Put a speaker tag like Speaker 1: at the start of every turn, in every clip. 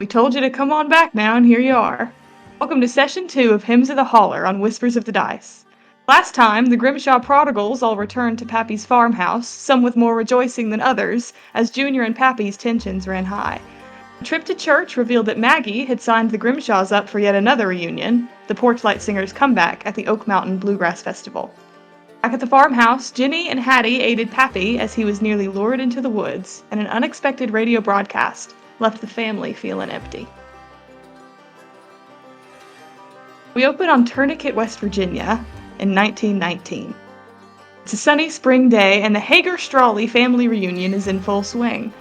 Speaker 1: We told you to come on back now, and here you are. Welcome to Session 2 of Hymns of the Holler on Whispers of the Dice. Last time, the Grimshaw prodigals all returned to Pappy's farmhouse, some with more rejoicing than others, as Junior and Pappy's tensions ran high. A trip to church revealed that Maggie had signed the Grimshaws up for yet another reunion, the Porchlight Singers' comeback at the Oak Mountain Bluegrass Festival. Back at the farmhouse, Ginny and Hattie aided Pappy as he was nearly lured into the woods, and an unexpected radio broadcast left the family feeling empty. We open on Tourniquet, West Virginia, in 1919. It's a sunny spring day, and the Hager-Strawley family reunion is in full swing.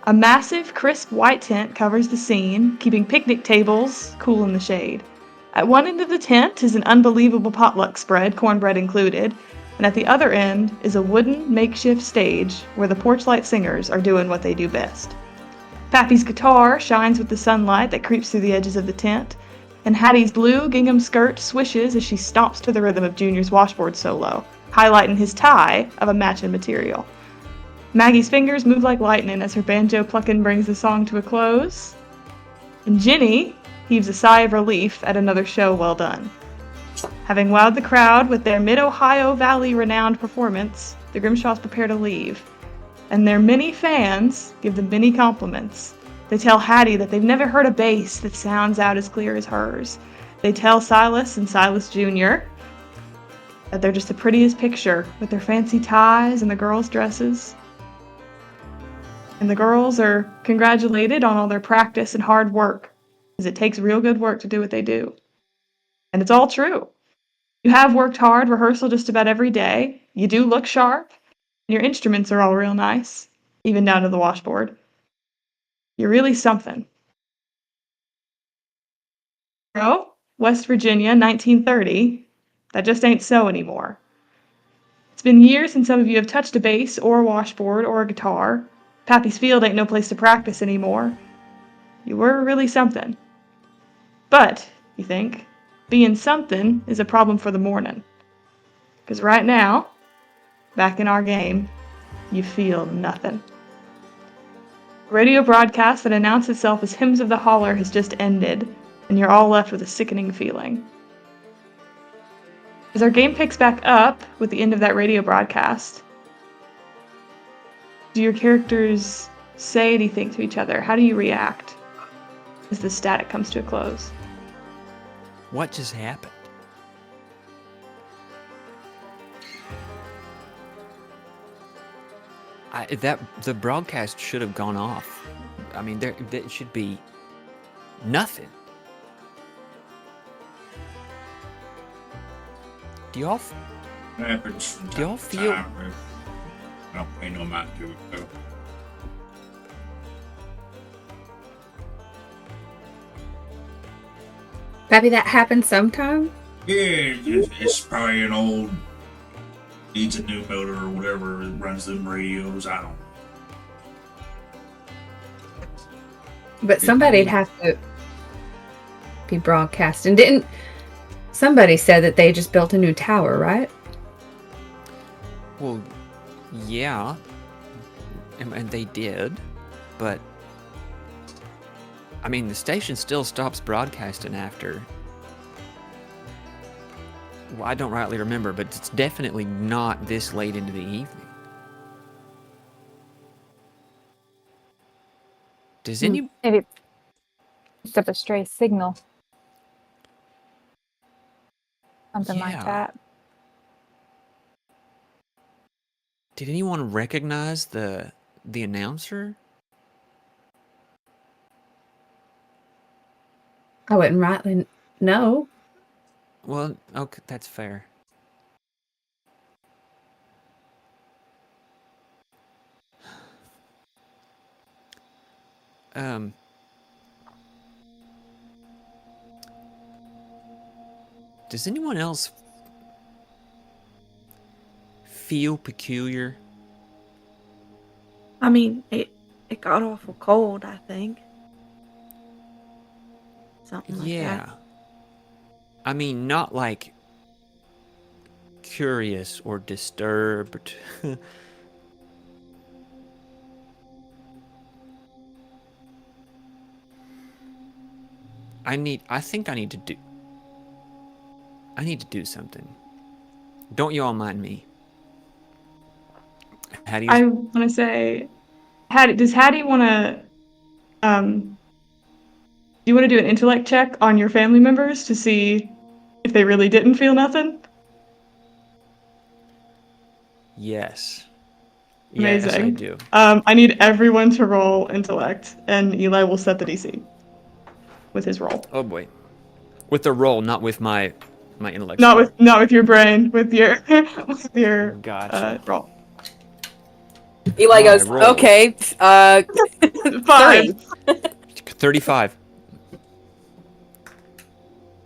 Speaker 1: A massive, crisp white tent covers the scene, keeping picnic tables cool in the shade. At one end of the tent is an unbelievable potluck spread, cornbread included, and at the other end is a wooden makeshift stage where the Porchlight Singers are doing what they do best. Pappy's guitar shines with the sunlight that creeps through the edges of the tent, and Hattie's blue gingham skirt swishes as she stomps to the rhythm of Junior's washboard solo, highlighting his tie of a matching material. Maggie's fingers move like lightning as her banjo plucking brings the song to a close, and Ginny heaves a sigh of relief at another show well done. Having wowed the crowd with their Mid-Ohio Valley-renowned performance, the Grimshaws prepare to leave, and their many fans give them many compliments. They tell Hattie that they've never heard a bass that sounds out as clear as hers. They tell Silas and Silas Jr. that they're just the prettiest picture with their fancy ties and the girls' dresses. And the girls are congratulated on all their practice and hard work, because it takes real good work to do what they do. And it's all true. You have worked hard, rehearsal just about every day. You do look sharp. And your instruments are all real nice, even down to the washboard. You're really something. So, West Virginia, 1930. That just ain't so anymore. It's been years since some of you have touched a bass or a washboard or a guitar. Pappy's Field ain't no place to practice anymore. You were really something. But, you think, being something is a problem for the morning. Because right now, back in our game, you feel nothing. A radio broadcast that announced itself as Hymns of the Holler has just ended, and you're all left with a sickening feeling. As our game picks back up with the end of that radio broadcast, do your characters say anything to each other? How do you react as the static comes to a close?
Speaker 2: What just happened? The broadcast should have gone off. I mean, there should be nothing. Do y'all
Speaker 3: happens from
Speaker 2: do y'all
Speaker 3: time to
Speaker 2: feel?
Speaker 3: time. I don't pay no mind to it though.
Speaker 4: Pappy, that happens sometime?
Speaker 3: Yeah, it's probably an old needs a new motor or whatever that runs them radios. I don't know.
Speaker 4: But somebody'd have to be broadcasting. Didn't somebody said that they just built a new tower, right?
Speaker 2: Well, yeah, and they did, but I mean, the station still stops broadcasting after. Well, I don't rightly remember, but it's definitely not this late into the evening. Does any?
Speaker 5: Maybe it's up a stray signal. Something like that.
Speaker 2: Did anyone recognize the announcer?
Speaker 4: I wouldn't rightly know.
Speaker 2: Well, okay, that's fair. Does anyone else feel peculiar?
Speaker 6: I mean, it got awful cold, I think. Something like that.
Speaker 2: I mean, not like curious or disturbed. I think I need to do something. Don't you all mind me? Hattie,
Speaker 1: I want to say, does Hattie want to, do you want to do an intellect check on your family members to see if they really didn't feel nothing?
Speaker 2: yes.
Speaker 1: Amazing.
Speaker 2: Yes, I do.
Speaker 1: I need everyone to roll intellect, and Eli will set the DC with his roll.
Speaker 2: Oh boy. With the roll, not with my intellect.
Speaker 1: Not with your brain, with your
Speaker 2: Gotcha.
Speaker 1: roll.
Speaker 7: Eli goes,
Speaker 2: roll.
Speaker 7: okay,
Speaker 1: 5.
Speaker 2: 35.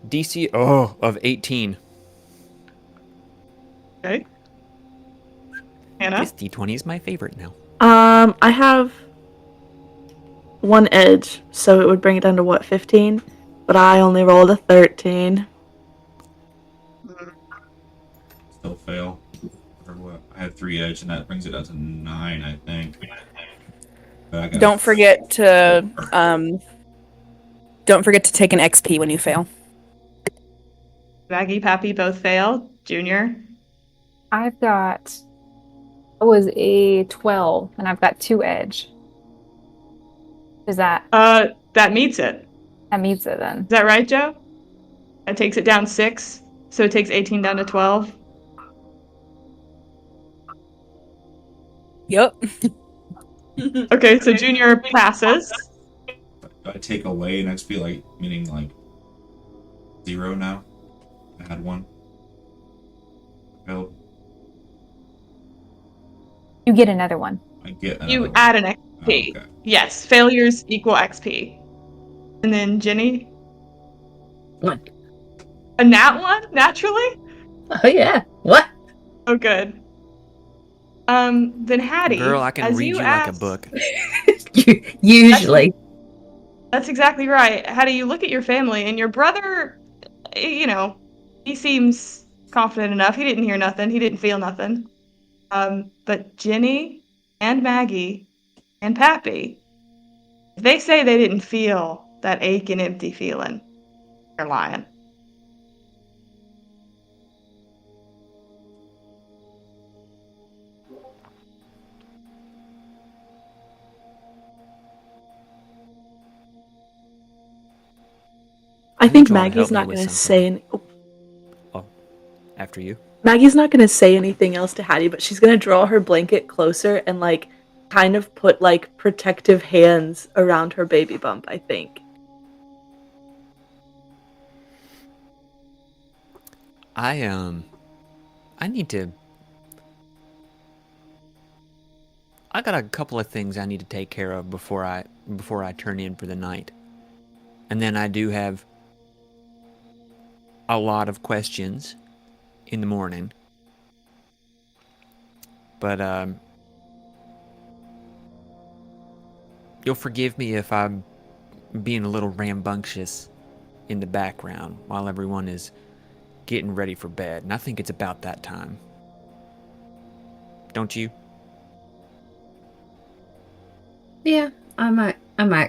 Speaker 2: DC of 18.
Speaker 1: Okay. Hannah?
Speaker 2: This D20 is my favorite now.
Speaker 6: I have 1 edge, so it would bring it down to what, 15? But I only rolled a 13.
Speaker 3: Still fail. Or what? I had 3 edge, and that brings it down to 9, I think. But I got
Speaker 7: don't forget to take an XP when you fail.
Speaker 1: Maggie, Pappy both failed. Junior?
Speaker 5: It was a 12, and I've got 2 edge. Is that
Speaker 1: That meets it.
Speaker 5: that meets it then?
Speaker 1: Is that right, Joe? That takes it down 6, so it takes 18 down to 12.
Speaker 7: Yep.
Speaker 1: Okay, so Junior passes.
Speaker 3: Do I take away an XP, like, meaning, like, 0 now? I had 1. Failed.
Speaker 5: You get another one.
Speaker 3: I get another
Speaker 1: You
Speaker 3: one.
Speaker 1: add an XP.
Speaker 3: Oh, okay.
Speaker 1: Yes, failures equal XP. And then Ginny?
Speaker 4: 1.
Speaker 1: A nat 1, naturally?
Speaker 4: Oh yeah. What?
Speaker 1: Oh, good. Then Hattie,
Speaker 2: Girl, I can
Speaker 1: as
Speaker 2: read
Speaker 1: you
Speaker 2: you
Speaker 1: asked,
Speaker 2: like a book.
Speaker 4: Usually.
Speaker 1: That's exactly right. Hattie, you look at your family, and your brother, you know, he seems confident enough. He didn't hear nothing. He didn't feel nothing. But Ginny and Maggie and Pappy, if they say they didn't feel that ache and empty feeling, they're lying.
Speaker 6: I think
Speaker 2: need y'all to help
Speaker 6: Maggie's
Speaker 2: me
Speaker 6: not
Speaker 2: with
Speaker 6: going to
Speaker 2: something.
Speaker 6: say
Speaker 2: After you.
Speaker 6: Maggie's not going to say anything else to Hattie, but she's going to draw her blanket closer and like kind of put like protective hands around her baby bump, I think.
Speaker 2: I got a couple of things I need to take care of before I turn in for the night. And then I do have a lot of questions in the morning. But you'll forgive me if I'm being a little rambunctious in the background while everyone is getting ready for bed. And I think it's about that time. Don't you?
Speaker 4: Yeah, I might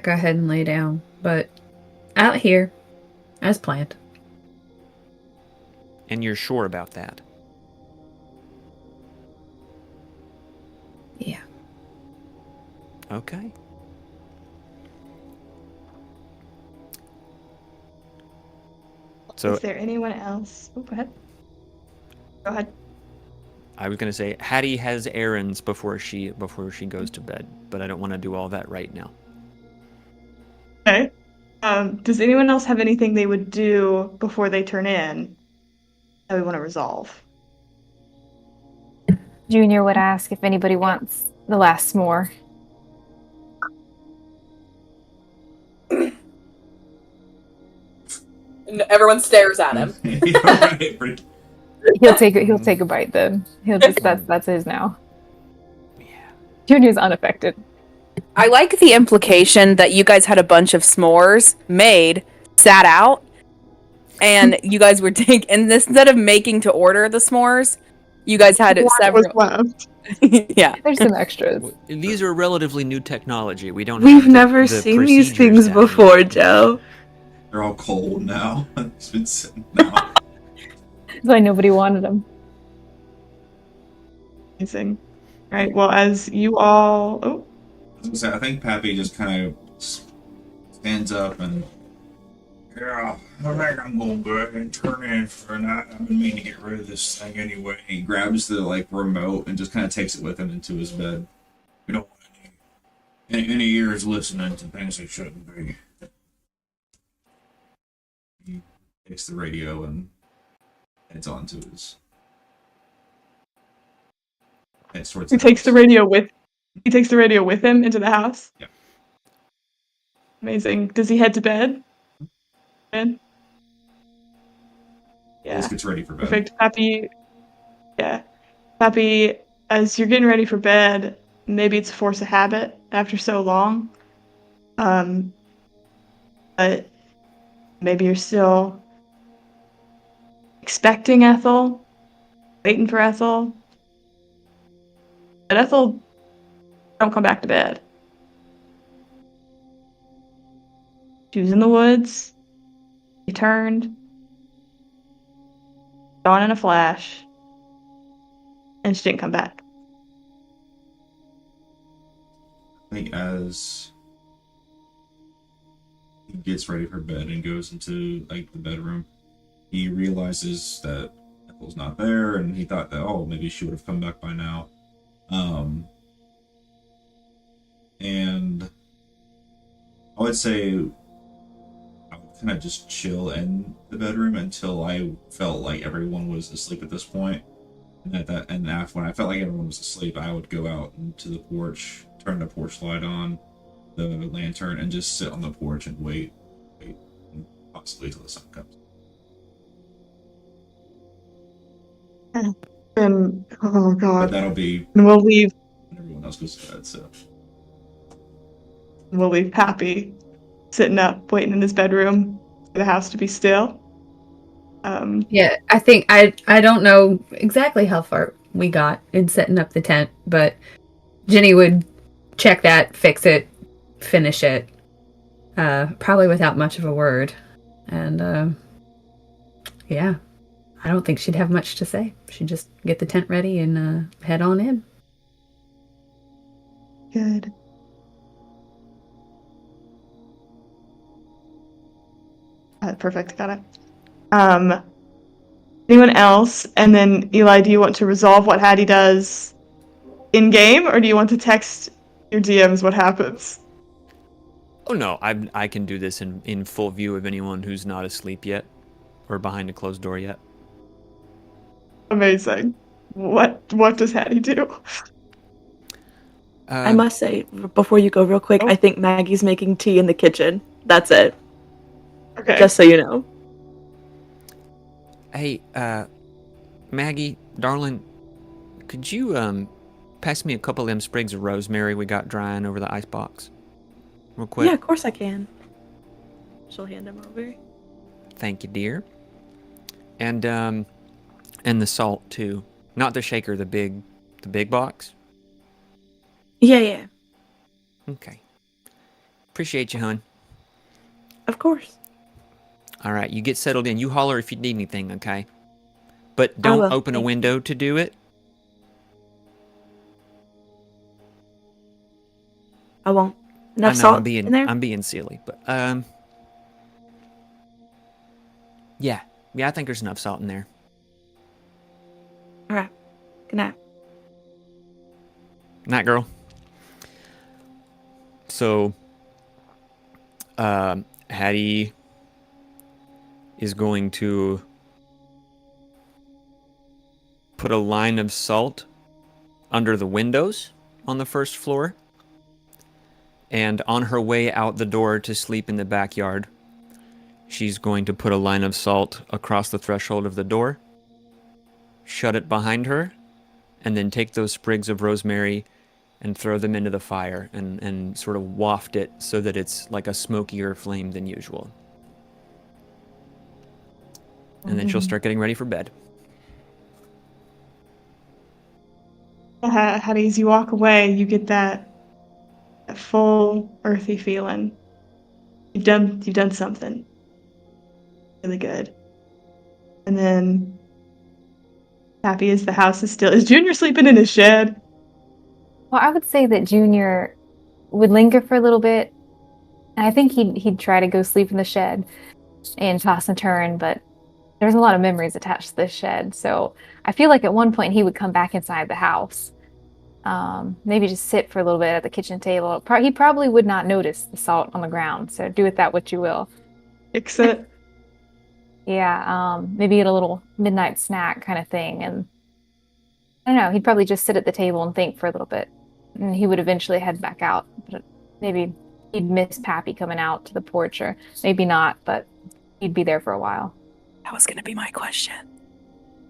Speaker 4: go ahead and lay down, but out here, as planned.
Speaker 2: And you're sure about that?
Speaker 4: Yeah.
Speaker 2: Okay. So
Speaker 1: Is there anyone else? Oh, go ahead. Go ahead.
Speaker 2: I was gonna say Hattie has errands before she goes to bed, but I don't want to do all that right now.
Speaker 1: Okay. Does anyone else have anything they would do before they turn in that we want to resolve?
Speaker 5: Junior would ask if anybody wants the last s'more.
Speaker 7: Everyone stares at him.
Speaker 3: Right.
Speaker 5: He'll take a bite then. He'll just that's his now.
Speaker 2: Yeah.
Speaker 5: Junior's unaffected.
Speaker 7: I like the implication that you guys had a bunch of s'mores made, sat out, and you guys were and this, instead of making to order the s'mores, you guys had several.
Speaker 1: Was left.
Speaker 7: Yeah.
Speaker 5: There's some extras.
Speaker 2: These are relatively new technology. We don't.
Speaker 6: We've
Speaker 2: have
Speaker 6: never
Speaker 2: the
Speaker 6: seen these
Speaker 2: procedures
Speaker 6: things
Speaker 2: down yet.
Speaker 6: before, Joe.
Speaker 3: They're all cold now. It's been sitting now.
Speaker 5: That's why nobody wanted them.
Speaker 1: Amazing. Right. Well, as you all. Oh,
Speaker 3: I was gonna say, I think Pappy just kind of stands up and. Yeah, I think I'm gonna go ahead and turn in for a night. I've been meaning to get rid of this thing anyway. He grabs the remote and just kind of takes it with him into his bed. We don't want any ears listening to things they shouldn't be. He takes the radio and heads on to his. Heads towards
Speaker 1: he
Speaker 3: the
Speaker 1: takes
Speaker 3: house.
Speaker 1: the radio with. He takes the radio with him into the house.
Speaker 3: Yeah.
Speaker 1: Amazing. Does he head to bed?
Speaker 3: He
Speaker 1: Yeah.
Speaker 3: just gets ready for bed.
Speaker 1: Perfect. Pappy. Yeah. Pappy, as you're getting ready for bed, maybe it's a force of habit after so long. But maybe you're still expecting Ethel, waiting for Ethel. But Ethel don't come back to bed. She was in the woods. She turned. Gone in a flash. And she didn't come back.
Speaker 3: I think as he gets ready for bed and goes into the bedroom, he realizes that Ethel's not there, and he thought that maybe she would have come back by now. And I would say I would kind of just chill in the bedroom until I felt like everyone was asleep at this point. And after when I felt like everyone was asleep, I would go out into the porch, turn the porch light on, the lantern, and just sit on the porch and wait, and possibly till the sun comes.
Speaker 1: And oh
Speaker 3: But
Speaker 1: god.
Speaker 3: that'll be
Speaker 1: And we'll leave
Speaker 3: when everyone else goes to bed. So
Speaker 1: Pappy sitting up, waiting in his bedroom for the house to be still.
Speaker 4: Yeah, I think I don't know exactly how far we got in setting up the tent, but Ginny would check that, fix it, finish it, probably without much of a word. And yeah, I don't think she'd have much to say. She'd just get the tent ready and head on in.
Speaker 1: Good. Perfect, got it. Anyone else? And then Eli, do you want to resolve what Hattie does in game, or do you want to text your DMs what happens?
Speaker 2: Oh no, I can do this in full view of anyone who's not asleep yet, or behind a closed door yet.
Speaker 1: Amazing. What does Hattie do?
Speaker 6: I must say, before you go real quick, I think Maggie's making tea in the kitchen. That's it.
Speaker 1: Okay.
Speaker 6: Just so you know.
Speaker 2: Hey, Maggie, darling, could you pass me a couple of them sprigs of rosemary we got drying over the icebox, real quick?
Speaker 6: Yeah, of course I can. She'll hand him over.
Speaker 2: Thank you, dear. And the salt too, not the shaker, the big box.
Speaker 6: Yeah.
Speaker 2: Okay. Appreciate you, hon.
Speaker 6: Of course.
Speaker 2: All right, you get settled in. You holler if you need anything, okay? But
Speaker 6: I
Speaker 2: don't
Speaker 6: will.
Speaker 2: open a window to do it.
Speaker 6: I won't. Enough
Speaker 2: I know
Speaker 6: salt in there?
Speaker 2: I'm being silly, but yeah, I think there's enough salt in there.
Speaker 6: All right. Good night.
Speaker 2: Night, girl. So, Hattie is going to put a line of salt under the windows on the first floor. And on her way out the door to sleep in the backyard, she's going to put a line of salt across the threshold of the door, shut it behind her, and then take those sprigs of rosemary and throw them into the fire and sort of waft it so that it's like a smokier flame than usual. And then she'll start getting ready for bed.
Speaker 1: Hattie, as you walk away, you get that full earthy feeling. You've done something. Really good. And then Pappy, as the house is still. Is Junior sleeping in his shed?
Speaker 5: Well, I would say that Junior would linger for a little bit. And I think he'd try to go sleep in the shed and toss and turn, but there's a lot of memories attached to this shed. So I feel like at one point he would come back inside the house. Maybe just sit for a little bit at the kitchen table. He probably would not notice the salt on the ground. So do with that what you will.
Speaker 1: Fix it.
Speaker 5: Yeah, maybe get a little midnight snack kind of thing. And I don't know, he'd probably just sit at the table and think for a little bit. And he would eventually head back out. But maybe he'd miss Pappy coming out to the porch, or maybe not, but he'd be there for a while.
Speaker 7: That was going to be my question.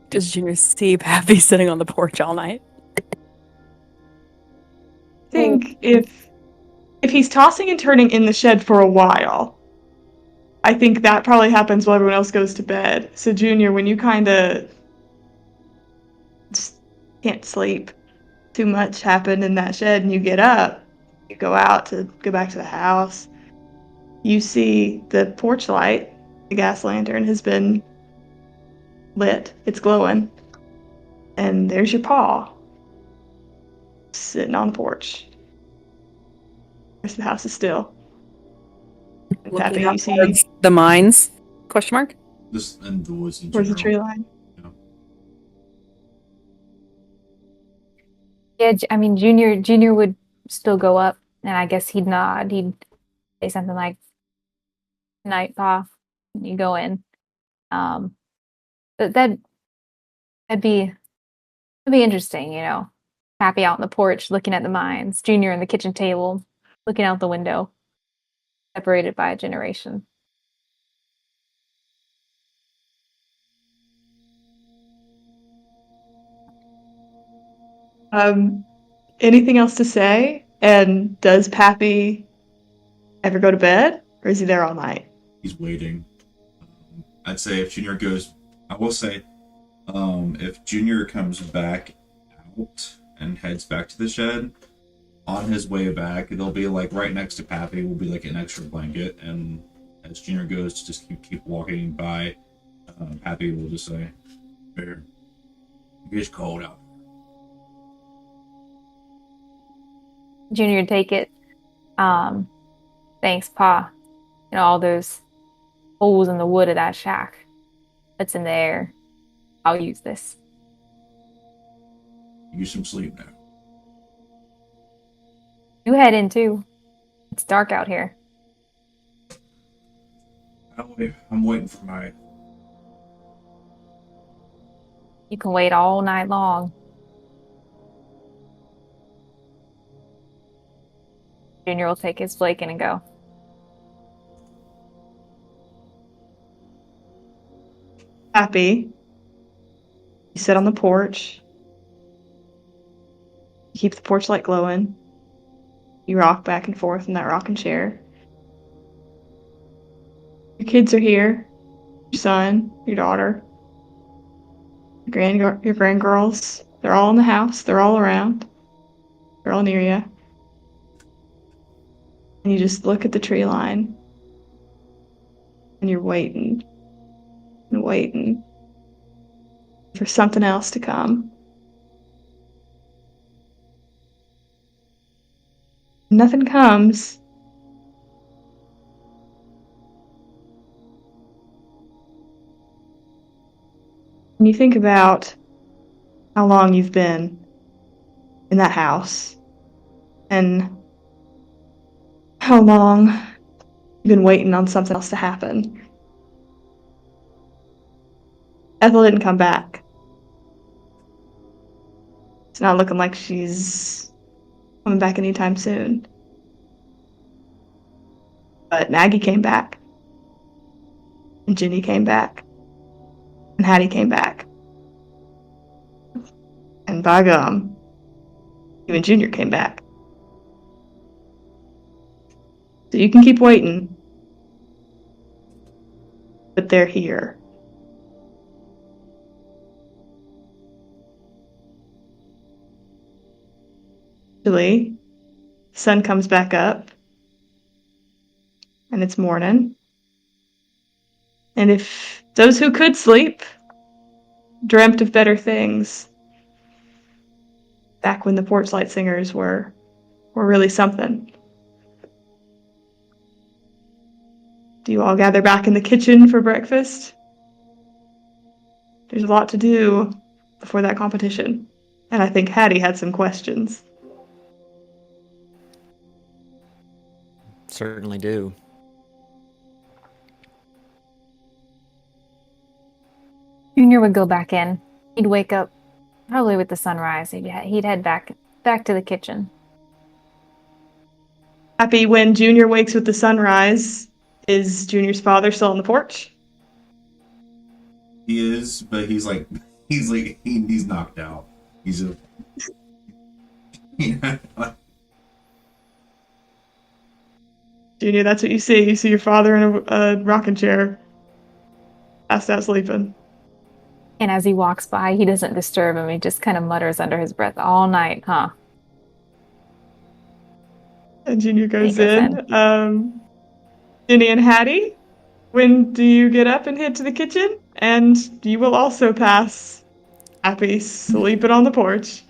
Speaker 7: Does Junior see Pappy sitting on the porch all night?
Speaker 1: I think if he's tossing and turning in the shed for a while, I think that probably happens while everyone else goes to bed. So Junior, when you kind of just can't sleep, too much happened in that shed, and you get up, you go out to go back to the house, you see the porch light, the gas lantern has been lit, it's glowing, and there's your paw sitting on the porch. The rest of the house is still. And Pappy,
Speaker 7: Looking
Speaker 1: you see
Speaker 7: towards the mines? Question mark?
Speaker 3: This and the woods in
Speaker 1: towards the
Speaker 3: general.
Speaker 1: tree line.
Speaker 5: Yeah, I mean, Junior would still go up, and I guess he'd nod. He'd say something like, "Night, Pa," and you go in. But that'd be interesting, you know. Pappy out on the porch looking at the mines, Junior in the kitchen table looking out the window, separated by a generation.
Speaker 1: Anything else to say? And does Pappy ever go to bed, or is he there all night?
Speaker 3: He's waiting. I'd say if Junior goes, I will say, if Junior comes back out and heads back to the shed, on his way back, it'll be like right next to Pappy will be like an extra blanket, and as Junior goes to just keep walking by, Pappy will just say, "Here, it gets cold out."
Speaker 5: Junior would take it. Thanks, Pa. You know, all those holes in the wood of that shack. That's in there. I'll use this.
Speaker 3: Use some sleep now.
Speaker 5: You head in too. It's dark out here.
Speaker 3: I'm waiting for my.
Speaker 5: You can wait all night long. Junior will take his blanket and go.
Speaker 1: Pappy, you sit on the porch. You keep the porch light glowing. You rock back and forth in that rocking chair. Your kids are here. Your son, your daughter, your grandgirls. They're all in the house. They're all around. They're all near you. And you just look at the tree line. And you're waiting. And waiting. For something else to come. Nothing comes. And you think about how long you've been in that house and how long you've been waiting on something else to happen. Ethel didn't come back. It's not looking like she's coming back anytime soon. But Maggie came back. And Ginny came back. And Hattie came back. And by gum, even Junior came back. So you can keep waiting. But they're here. Eventually, the sun comes back up. And it's morning. And if those who could sleep dreamt of better things, back when the porch light singers were really something. Do you all gather back in the kitchen for breakfast? There's a lot to do before that competition, and I think Hattie had some questions.
Speaker 2: Certainly do.
Speaker 5: Junior would go back in. He'd wake up probably with the sunrise. He'd head back to the kitchen.
Speaker 1: Pappy, when Junior wakes with the sunrise, is Junior's father still on the porch?
Speaker 3: He is, but he's knocked out. He's a
Speaker 1: Junior, that's what you see. You see your father in a rocking chair, passed out sleeping.
Speaker 5: And as he walks by, he doesn't disturb him. He just kind of mutters under his breath, "All night, huh?"
Speaker 1: And Junior goes in. Ginny and Hattie, when do you get up and head to the kitchen? And you will also pass Pappy sleeping on the porch.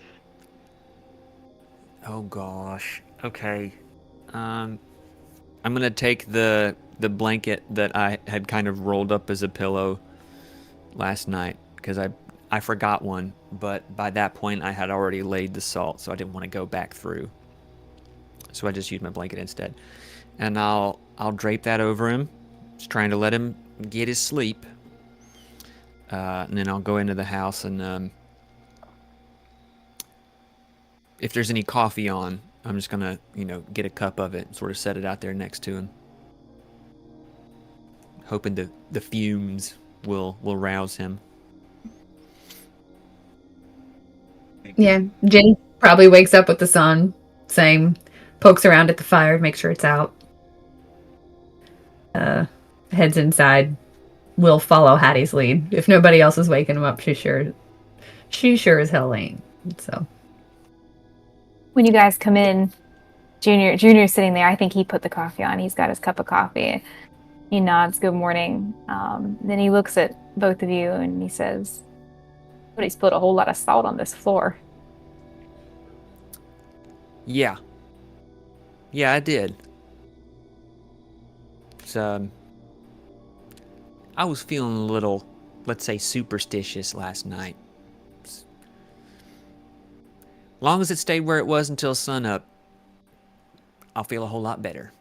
Speaker 2: Oh gosh. Okay. I'm gonna take the blanket that I had kind of rolled up as a pillow last night because I forgot one, but by that point I had already laid the salt, so I didn't want to go back through. So I just used my blanket instead, and I'll drape that over him, just trying to let him get his sleep. And then I'll go into the house and if there's any coffee on, I'm just gonna, get a cup of it and sort of set it out there next to him, hoping the fumes will rouse him.
Speaker 4: Yeah, Ginny probably wakes up with the sun, same, pokes around at the fire to make sure it's out. Heads inside. Will follow Hattie's lead. If nobody else is waking him up, she sure as hell ain't. So
Speaker 5: When you guys come in, Junior's sitting there. I think he put the coffee on. He's got his cup of coffee. He nods, "Good morning." Then he looks at both of you and he says, "But he spilled a whole lot of salt on this floor."
Speaker 2: Yeah, I did. I was feeling a little, let's say, superstitious last night. Long as it stayed where it was until sunup, I'll feel a whole lot better.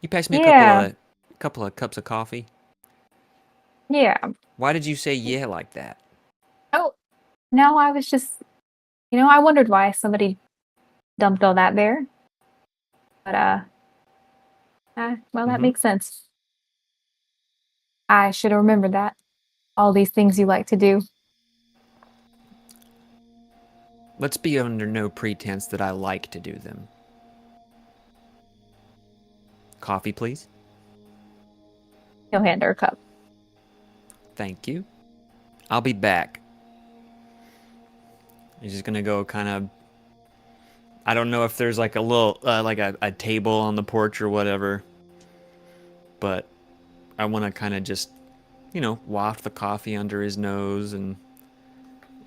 Speaker 2: You passed me a couple of cups of coffee?
Speaker 5: Yeah.
Speaker 2: Why did you say yeah like that?
Speaker 5: Oh, no, I was just, I wondered why somebody dumped all that there. But, that makes sense. I should have remembered that. All these things you like to do.
Speaker 2: Let's be under no pretense that I like to do them. Coffee, please.
Speaker 5: He'll hand her a cup.
Speaker 2: Thank you. I'll be back. He's just gonna go kind of... I don't know if there's like a little, like a table on the porch or whatever. But I want to kind of just, waft the coffee under his nose and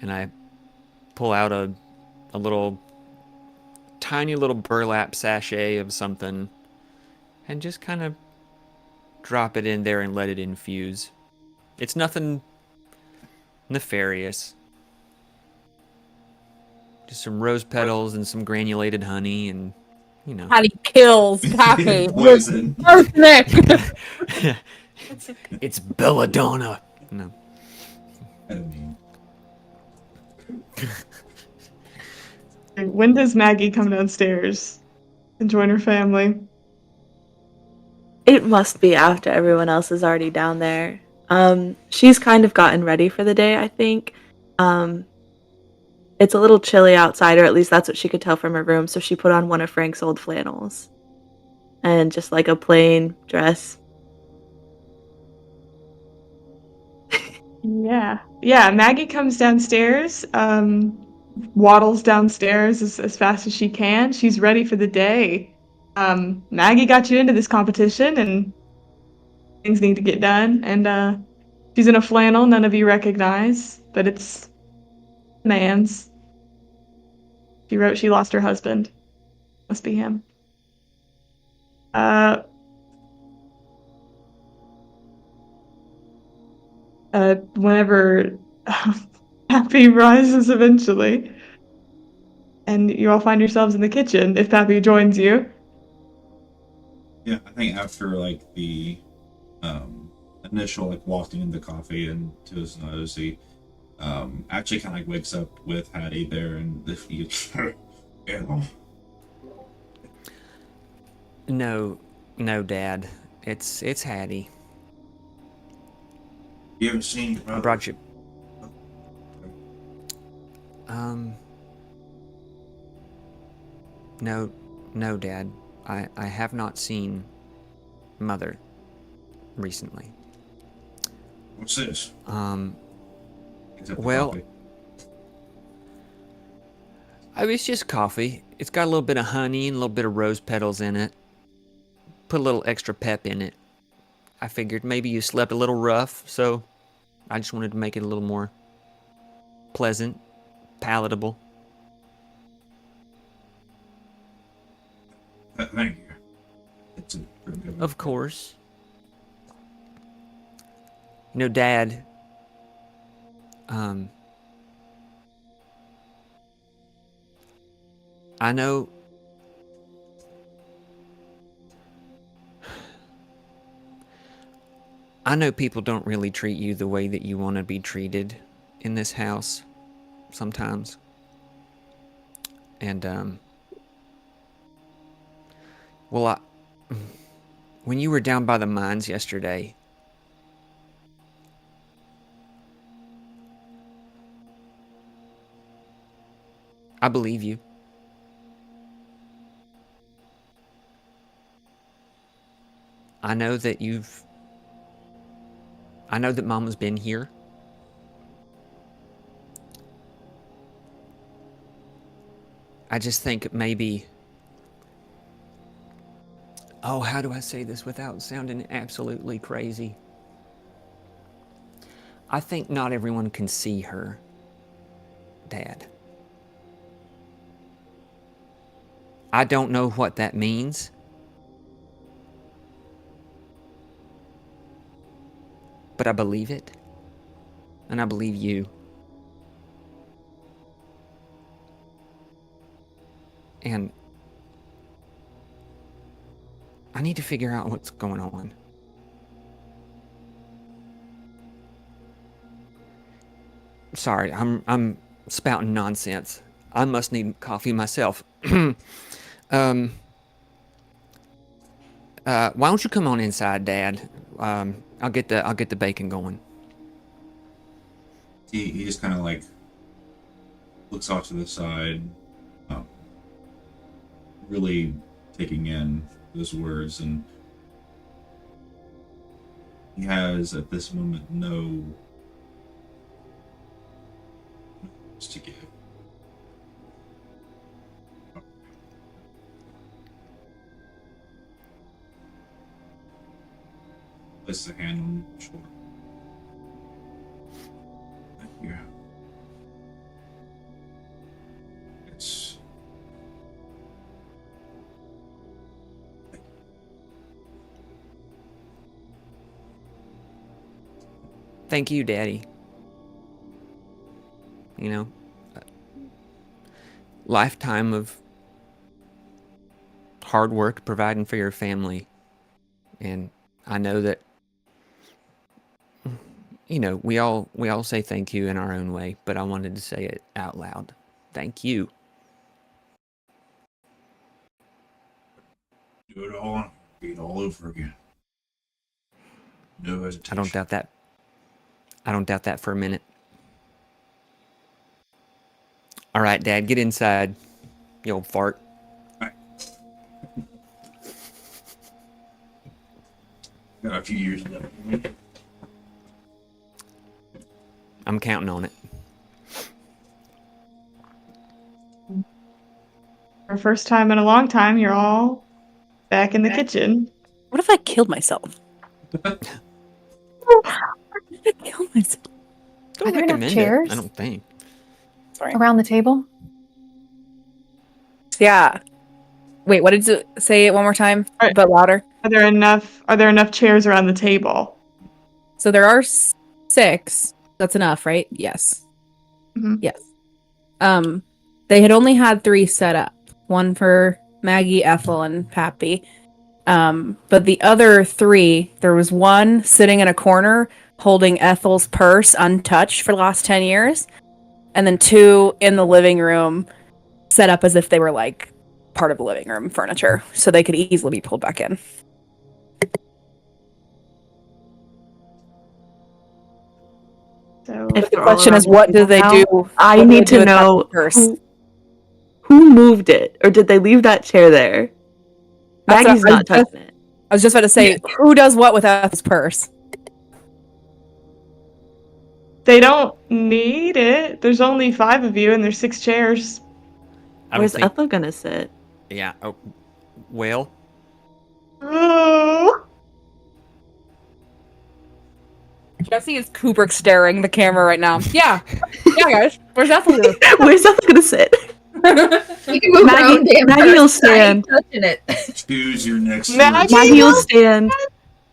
Speaker 2: I pull out a little, tiny little burlap sachet of something and just kind of drop it in there and let it infuse. It's nothing nefarious. Just some rose petals and some granulated honey and,
Speaker 7: Hattie kills Pappy.
Speaker 3: Poison.
Speaker 7: Arsenic.
Speaker 2: It's belladonna. No.
Speaker 3: I mean,
Speaker 1: When does Maggie come downstairs and join her family?
Speaker 6: It must be after everyone else is already down there. She's kind of gotten ready for the day, I think. It's a little chilly outside, or at least that's what she could tell from her room, so she put on one of Frank's old flannels. And just like a plain dress.
Speaker 1: Yeah, Maggie comes downstairs, waddles downstairs as fast as she can. She's ready for the day. Maggie got you into this competition, and things need to get done, and she's in a flannel none of you recognize, but it's man's. She wrote she lost her husband. Must be him. Whenever Pappy rises eventually, and you all find yourselves in the kitchen, if Pappy joins you.
Speaker 3: Yeah, I think after like the initial like wafting in the coffee into his nose, he actually kind of like wakes up with Hattie there, and if you
Speaker 2: No, Dad. It's Hattie.
Speaker 3: You haven't seen your mother?
Speaker 2: I brought you. No, Dad. I have not seen Mother recently.
Speaker 3: What's this?
Speaker 2: Well,
Speaker 3: coffee.
Speaker 2: It's just coffee. It's got a little bit of honey and a little bit of rose petals in it. Put a little extra pep in it. I figured maybe you slept a little rough, so I just wanted to make it a little more pleasant, palatable.
Speaker 3: Thank you. It's a pretty good one.
Speaker 2: Of course. You know, Dad, I know people don't really treat you the way that you want to be treated in this house sometimes. And, well, when you were down by the mines yesterday, I believe you. I know that Mama's been here. I just think maybe... Oh, how do I say this without sounding absolutely crazy? I think not everyone can see her, Dad. I don't know what that means. But I believe it. And I believe you. And I need to figure out what's going on. Sorry, I'm spouting nonsense. I must need coffee myself. Why don't you come on inside, Dad? I'll get the bacon going.
Speaker 3: He just kind of like looks off to the side, really taking in those words, and he has at this moment no words to give. Places a hand on the shoulder. Yeah. It's...
Speaker 2: Thank you, Daddy. You know, lifetime of hard work providing for your family. And I know that, you know, we all say thank you in our own way, but I wanted to say it out loud. Thank you.
Speaker 3: Do it all, be it all over again. No hesitation.
Speaker 2: I don't doubt that. I don't doubt that for a minute. All right, Dad, get inside, you old fart.
Speaker 3: Right. Got a few years left.
Speaker 2: I'm counting on it.
Speaker 1: For the first time in a long time, you're all back in the kitchen.
Speaker 7: What if I killed myself? Kill myself.
Speaker 2: Don't
Speaker 5: Are there enough
Speaker 2: recommend
Speaker 5: chairs?
Speaker 2: it. I don't think.
Speaker 7: Sorry.
Speaker 5: Around the table?
Speaker 7: Yeah. Wait, what did you say it one more time?
Speaker 1: Right.
Speaker 7: But louder.
Speaker 1: Are there enough chairs around the table?
Speaker 7: So there are 6. That's enough, right? Yes.
Speaker 1: Mhm.
Speaker 7: Yes. They had only had 3 set up. One for Maggie, Ethel, and Pappy. But the other 3, there was one sitting in a corner holding Ethel's purse untouched for the last 10 years. And then 2 in the living room set up as if they were like part of the living room furniture. So they could easily be pulled back in.
Speaker 1: So
Speaker 6: If
Speaker 7: The
Speaker 6: they're all
Speaker 7: question
Speaker 6: around
Speaker 7: is,
Speaker 6: the
Speaker 7: what do
Speaker 6: table
Speaker 7: they
Speaker 6: now,
Speaker 7: do?
Speaker 6: I
Speaker 7: what do they
Speaker 6: need
Speaker 7: do
Speaker 6: to
Speaker 7: with
Speaker 6: know
Speaker 7: Ethel's purse?
Speaker 6: who moved it, or did they leave that chair there?
Speaker 7: That's what
Speaker 6: Maggie's
Speaker 7: I was
Speaker 6: not touching it.
Speaker 7: I was just about to say, who does what with Ethel's purse?
Speaker 1: they don't need it. There's only 5 of you, and there's 6 chairs.
Speaker 2: I don't
Speaker 6: Where's
Speaker 2: think.
Speaker 6: Ethel gonna sit?
Speaker 2: Yeah. Oh, whale.
Speaker 1: Oh.
Speaker 7: Jesse is Kubrick staring the camera right now. Yeah. Yeah, guys. Where's Ethel?
Speaker 6: Where's Ethel gonna sit?
Speaker 4: You can move
Speaker 6: Maggie-
Speaker 4: around, damn
Speaker 6: Maggie will
Speaker 4: person. I ain't
Speaker 6: stand.
Speaker 4: touching it.
Speaker 3: Choose your next
Speaker 1: Maggie
Speaker 6: Maggie will stand.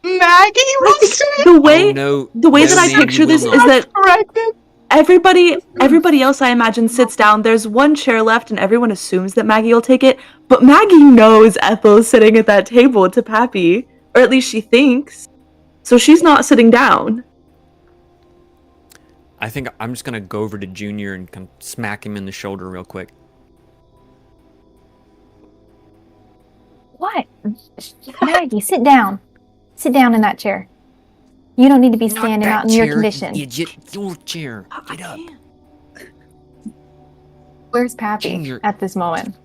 Speaker 1: Maggie was
Speaker 6: The way
Speaker 2: Oh, no.
Speaker 6: the way
Speaker 2: no,
Speaker 6: that I
Speaker 2: ma'am, you
Speaker 6: picture
Speaker 2: will
Speaker 6: this
Speaker 2: not.
Speaker 6: is that
Speaker 1: corrected.
Speaker 6: everybody else I imagine sits down. There's one chair left, and everyone assumes that Maggie will take it. But Maggie knows Ethel's sitting at that table to Pappy, or at least she thinks. So she's not sitting down.
Speaker 2: I think I'm just gonna go over to Junior and kind of smack him in the shoulder real quick.
Speaker 5: What? Maggie, sit down. Sit down in that chair. You don't need to be
Speaker 2: Not
Speaker 5: standing
Speaker 2: that
Speaker 5: out in your
Speaker 2: chair,
Speaker 5: condition.
Speaker 2: Idiot. Your chair. Get up.
Speaker 5: Where's Pappy
Speaker 2: Junior.
Speaker 5: at this moment?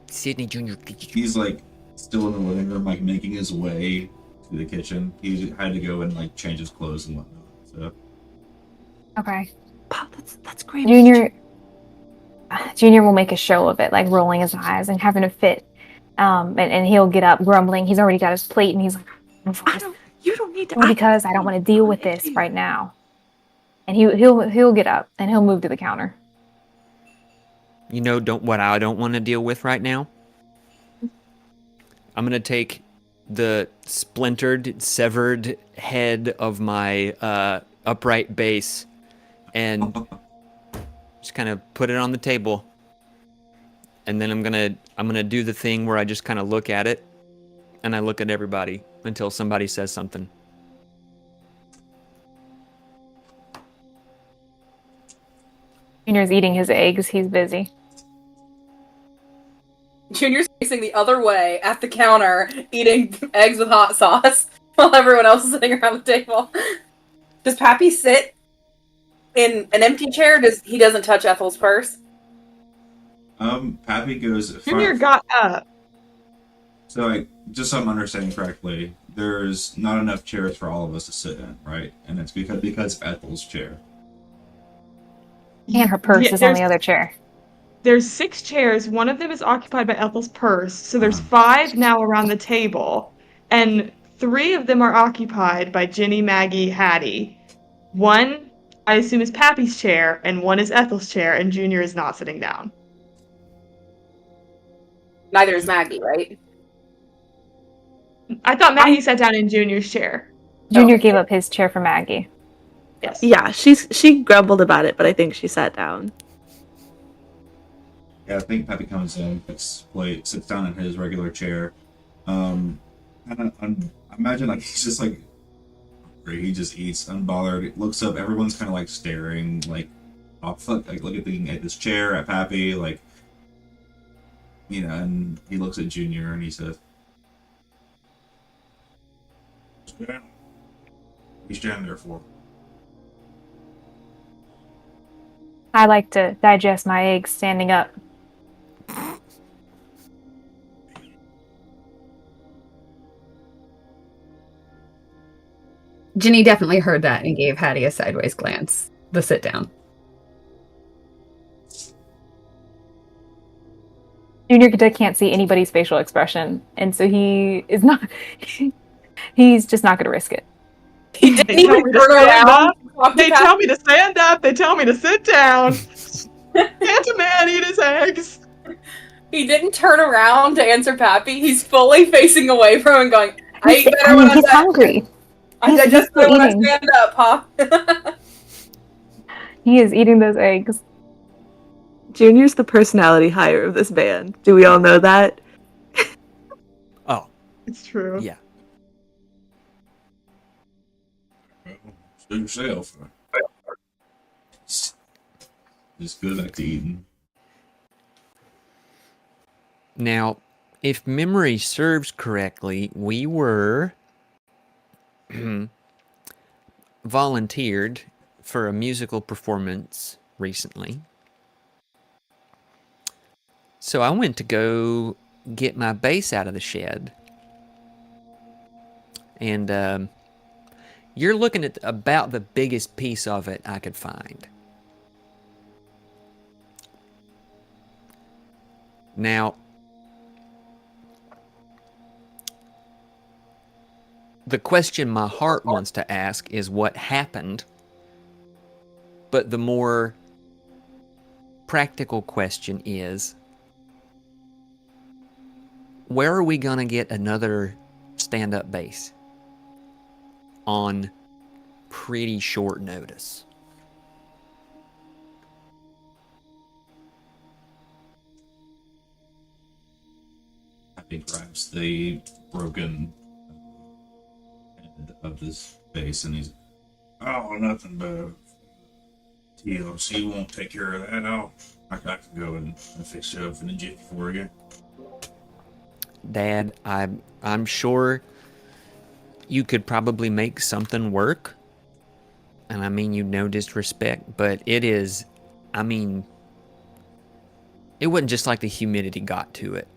Speaker 2: Sydney Junior.
Speaker 3: He's like still in the living room, like making his way to the kitchen. He had to go and like change his clothes and whatnot. So
Speaker 5: Okay.
Speaker 6: Wow, that's great.
Speaker 5: Junior will make a show of it, like rolling his eyes and having a fit. And he'll get up grumbling. He's already got his plate and he's like,
Speaker 6: You don't need to.
Speaker 5: because I don't want to deal with this right now. And he'll get up and he'll move to the counter.
Speaker 2: You know, what I don't want to deal with right now? I'm gonna take the splintered, severed head of my upright base and just kind of put it on the table. And then I'm gonna do the thing where I just kind of look at it, and I look at everybody until somebody says something.
Speaker 5: Junior's eating his eggs. He's busy.
Speaker 7: Junior's facing the other way at the counter, eating eggs with hot sauce, while everyone else is sitting around the table. Does Pappy sit in an empty chair? He doesn't touch Ethel's purse?
Speaker 3: Pappy goes.
Speaker 1: Junior got up.
Speaker 3: So, like, just so I'm understanding correctly, there's not enough chairs for all of us to sit in, right? And it's because of Ethel's chair.
Speaker 5: And her purse
Speaker 1: Yeah,
Speaker 5: is on the other chair.
Speaker 1: There's 6 chairs. One of them is occupied by Ethel's purse. So there's 5 now around the table. And 3 of them are occupied by Ginny, Maggie, Hattie. 1, I assume, is Pappy's chair, and 1 is Ethel's chair, and Junior is not sitting down.
Speaker 7: Neither is Maggie, right?
Speaker 1: I thought Maggie sat down in Junior's chair.
Speaker 5: Junior gave up his chair for Maggie.
Speaker 1: Yes.
Speaker 6: Yeah, she grumbled about it, but I think she sat down.
Speaker 3: Yeah, I think Pappy comes in, picks plate, sits down in his regular chair. And I imagine like he's just like he just eats unbothered. Looks up, everyone's kind of like staring, like off, like looking at this chair, at Pappy, like, you know. And he looks at Junior and he says, "What are you standing there for?"
Speaker 5: I like to digest my eggs standing up.
Speaker 4: Ginny definitely heard that and gave Hattie a sideways glance. The sit down.
Speaker 5: Junior can't see anybody's facial expression, and so he is not. He's just not going to risk it.
Speaker 7: He didn't
Speaker 1: They tell
Speaker 7: even
Speaker 1: me to
Speaker 7: turn
Speaker 1: stand
Speaker 7: around.
Speaker 1: up.
Speaker 7: to talk to
Speaker 1: They
Speaker 7: Pappy.
Speaker 1: tell me to stand up. They tell me to sit down. Can't a man eat his eggs?
Speaker 7: He didn't turn around to answer Pappy. He's fully facing away from him and going, I eat better
Speaker 5: I
Speaker 7: when
Speaker 5: mean,
Speaker 7: I'm
Speaker 5: he's
Speaker 7: done.
Speaker 5: hungry.
Speaker 7: I
Speaker 5: He's
Speaker 7: digest
Speaker 5: still
Speaker 7: better when I
Speaker 5: eating.
Speaker 7: stand up, huh?
Speaker 5: He is eating those eggs.
Speaker 6: Junior's the personality hire of this band. Do we all know that?
Speaker 2: Oh,
Speaker 1: It's true.
Speaker 2: yeah.
Speaker 3: Do yourself. Just good at eating.
Speaker 2: Now, if memory serves correctly, we were volunteered for a musical performance recently. So I went to go get my bass out of the shed. And you're looking at about the biggest piece of it I could find. Now, the question my heart wants to ask is what happened, but the more practical question is, where are we going to get another stand-up bass on pretty short notice?
Speaker 3: I think perhaps the broken end of this base, and he's, oh, nothing but TLC won't take care of that. I can go and fix it up in a jiffy for you.
Speaker 2: Dad, I'm sure you could probably make something work. And I mean you no disrespect, but it is, I mean, it wasn't just like the humidity got to it.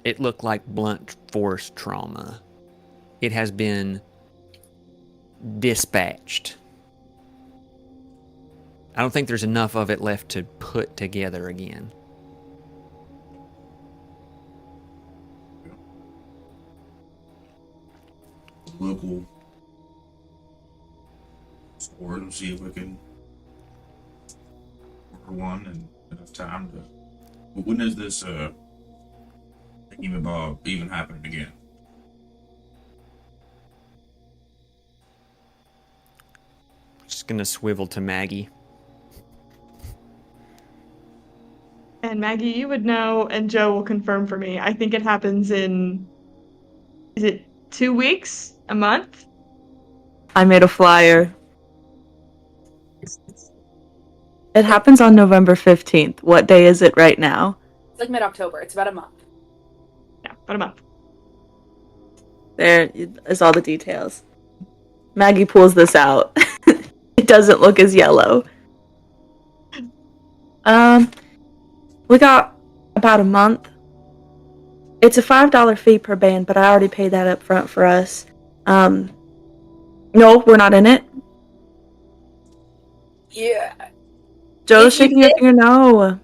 Speaker 2: It looked like blunt force trauma. It has been dispatched. I don't think there's enough of it left to put together again.
Speaker 3: Local store and see if we can order one and enough time to. But when is this Bob even happening again?
Speaker 2: Just gonna swivel to Maggie.
Speaker 1: And Maggie, you would know, and Joe will confirm for me. I think it happens in, is it 2 weeks? A month?
Speaker 6: I made a flyer. It happens on November 15th. What day is it right now?
Speaker 7: It's like mid-October. It's about a month.
Speaker 1: Yeah, about a month.
Speaker 6: There is all the details. Maggie pulls this out. It doesn't look as yellow. We got about a month. It's a $5 fee per band, but I already paid that up front for us. No, we're not in it.
Speaker 7: Yeah.
Speaker 6: Joe's
Speaker 7: If you
Speaker 6: shaking her finger no.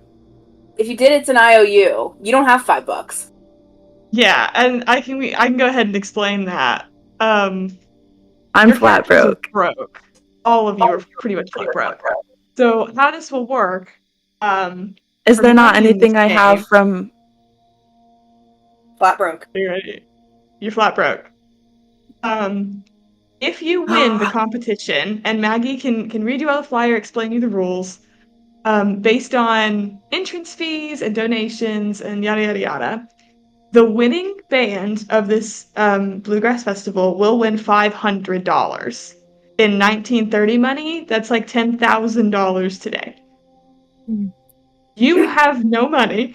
Speaker 7: If you did, it's an IOU. You don't have $5.
Speaker 1: Yeah, and I can go ahead and explain that.
Speaker 6: I'm
Speaker 1: Your
Speaker 6: flat
Speaker 1: characters
Speaker 6: broke.
Speaker 1: are broke. All of you are pretty much flat broke. So how this will work?
Speaker 6: Is
Speaker 1: for
Speaker 6: there not
Speaker 1: money in
Speaker 6: anything
Speaker 1: this
Speaker 6: I have
Speaker 1: game-
Speaker 6: from...
Speaker 7: Flat broke.
Speaker 1: You're flat broke. If you win the competition, and Maggie can read you out the flyer, explain you the rules, based on entrance fees and donations and yada yada yada, the winning band of this Bluegrass Festival will win $500. In 1930 money, that's like $10,000 today. You have no money,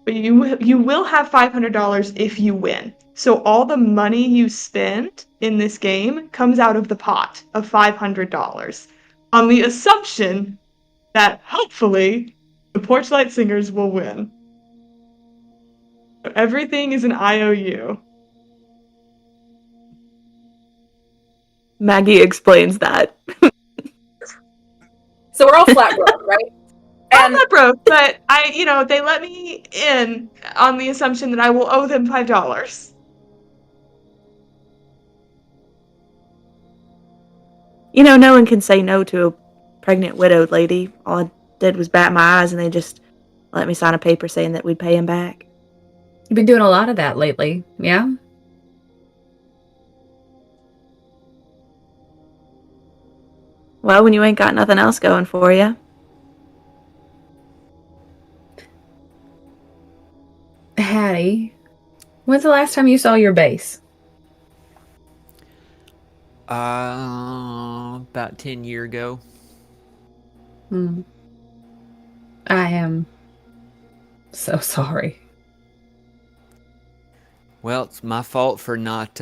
Speaker 1: but you will have $500 if you win. So all the money you spend in this game comes out of the pot of $500, on the assumption that hopefully the Porchlight Singers will win. So everything is an IOU.
Speaker 6: Maggie explains that.
Speaker 7: So we're all flat broke, right?
Speaker 1: I'm not broke, but they let me in on the assumption that I will owe them $5.
Speaker 6: You know, no one can say no to a pregnant widowed lady. All I did was bat my eyes and they just let me sign a paper saying that we'd pay him back.
Speaker 4: You've been doing a lot of that lately, yeah?
Speaker 6: Well, when you ain't got nothing else going for you.
Speaker 4: Hattie, when's the last time you saw your base?
Speaker 2: About 10 years ago.
Speaker 4: I am so sorry.
Speaker 2: Well, it's my fault for not,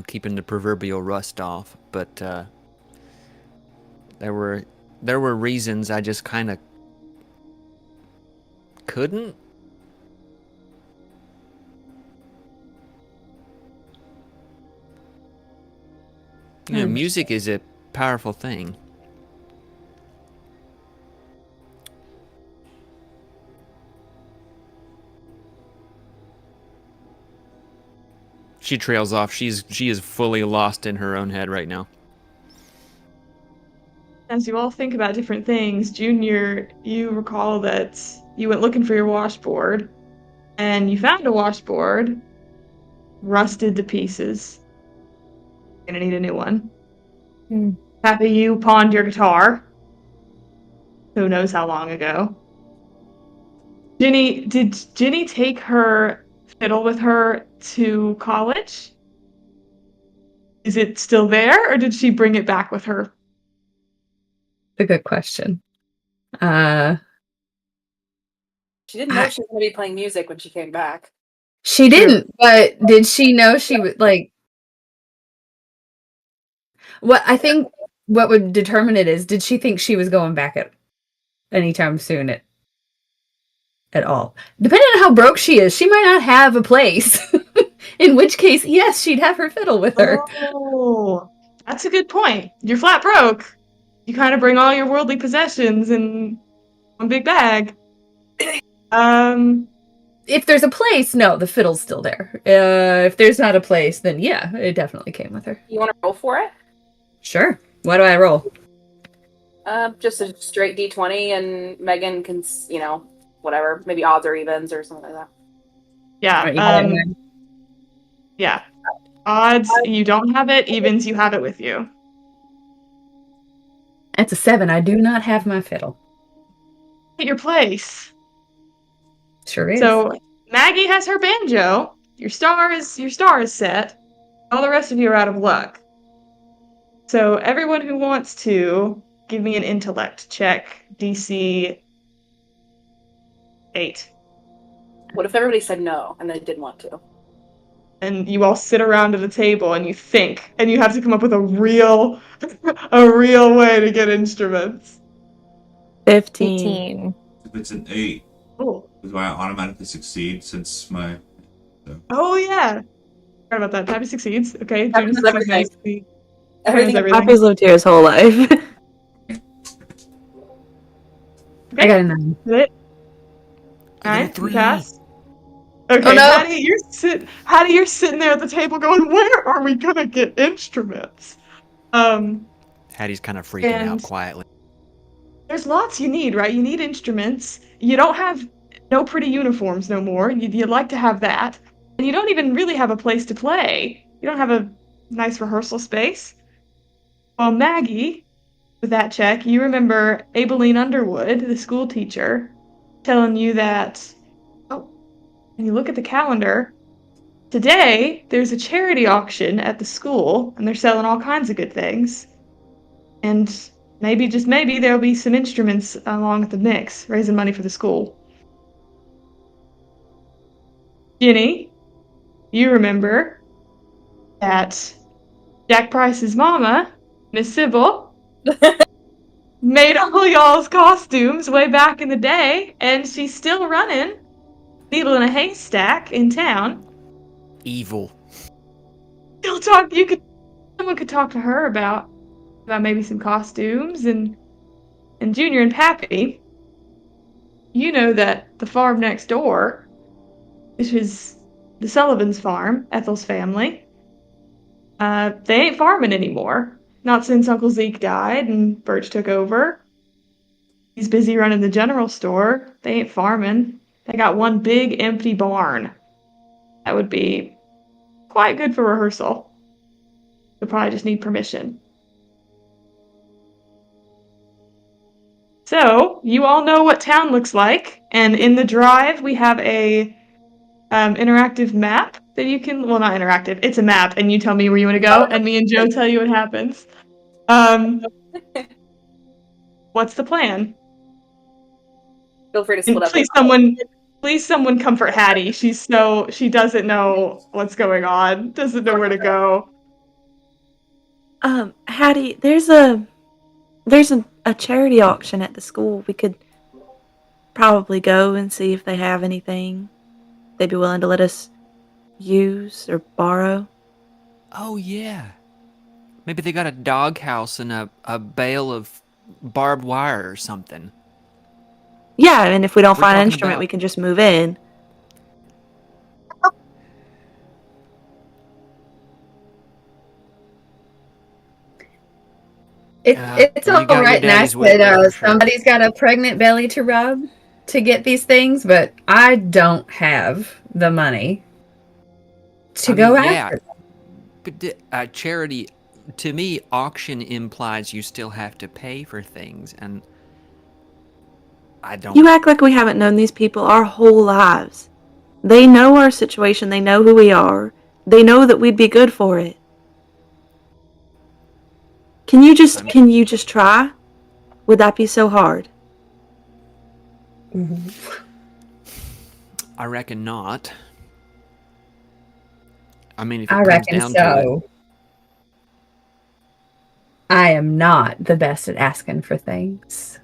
Speaker 2: keeping the proverbial rust off. But there were reasons I just kind of couldn't. Music is a powerful thing. She trails off. She is fully lost in her own head right now.
Speaker 1: As you all think about different things, Junior, you recall that you went looking for your washboard, and you found a washboard, rusted to pieces. Gonna need a new one. Pappy, you pawned your guitar. Who knows how long ago. Ginny, did Ginny take her fiddle with her to college? Is it still there, or did she bring it back with her?
Speaker 4: A good question.
Speaker 7: She didn't know she was going to be playing music when she came back.
Speaker 4: She didn't, but did she know she would, like... I think what would determine it is, did she think she was going back at anytime soon at all? Depending on how broke she is, she might not have a place. In which case, yes, she'd have her fiddle with her.
Speaker 1: Oh, that's a good point. You're flat broke. You kind of bring all your worldly possessions in one big bag.
Speaker 4: If there's a place, no, the fiddle's still there. If there's not a place, then yeah, it definitely came with her.
Speaker 7: You want to roll for it?
Speaker 4: Sure. What do I roll?
Speaker 7: Just a straight D20, and Megan can, whatever, maybe odds or evens or something like that.
Speaker 1: Yeah. Yeah. Odds, you don't have it. Evens, you have it with you.
Speaker 4: That's a 7. I do not have my fiddle.
Speaker 1: At your place.
Speaker 4: Sure is.
Speaker 1: So Maggie has her banjo. Your star is set. All the rest of you are out of luck. So everyone who wants to give me an intellect check, DC 8.
Speaker 7: What if everybody said no and they didn't want to?
Speaker 1: And you all sit around at a table and you think, and you have to come up with a real way to get instruments.
Speaker 6: 15.
Speaker 3: If it's an 8, do I automatically succeed since my...
Speaker 1: Oh, yeah. Sorry about that. Pappy succeeds. Okay.
Speaker 7: Everything's everything. Everything.
Speaker 6: Pappy's lived here his whole life.
Speaker 1: Okay.
Speaker 4: I got a 9.
Speaker 1: It.
Speaker 2: I got a
Speaker 1: 9.
Speaker 2: 3.
Speaker 1: Pass. Okay,
Speaker 4: Oh, no.
Speaker 1: Hattie, you're sitting there at the table going, where are we gonna get instruments?
Speaker 2: Hattie's kind of freaking out quietly.
Speaker 1: There's lots you need, right? You need instruments. You don't have no pretty uniforms no more. You'd like to have that. And you don't even really have a place to play. You don't have a nice rehearsal space. Well, Maggie, with that check, you remember Aibileen Underwood, the school teacher, telling you that, and you look at the calendar, today there's a charity auction at the school, and they're selling all kinds of good things. And maybe, just maybe, there'll be some instruments along with the mix, raising money for the school. Ginny, you remember that Jack Price's mama, Miss Sybil, made all y'all's costumes way back in the day, and she's still running needle in a haystack in town.
Speaker 2: Evil.
Speaker 1: Someone could talk to her about maybe some costumes, and Junior and Pappy, you know that the farm next door, which is the Sullivan's farm, Ethel's family, they ain't farming anymore. Not since Uncle Zeke died and Birch took over. He's busy running the general store. They ain't farming. They got one big empty barn. That would be quite good for rehearsal. You'll probably just need permission. So, you all know what town looks like, and in the drive we have a interactive map that you can, well, not interactive, it's a map, and you tell me where you want to go, and me and Joe tell you what happens. What's the plan?
Speaker 7: Feel free to split up.
Speaker 1: Please someone comfort Hattie. She doesn't know what's going on, doesn't know where to go.
Speaker 6: Hattie, there's a charity auction at the school. We could probably go and see if they have anything they'd be willing to let us use or borrow.
Speaker 2: Oh, yeah. Maybe they got a doghouse and a bale of barbed wire or something.
Speaker 6: Yeah, and if we don't
Speaker 2: We're
Speaker 6: find an
Speaker 2: talking
Speaker 6: instrument,
Speaker 2: about-
Speaker 6: we can just move in.
Speaker 4: It's
Speaker 2: you
Speaker 4: all
Speaker 2: got your
Speaker 4: right,
Speaker 2: daddy's
Speaker 4: nice
Speaker 2: way,
Speaker 4: that
Speaker 2: for sure.
Speaker 4: somebody's got a pregnant belly to rub to get these things, but I don't have the money to go after them.
Speaker 2: But charity, to me, auction implies you still have to pay for things, and I don't...
Speaker 6: You act like we haven't known these people our whole lives. They know our situation. They know who we are. They know that we'd be good for it. Can you just try? Would that be so hard?
Speaker 2: I reckon not. I mean, if it
Speaker 4: I
Speaker 2: comes
Speaker 4: reckon
Speaker 2: down to
Speaker 4: so. I am not the best at asking for things.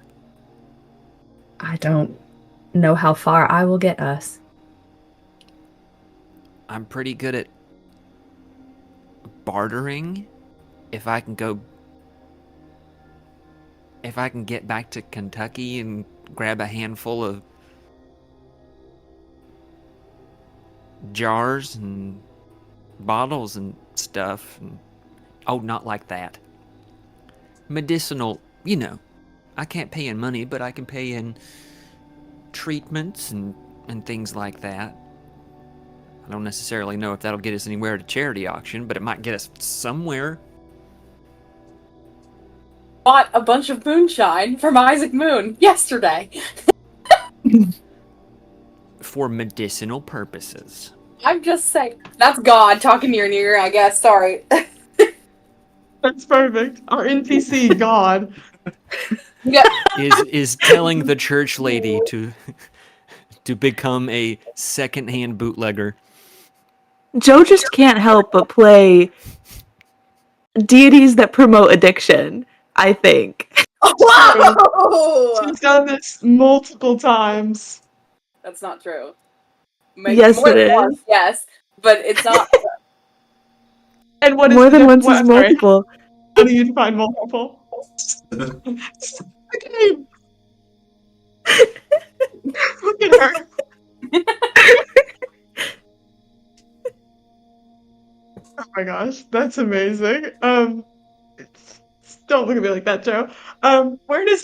Speaker 4: I don't know how far I will get us.
Speaker 2: I'm pretty good at bartering. If I can get back to Kentucky and grab a handful of jars and bottles and stuff. Not like that. Medicinal, I can't pay in money, but I can pay in treatments and things like that. I don't necessarily know if that'll get us anywhere at a charity auction, but it might get us somewhere.
Speaker 7: Bought a bunch of moonshine from Isaac Moon yesterday.
Speaker 2: For medicinal purposes.
Speaker 7: I'm just saying. That's God talking to your ear, I guess. Sorry.
Speaker 1: That's perfect. Our NPC, God.
Speaker 7: Yeah.
Speaker 2: is telling the church lady to become a secondhand bootlegger.
Speaker 6: Joe just can't help but play deities that promote addiction, I think.
Speaker 7: Whoa!
Speaker 1: She's done this multiple times.
Speaker 7: That's not true.
Speaker 6: Yes,
Speaker 7: more
Speaker 6: it
Speaker 7: than
Speaker 6: is.
Speaker 7: once, yes, but it's not.
Speaker 1: And what is
Speaker 6: More than
Speaker 1: the-
Speaker 6: once
Speaker 1: what-
Speaker 6: is
Speaker 1: sorry.
Speaker 6: multiple.
Speaker 1: How do you define multiple? Okay. Look at her. Oh my gosh, that's amazing. Don't look at me like that, Joe. What's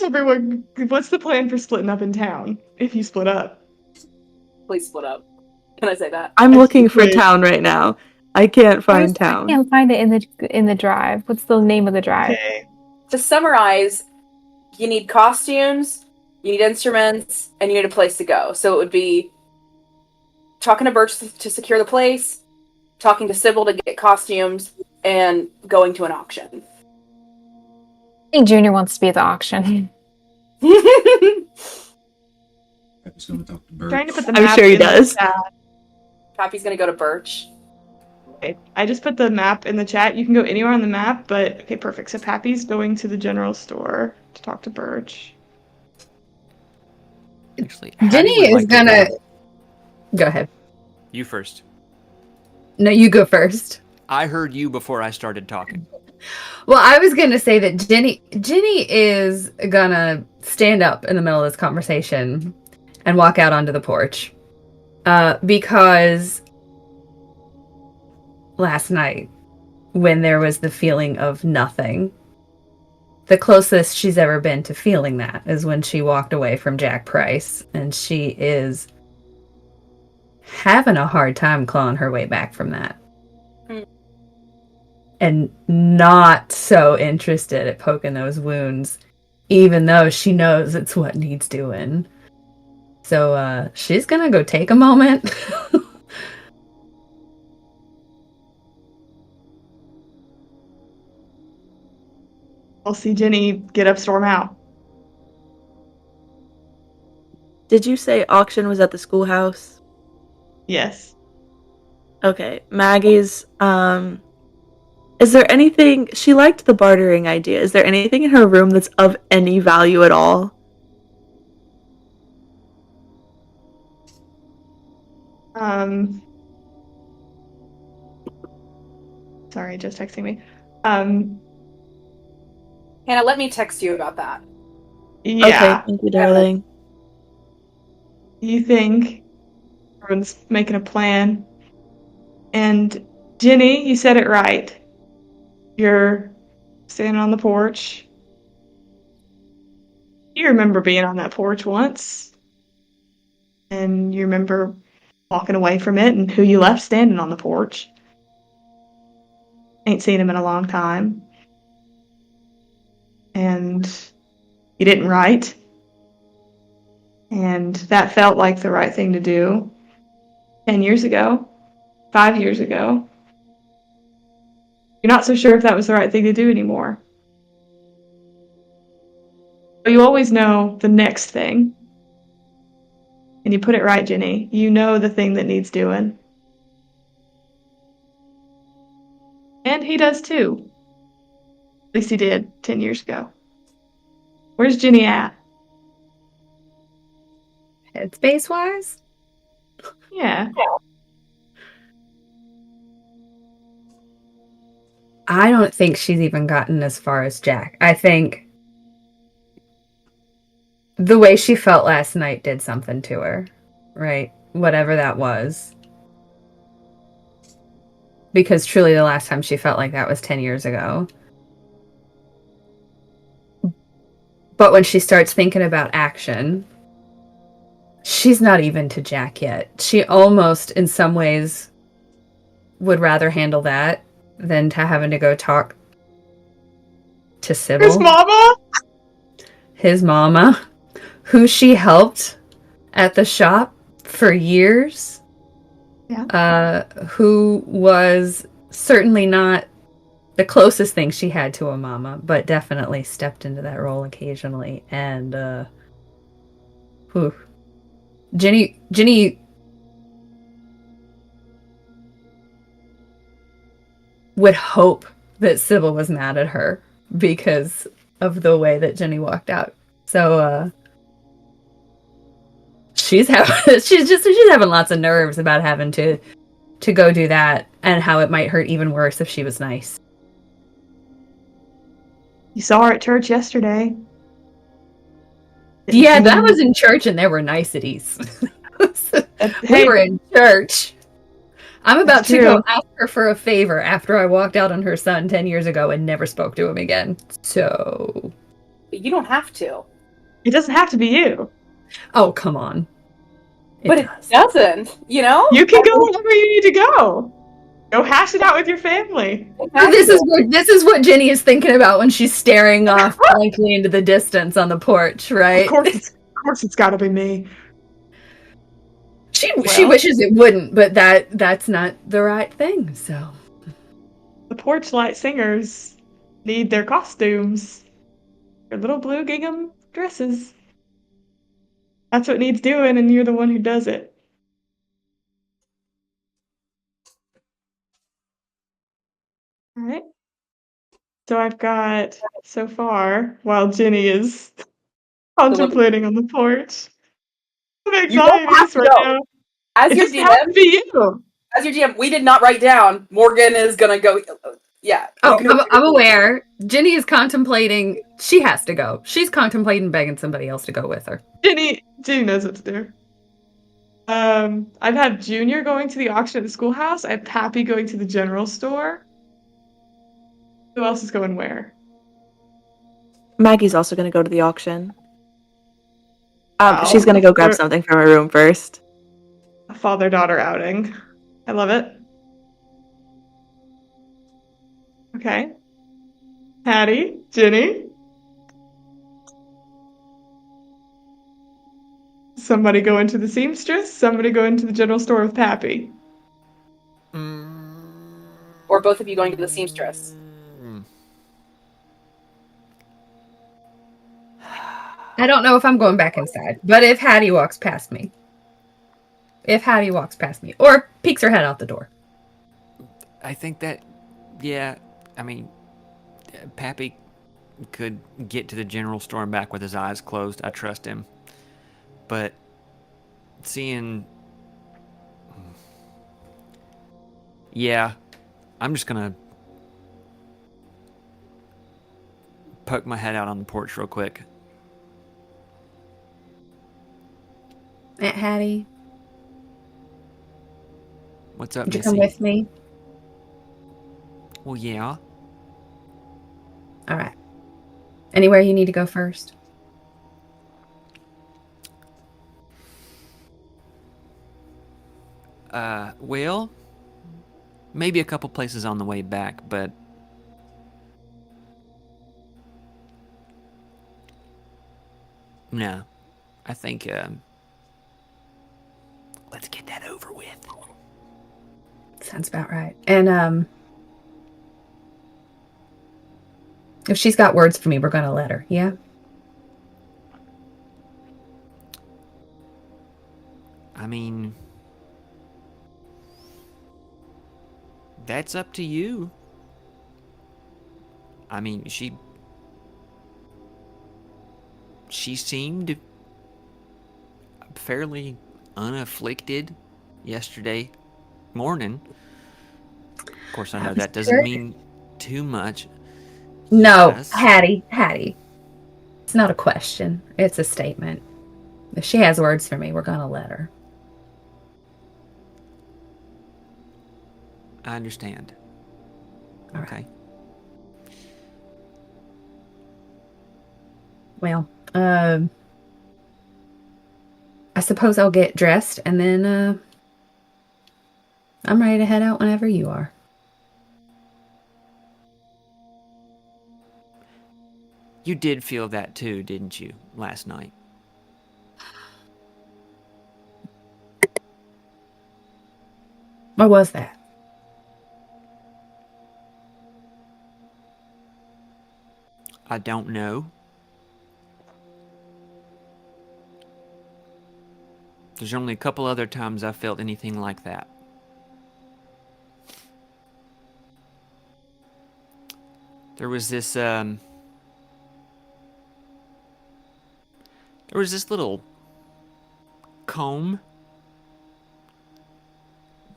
Speaker 1: the plan for splitting up in town if you split up?
Speaker 7: Please split up. Can I say that?
Speaker 6: I'm looking for
Speaker 1: Wait.
Speaker 6: town right now. I can't find
Speaker 5: I
Speaker 6: town.
Speaker 5: can't find it in the drive. What's the name of the drive?
Speaker 1: Okay.
Speaker 7: To summarize, you need costumes, you need instruments, and you need a place to go. So it would be talking to Birch to secure the place, talking to Sybil to get costumes, and going to an auction.
Speaker 5: I think Junior wants to be at the auction.
Speaker 3: Pappy's gonna talk to Birch.
Speaker 1: Trying to put the
Speaker 6: I'm
Speaker 1: map
Speaker 6: sure he
Speaker 1: in the
Speaker 6: does.
Speaker 1: chat.
Speaker 7: Pappy's gonna go to Birch.
Speaker 1: Okay, I just put the map in the chat. You can go anywhere on the map, but okay, perfect. So Pappy's going to the general store to talk to Birch.
Speaker 2: Actually,
Speaker 4: Ginny
Speaker 2: Hattie would
Speaker 4: is
Speaker 2: like to
Speaker 4: gonna...
Speaker 2: go.
Speaker 4: Go ahead.
Speaker 2: You first.
Speaker 4: No, you go first.
Speaker 2: I heard you before I started talking.
Speaker 4: Well, I was gonna say that Ginny is gonna stand up in the middle of this conversation and walk out onto the porch. Because last night, when there was the feeling of nothing the closest she's ever been to feeling that is when she walked away from Jack Price, and she is having a hard time clawing her way back from that. And not so interested at poking those wounds, even though she knows it's what needs doing. So she's gonna go take a moment.
Speaker 1: I'll see Ginny get up, storm out.
Speaker 6: Did you say auction was at the schoolhouse?
Speaker 1: Yes.
Speaker 6: Okay, Maggie's, is there anything, she liked the bartering idea. Is there anything in her room that's of any value at all?
Speaker 1: Sorry, just texting me.
Speaker 7: Hannah, let me text you about that.
Speaker 1: Yeah.
Speaker 6: Okay, thank you, darling.
Speaker 1: You think everyone's making a plan. And Ginny, you said it right. You're standing on the porch. You remember being on that porch once. And you remember walking away from it and who you left standing on the porch. Ain't seen him in a long time. And you didn't write. And that felt like the right thing to do 10 years ago, 5 years ago. You're not so sure if that was the right thing to do anymore. But you always know the next thing. And you put it right, Ginny. You know the thing that needs doing. And he does too. At least he did 10 years ago. Where's Ginny at?
Speaker 4: Headspace wise?
Speaker 1: Yeah.
Speaker 4: I don't think she's even gotten as far as Jack. I think the way she felt last night did something to her, right? Whatever that was. Because truly the last time she felt like that was 10 years ago. But when she starts thinking about action, she's not even to Jack yet. She almost, in some ways, would rather handle that than to having to go talk to Sybil.
Speaker 1: His mama?
Speaker 4: His mama, who she helped at the shop for years.
Speaker 1: Yeah.
Speaker 4: Who was certainly not the closest thing she had to a mama, but definitely stepped into that role occasionally. And Ginny would hope that Sybil was mad at her because of the way that Ginny walked out. So she's having lots of nerves about having to go do that, and how it might hurt even worse if she was nice.
Speaker 1: You saw her at church yesterday.
Speaker 4: Yeah, that was in church and there were niceties.
Speaker 1: Hey,
Speaker 4: We were in church. I'm about to
Speaker 1: true.
Speaker 4: go ask her for a favor after I walked out on her son 10 years ago and never spoke to him again. So...
Speaker 7: But you don't have to.
Speaker 1: It doesn't have to be you.
Speaker 4: Oh, come on.
Speaker 7: It doesn't, you know?
Speaker 1: You can go wherever you need to go. Go hash it out with your family.
Speaker 4: This is what Ginny is thinking about when she's staring off blankly into the distance on the porch, right?
Speaker 1: Of course it's gotta be me.
Speaker 4: She wishes it wouldn't, but that's not the right thing, so.
Speaker 1: The porch light singers need their costumes. Their little blue gingham dresses. That's what needs doing, and you're the one who does it. Alright. So I've got, so far, while Ginny is contemplating on the porch, some anxieties right now.
Speaker 7: As
Speaker 1: It
Speaker 7: your
Speaker 1: doesn't have to
Speaker 7: DM,
Speaker 1: be you.
Speaker 7: we did not write down. Morgan is gonna go. Yeah.
Speaker 4: Oh, I'm aware. Ginny is contemplating. She has to go. She's contemplating begging somebody else to go with her.
Speaker 1: Ginny knows what to do. I've had Junior going to the auction at the schoolhouse. I have Pappy going to the general store. Who else is going where?
Speaker 6: Maggie's also going to go to the auction.
Speaker 1: Wow.
Speaker 6: She's going to go grab something from her room first.
Speaker 1: A father-daughter outing. I love it. Okay. Hattie, Ginny. Somebody go into the seamstress, somebody go into the general store with Pappy.
Speaker 7: Or both of you going to the seamstress.
Speaker 4: I don't know if I'm going back inside, but if Hattie walks past me. Or peeks her head out the door.
Speaker 2: I think that, yeah, I mean, Pappy could get to the general store and back with his eyes closed. I trust him. But seeing... Yeah, I'm just going to poke my head out on the porch real quick.
Speaker 4: Aunt Hattie,
Speaker 2: What's up,
Speaker 4: would you
Speaker 2: Missy?
Speaker 4: come with me?
Speaker 2: Well, yeah.
Speaker 4: All right. Anywhere you need to go first?
Speaker 2: Well, maybe a couple places on the way back, but no, I think let's get that over with.
Speaker 4: Sounds about right. And if she's got words for me, we're gonna let her. Yeah.
Speaker 2: I mean, that's up to you. I mean, she seemed fairly unafflicted yesterday morning. Of course, I know that doesn't mean too much.
Speaker 4: No,
Speaker 2: Yes.
Speaker 4: Hattie. It's not a question. It's a statement. If she has words for me, we're gonna let her.
Speaker 2: I understand.
Speaker 4: All
Speaker 2: Okay.
Speaker 4: right. Well, I suppose I'll get dressed and then I'm ready to head out whenever you are.
Speaker 2: You did feel that too, didn't you, last night?
Speaker 4: Or was that?
Speaker 2: I don't know. There's only a couple other times I felt anything like that. There was this little comb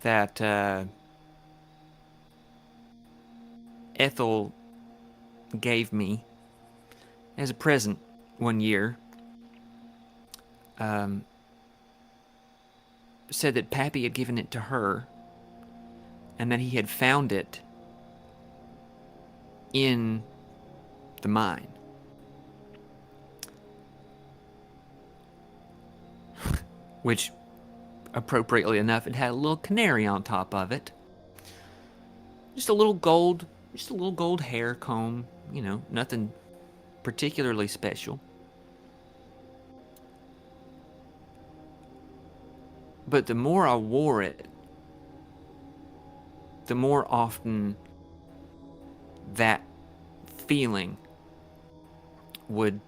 Speaker 2: that Ethel gave me as a present one year. Said that Pappy had given it to her and that he had found it in the mine. Which, appropriately enough, it had a little canary on top of it. Just a little gold hair comb, you know, nothing particularly special. But the more I wore it, the more often that feeling would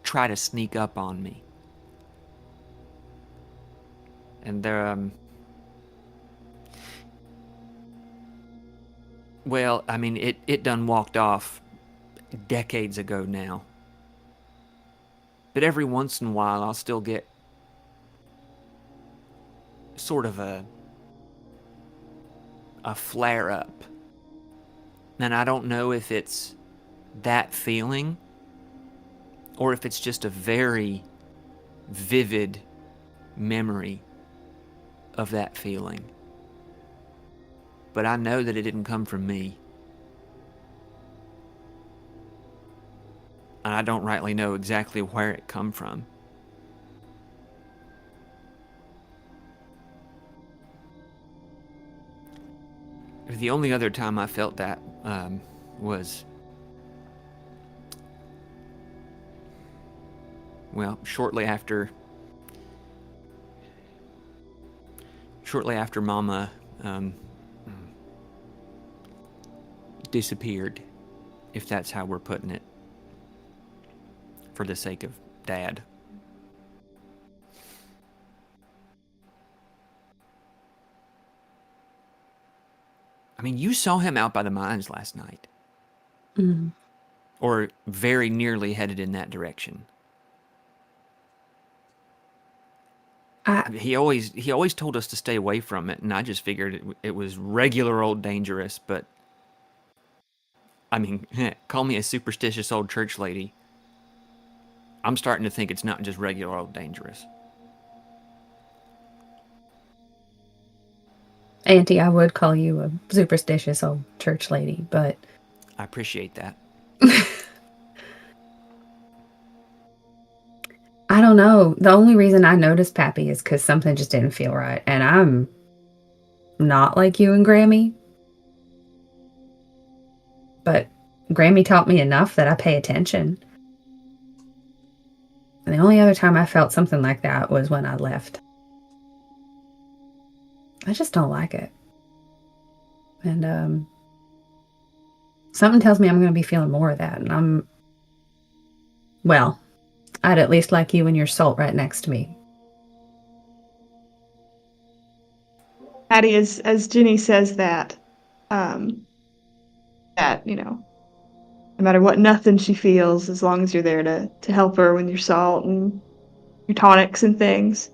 Speaker 2: try to sneak up on me. And well, I mean, it done walked off decades ago now. But every once in a while, I'll still get sort of a flare-up. And I don't know if it's that feeling or if it's just a very vivid memory of that feeling. But I know that it didn't come from me. and I don't rightly know exactly where it come from. The only other time I felt that was, well, shortly after Mama disappeared, if that's how we're putting it, for the sake of Dad. I mean, you saw him out by the mines last night.
Speaker 6: Mm.
Speaker 2: Or very nearly headed in that direction. He always told us to stay away from it, and I just figured it was regular old dangerous, but I mean, call me a superstitious old church lady. I'm starting to think it's not just regular old dangerous.
Speaker 4: Auntie, I would call you a superstitious old church lady, but...
Speaker 2: I appreciate that.
Speaker 4: I don't know. The only reason I noticed Pappy is because something just didn't feel right. And I'm not like you and Grammy. But Grammy taught me enough that I pay attention. And the only other time I felt something like that was when I left. I just don't like it. And something tells me I'm going to be feeling more of that. And well, I'd at least like you and your salt right next to me.
Speaker 1: Hattie, as Ginny says that, you know, no matter what, nothing she feels, as long as you're there to help her with your salt and your tonics and things.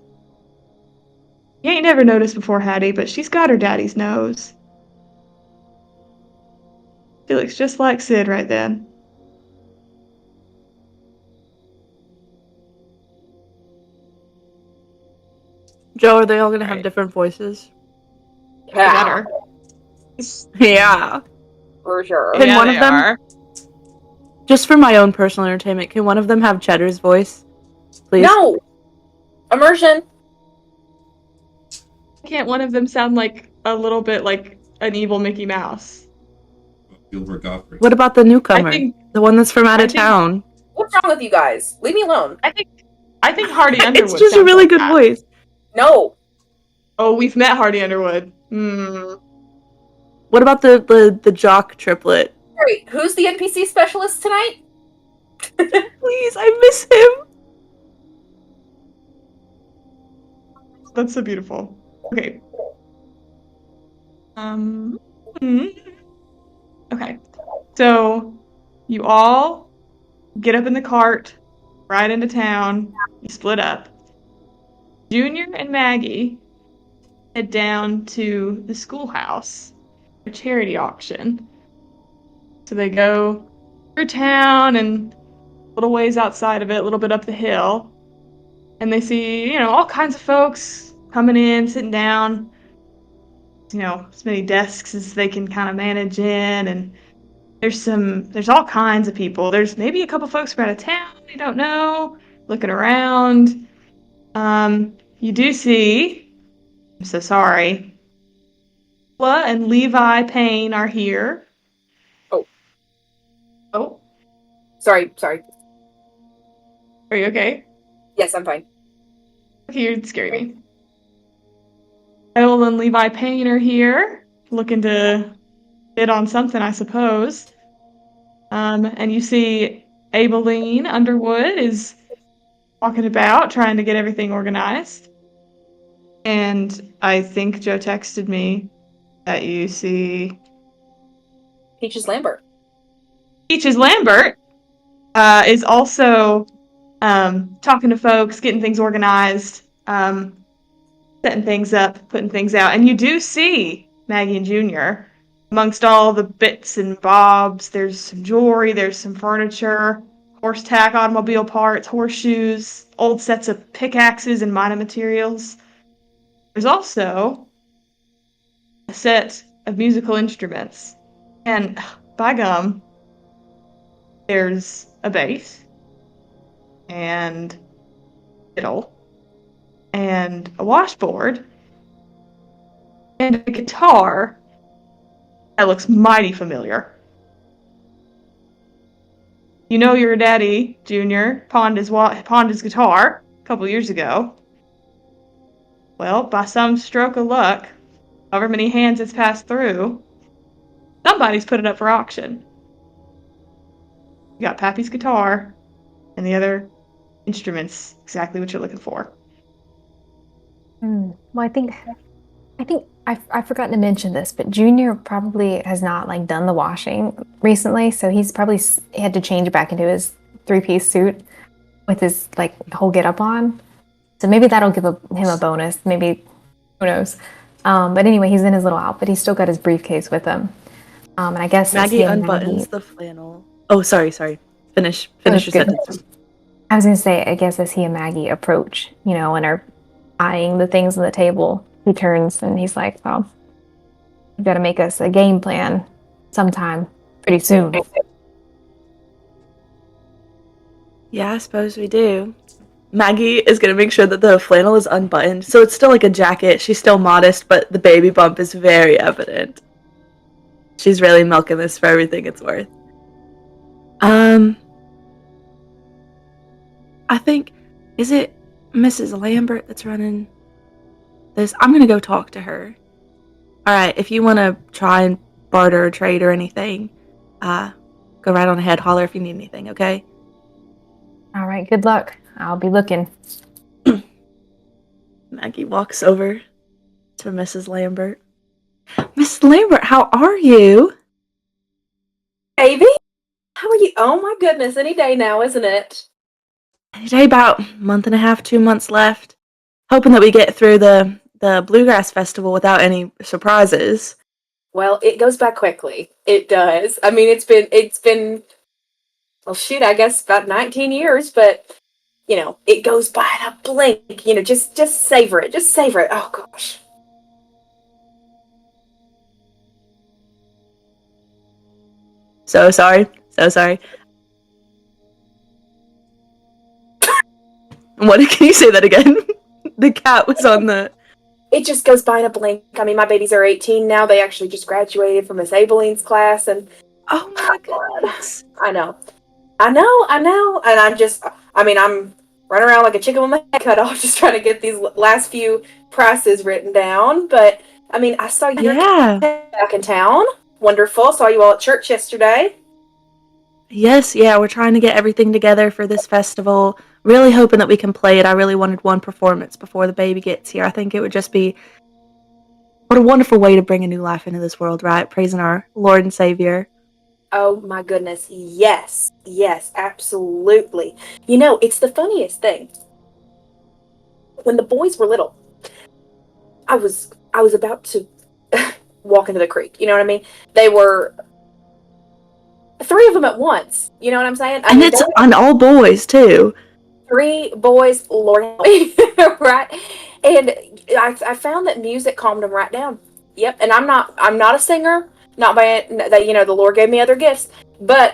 Speaker 1: You ain't never noticed before, Hattie, but she's got her daddy's nose. She looks just like Sid right then.
Speaker 6: Joe, are they all gonna have different voices?
Speaker 1: Better.
Speaker 6: Yeah.
Speaker 7: For sure.
Speaker 6: Can one of them, just for my own personal entertainment, can one of them have Cheddar's voice? Please?
Speaker 7: No! Immersion!
Speaker 1: Can't one of them sound like a little bit like an evil Mickey Mouse?
Speaker 3: Gilbert Gottfried.
Speaker 6: What about the newcomer?
Speaker 1: I think-
Speaker 6: the one that's from out of town?
Speaker 7: What's wrong with you guys? Leave me alone.
Speaker 1: I think Hardy Underwood.
Speaker 6: It's just a
Speaker 1: sounds
Speaker 6: really
Speaker 1: like
Speaker 6: good
Speaker 1: that.
Speaker 6: voice.
Speaker 7: No!
Speaker 1: Oh, we've met Hardy Underwood.
Speaker 6: What about the jock triplet?
Speaker 7: Wait, who's the NPC specialist tonight?
Speaker 6: Please, I miss him.
Speaker 1: That's so beautiful. Okay. Okay. So, you all get up in the cart, ride into town, you split up. Junior and Maggie head down to the schoolhouse, a charity auction. So they go through town and a little ways outside of it, a little bit up the hill, and they see, all kinds of folks coming in, sitting down, as many desks as they can kind of manage in, and there's all kinds of people. There's maybe a couple folks from out of town, you don't know, looking around. You do see, I'm so sorry, Paula and Levi Payne are here. Oh.
Speaker 7: Sorry.
Speaker 1: Are you okay?
Speaker 7: Yes, I'm fine.
Speaker 1: Okay, you're scaring me. Ethel and Levi Payne are here, looking to bid on something, I suppose. And you see Abeline Underwood is walking about, trying to get everything organized. And I think Joe texted me that you see
Speaker 7: Peaches Lambert.
Speaker 1: Peaches Lambert is also talking to folks, getting things organized, setting things up, putting things out. And you do see Maggie and Junior amongst all the bits and bobs. There's some jewelry, there's some furniture, horse tack, automobile parts, horseshoes, old sets of pickaxes and mining materials. There's also a set of musical instruments. And by gum, there's a bass and fiddle and a washboard and a guitar that looks mighty familiar. You know your daddy, Junior, pawned his guitar a couple years ago. Well, by some stroke of luck, however many hands it's passed through, somebody's put it up for auction. You got Pappy's guitar and the other instruments, exactly what you're looking for.
Speaker 5: Well, I think I've forgotten to mention this, but Junior probably has not like done the washing recently, so he's probably had to change back into his 3-piece suit with his like whole getup on. So maybe that'll give him a bonus. Maybe, who knows? But anyway, he's in his little outfit. He's still got his briefcase with him. And I guess
Speaker 6: Maggie unbuttons the flannel. Oh, sorry. Finish your sentence.
Speaker 5: I was gonna say, I guess as he and Maggie approach, and are eyeing the things on the table, he turns and he's like, "Well, you got to make us a game plan sometime pretty soon."
Speaker 6: Yeah, I suppose we do. Maggie is going to make sure that the flannel is unbuttoned, so it's still like a jacket. She's still modest, but the baby bump is very evident. She's really milking this for everything it's worth. I think, is it Mrs. Lambert that's running this? I'm going to go talk to her. Alright, if you want to try and barter or trade or anything, go right on ahead. Holler if you need anything, okay?
Speaker 5: Alright, good luck. I'll be looking.
Speaker 6: Maggie walks over to Mrs. Lambert. Miss Lambert, how are you?
Speaker 8: Baby? How are you? Oh my goodness, any day now, isn't it?
Speaker 6: Any day, about a month and a half, 2 months left. Hoping that we get through the Bluegrass Festival without any surprises.
Speaker 8: Well, it goes by quickly. It does. I mean, it's been, well, shoot, I guess about 19 years, but, it goes by in a blink. Just savor it. Just savor it. Oh, gosh.
Speaker 6: So sorry. What? Can you say that again? The cat was on the...
Speaker 8: It just goes by in a blink. I mean, my babies are 18 now. They actually just graduated from Miss Abelin's class, and...
Speaker 6: Oh my goodness.
Speaker 8: I know. And I'm running around like a chicken with my head cut off, just trying to get these last few prices written down. But, I saw you back in town. Wonderful. Saw you all at church yesterday.
Speaker 6: Yes, we're trying to get everything together for this festival. Really hoping that we can play it. I really wanted one performance before the baby gets here. I think it would just be... What a wonderful way to bring a new life into this world, right? Praising our Lord and Savior.
Speaker 8: Oh my goodness, yes, absolutely. It's the funniest thing. When the boys were little, I was about to walk into the creek, you know what I mean? They were 3 of them at once, you know what I'm saying?
Speaker 6: It's on all boys, too.
Speaker 8: 3 boys, Lord help me, right? And I found that music calmed them right down. Yep, and I'm not a singer. Not by that, the Lord gave me other gifts, but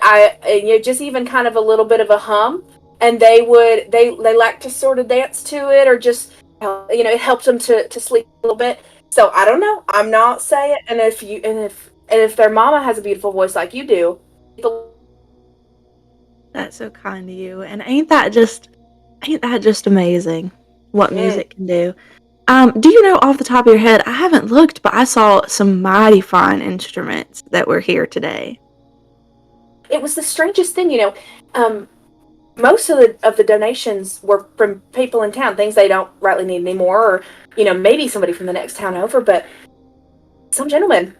Speaker 8: just even kind of a little bit of a hum, and they like to sort of dance to it, or just it helps them to sleep a little bit. So I don't know. I'm not saying, and if their mama has a beautiful voice like you do,
Speaker 6: that's so kind of you. And ain't that just amazing what music can do? Do you know off the top of your head, I haven't looked, but I saw some mighty fine instruments that were here today.
Speaker 8: It was the strangest thing, most of the donations were from people in town, things they don't rightly need anymore, or, maybe somebody from the next town over, but some gentleman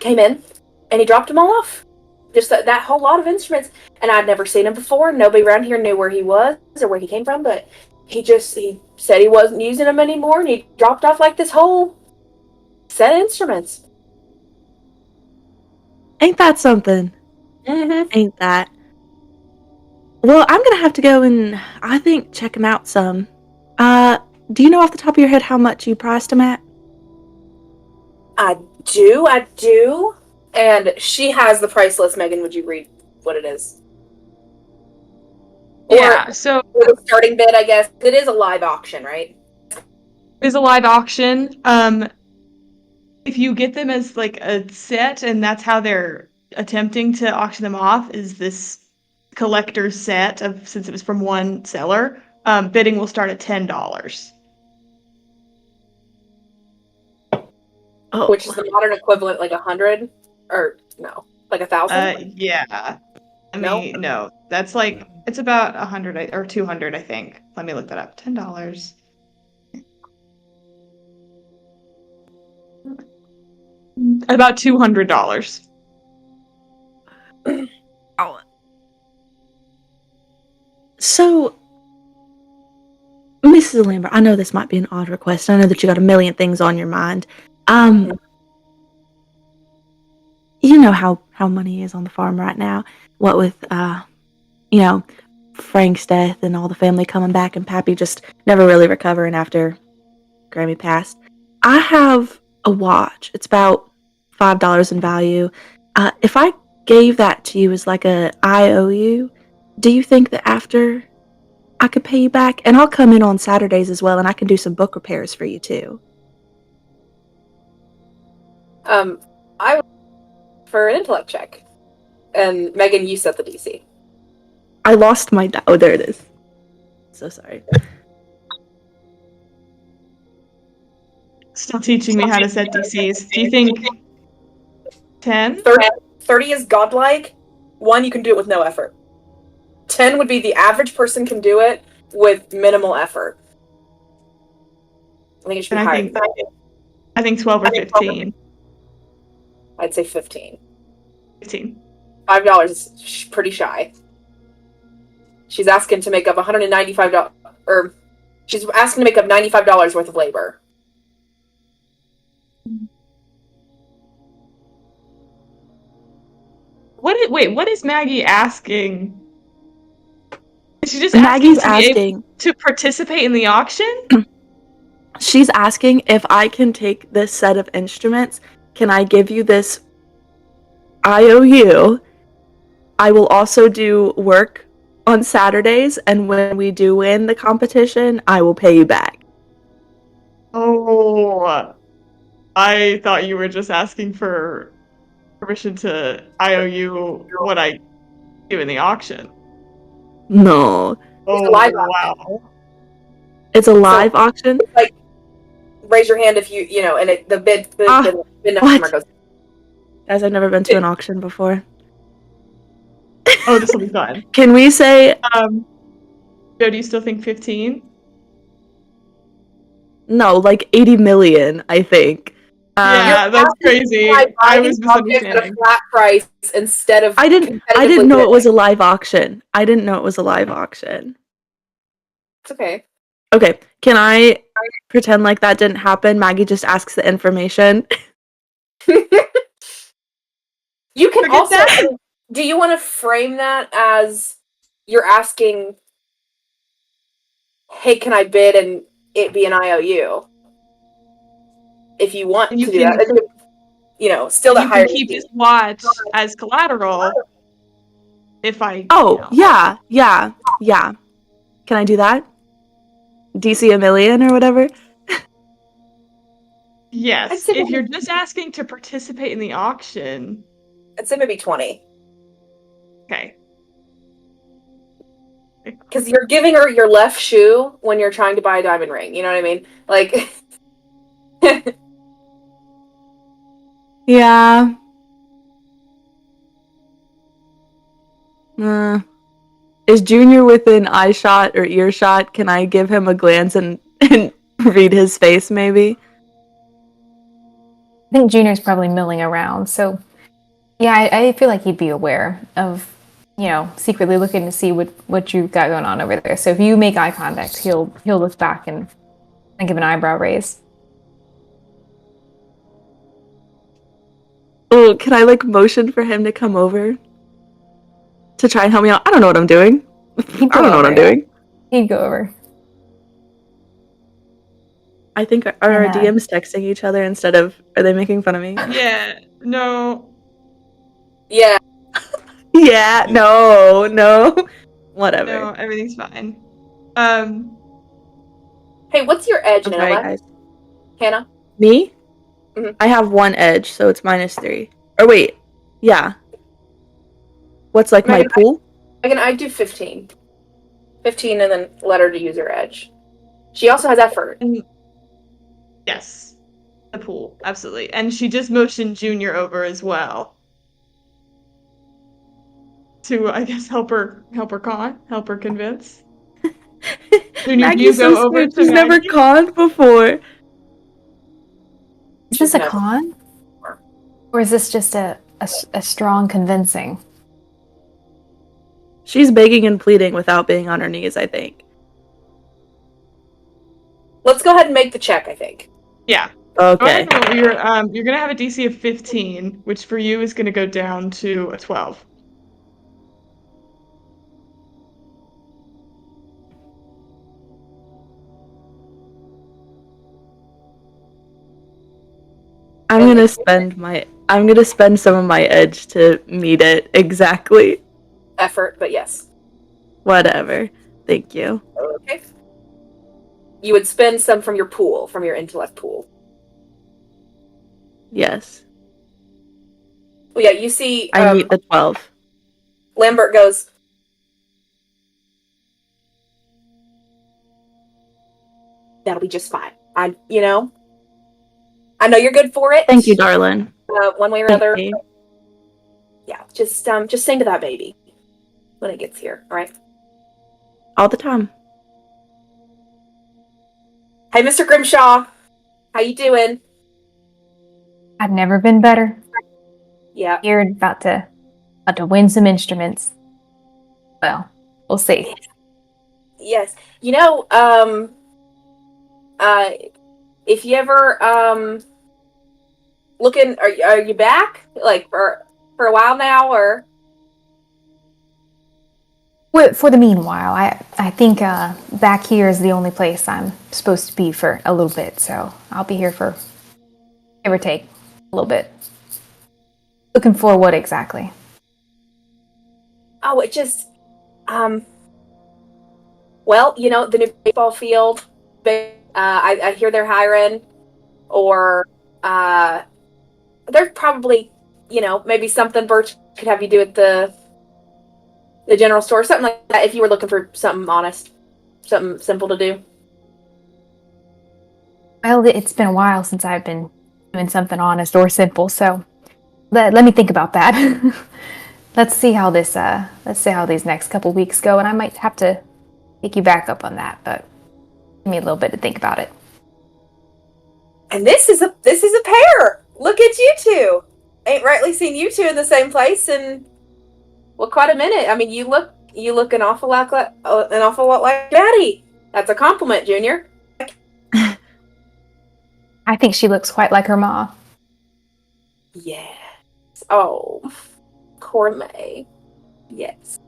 Speaker 8: came in and he dropped them all off. Just that whole lot of instruments, and I'd never seen him before. Nobody around here knew where he was or where he came from, but he said he wasn't using them anymore, and he dropped off like this whole set of instruments.
Speaker 6: Ain't that something?
Speaker 8: Mm-hmm.
Speaker 6: Ain't that? Well, I'm gonna have to go and, I think, check them out some. Do you know off the top of your head how much you priced them at?
Speaker 8: I do. And she has the price list. Megan, would you read what it is.
Speaker 1: Yeah, so
Speaker 8: or the starting bid, I guess. It is a live auction, right?
Speaker 1: it is a live auction. If you get them as like a set, and that's how they're attempting to auction them off, is this collector's set of, since it was from one seller, bidding will start at $10.
Speaker 6: Oh,
Speaker 8: Which is the modern equivalent, like 100, or no, like 1,000.
Speaker 1: Yeah.
Speaker 8: No?
Speaker 1: No, that's like, it's about 100 or 200, I think. Let me look that up. $10. About $200.
Speaker 6: So, Mrs. Lambert, I know this might be an odd request. I know that you got a million things on your mind. You know how money is on the farm right now. What with Frank's death and all the family coming back and Pappy just never really recovering after Grammy passed. I have a watch. It's about $5 in value. If I gave that to you as like a IOU, do you think that after I could pay you back? And I'll come in on Saturdays as well, and I can do some book repairs for you too.
Speaker 8: I would for an intellect check. And Megan, you set the DC.
Speaker 6: I lost my oh, there it is. So sorry.
Speaker 1: Still teaching me how to set DCs. Do you think 10?
Speaker 8: 30 is godlike. 1, you can do it with no effort. 10 would be the average person can do it with minimal effort. I think it should be higher.
Speaker 1: I think 12 or 15.
Speaker 8: I'd say 15.
Speaker 1: 15.
Speaker 8: $5 is pretty shy. She's asking to make up $195, or she's asking to make up $95 worth of labor.
Speaker 1: What is Maggie asking? Is she just
Speaker 6: Maggie's
Speaker 1: asking to participate in the auction?
Speaker 6: She's asking if I can take this set of instruments. Can I give you this IOU? I will also do work on Saturdays, and when we do win the competition, I will pay you back.
Speaker 1: Oh, I thought you were just asking for permission to IOU what I do in the auction.
Speaker 6: No.
Speaker 1: Oh, wow.
Speaker 6: It's a live auction?
Speaker 8: Like, raise your hand if you know, and the bid number goes.
Speaker 6: Guys, I've never been to an auction before.
Speaker 1: Oh, this will be fun.
Speaker 6: Can we say...
Speaker 1: Joe, do you still think 15?
Speaker 6: No, like 80 million, I think.
Speaker 1: Yeah, that's crazy. I was misunderstanding.
Speaker 8: At a flat price instead of.
Speaker 6: I didn't know it was a live auction.
Speaker 8: It's okay.
Speaker 6: Okay, can I pretend like that didn't happen? Maggie just asks the information.
Speaker 8: You can also. Do you want to frame that as you're asking, hey, can I bid and it be an IOU? If you want to do that, still that higher.
Speaker 1: You can keep his watch as collateral. If I.
Speaker 6: Oh, yeah. Can I do that? DC $1 million or whatever?
Speaker 1: Yes. If you're just asking to participate in the auction.
Speaker 8: I'd say maybe 20.
Speaker 1: Okay.
Speaker 8: Because you're giving her your left shoe when you're trying to buy a diamond ring. You know what I mean? Like.
Speaker 6: Yeah. Is Junior within eye shot or ear shot? Can I give him a glance and read his face, maybe?
Speaker 5: I think Junior's probably milling around, so yeah, I feel like he'd be aware of, secretly looking to see what you've got going on over there. So if you make eye contact, he'll look back and give an eyebrow raise.
Speaker 6: Oh, can I motion for him to come over to try and help me out? I don't know what I'm doing. I don't know what I'm doing.
Speaker 5: He'd go over.
Speaker 6: I think are our DMs texting each other are they making fun of me?
Speaker 1: Yeah. No.
Speaker 8: Yeah.
Speaker 6: Yeah, no. Whatever.
Speaker 1: No, everything's fine.
Speaker 8: Hey, what's your edge
Speaker 6: I'm
Speaker 8: in
Speaker 6: sorry,
Speaker 8: intellect,
Speaker 6: guys.
Speaker 8: Hannah?
Speaker 6: Me?
Speaker 8: Mhm.
Speaker 6: I have 1 edge, so it's -3. Or wait, yeah. What's like my
Speaker 8: Megan,
Speaker 6: pool?
Speaker 8: I do 15. 15 and then let her to use her edge. She also has effort.
Speaker 1: Yes, the pool, absolutely. And she just motioned Junior over as well. To, I guess, help her convince. Junior, do you
Speaker 6: Maggie's so
Speaker 1: go over
Speaker 6: scared.
Speaker 1: to
Speaker 6: She's never
Speaker 1: Maggie?
Speaker 6: conned before.
Speaker 5: Is this a
Speaker 8: never-
Speaker 5: con? Or is this just a strong convincing?
Speaker 6: She's begging and pleading without being on her knees, I think.
Speaker 8: Let's go ahead and make the check, I think.
Speaker 1: Yeah. Go
Speaker 6: Okay.
Speaker 1: ahead and roll. You're gonna have a DC of 15, which for you is gonna go down to a 12.
Speaker 6: I'm gonna spend some of my edge to meet it exactly.
Speaker 8: Effort, but yes.
Speaker 6: Whatever. Thank you.
Speaker 8: Okay. You would spend some from your pool, from your intellect pool.
Speaker 6: Yes.
Speaker 8: Well, yeah, you see
Speaker 6: I meet the 12.
Speaker 8: Lambert goes, that'll be just fine. I know you're good for it.
Speaker 6: Thank you, darling.
Speaker 8: One way or
Speaker 6: Thank
Speaker 8: another.
Speaker 6: you.
Speaker 8: Yeah, just sing to that baby when it gets here, all right?
Speaker 6: All the time.
Speaker 8: Hey, Mr. Grimshaw, how you doing?
Speaker 5: I've never been better.
Speaker 8: Yeah.
Speaker 5: You're about to win some instruments. Well, we'll see.
Speaker 8: Yes. If you ever looking, are you back like for a while now, or?
Speaker 5: Well, for the meanwhile, I think back here is the only place I'm supposed to be for a little bit, so I'll be here for give or take a little bit. Looking for what exactly?
Speaker 8: Oh, it just well, the new baseball field. I hear they're hiring, or there's probably maybe something Birch could have you do at the general store, something like that, if you were looking for something honest, something simple to do.
Speaker 5: Well, it's been a while since I've been doing something honest or simple, so let me think about that. Let's see how these next couple weeks go, and I might have to pick you back up on that, but give me a little bit to think about it.
Speaker 8: And this is a pair. Look at you two. Ain't rightly seen you two in the same place in quite a minute. I mean, you look an awful lot like Daddy. That's a compliment, Junior.
Speaker 5: I think she looks quite like her ma.
Speaker 8: Yes. Oh, Cormay. Yes.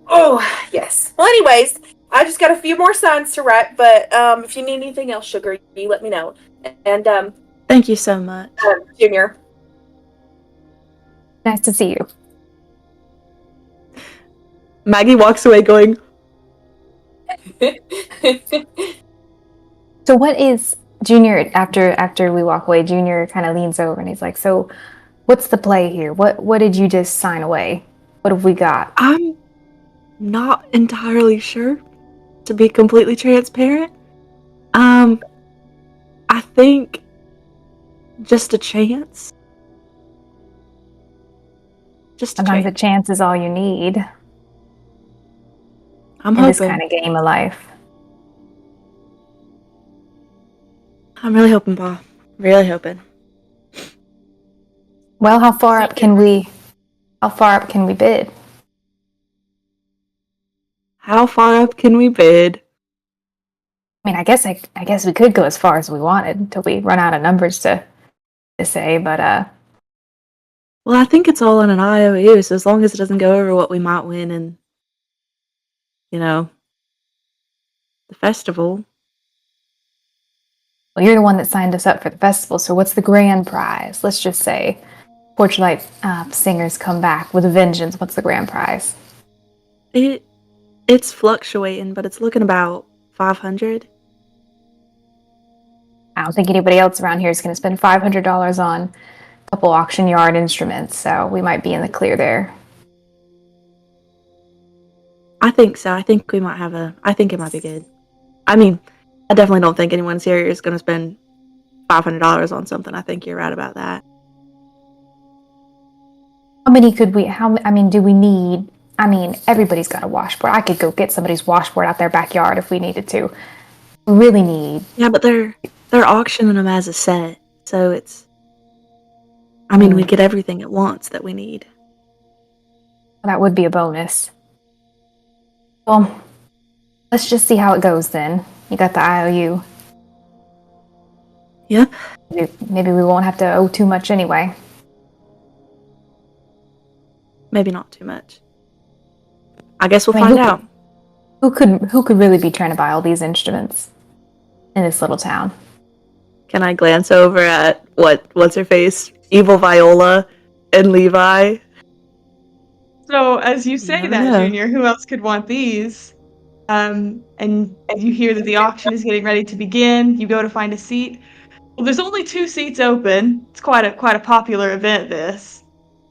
Speaker 8: Oh, yes. Well, anyways, I just got a few more signs to write, but if you need anything else, Sugar, you let me know. And
Speaker 6: Thank you so much.
Speaker 8: Junior.
Speaker 5: Nice to see you.
Speaker 6: Maggie walks away going,
Speaker 5: So what is Junior after we walk away? Junior kind of leans over and he's like, "So, what's the play here? What did you just sign away? What have we got?"
Speaker 6: I'm not entirely sure, to be completely transparent. I think just a chance. Just a
Speaker 5: Sometimes a
Speaker 6: chance.
Speaker 5: chance is all you need
Speaker 6: I'm
Speaker 5: in this
Speaker 6: hoping.
Speaker 5: kind of game of life.
Speaker 6: I'm really hoping, Pa. Really hoping.
Speaker 5: Well, how far up can we bid?
Speaker 6: How far up can we bid?
Speaker 5: I mean, I guess we could go as far as we wanted until we run out of numbers to say, but
Speaker 6: Well, I think it's all on an IOU, so as long as it doesn't go over what we might win in, the festival.
Speaker 5: well, you're the one that signed us up for the festival, so what's the grand prize? Let's just say Torchlight singers come back with a vengeance. What's the grand prize?
Speaker 6: It's fluctuating, but it's looking about 500.
Speaker 5: I don't think anybody else around here is going to spend $500 on a couple auction yard instruments, so we might be in the clear there.
Speaker 6: I think so. I think we might I think it might be good. I mean, I definitely don't think anyone here is going to spend $500 on something. I think you're right about that.
Speaker 5: How many could we, do we need? Everybody's got a washboard. I could go get somebody's washboard out their backyard if we needed to. We really need.
Speaker 6: Yeah, but they're auctioning them as a set, so it's. We get everything at once that we need.
Speaker 5: That would be a bonus. Well, let's just see how it goes then. You got the IOU.
Speaker 6: Yep.
Speaker 5: Maybe we won't have to owe too much anyway.
Speaker 6: Maybe not too much. I guess we'll find out.
Speaker 5: Who could really be trying to buy all these instruments in this little town?
Speaker 6: Can I glance over at what's her face? Evil Viola and Levi.
Speaker 1: So as you say that, Junior, who else could want these? And you hear that the auction is getting ready to begin. You go to find a seat. Well, there's only 2 seats open. It's quite a popular event, this.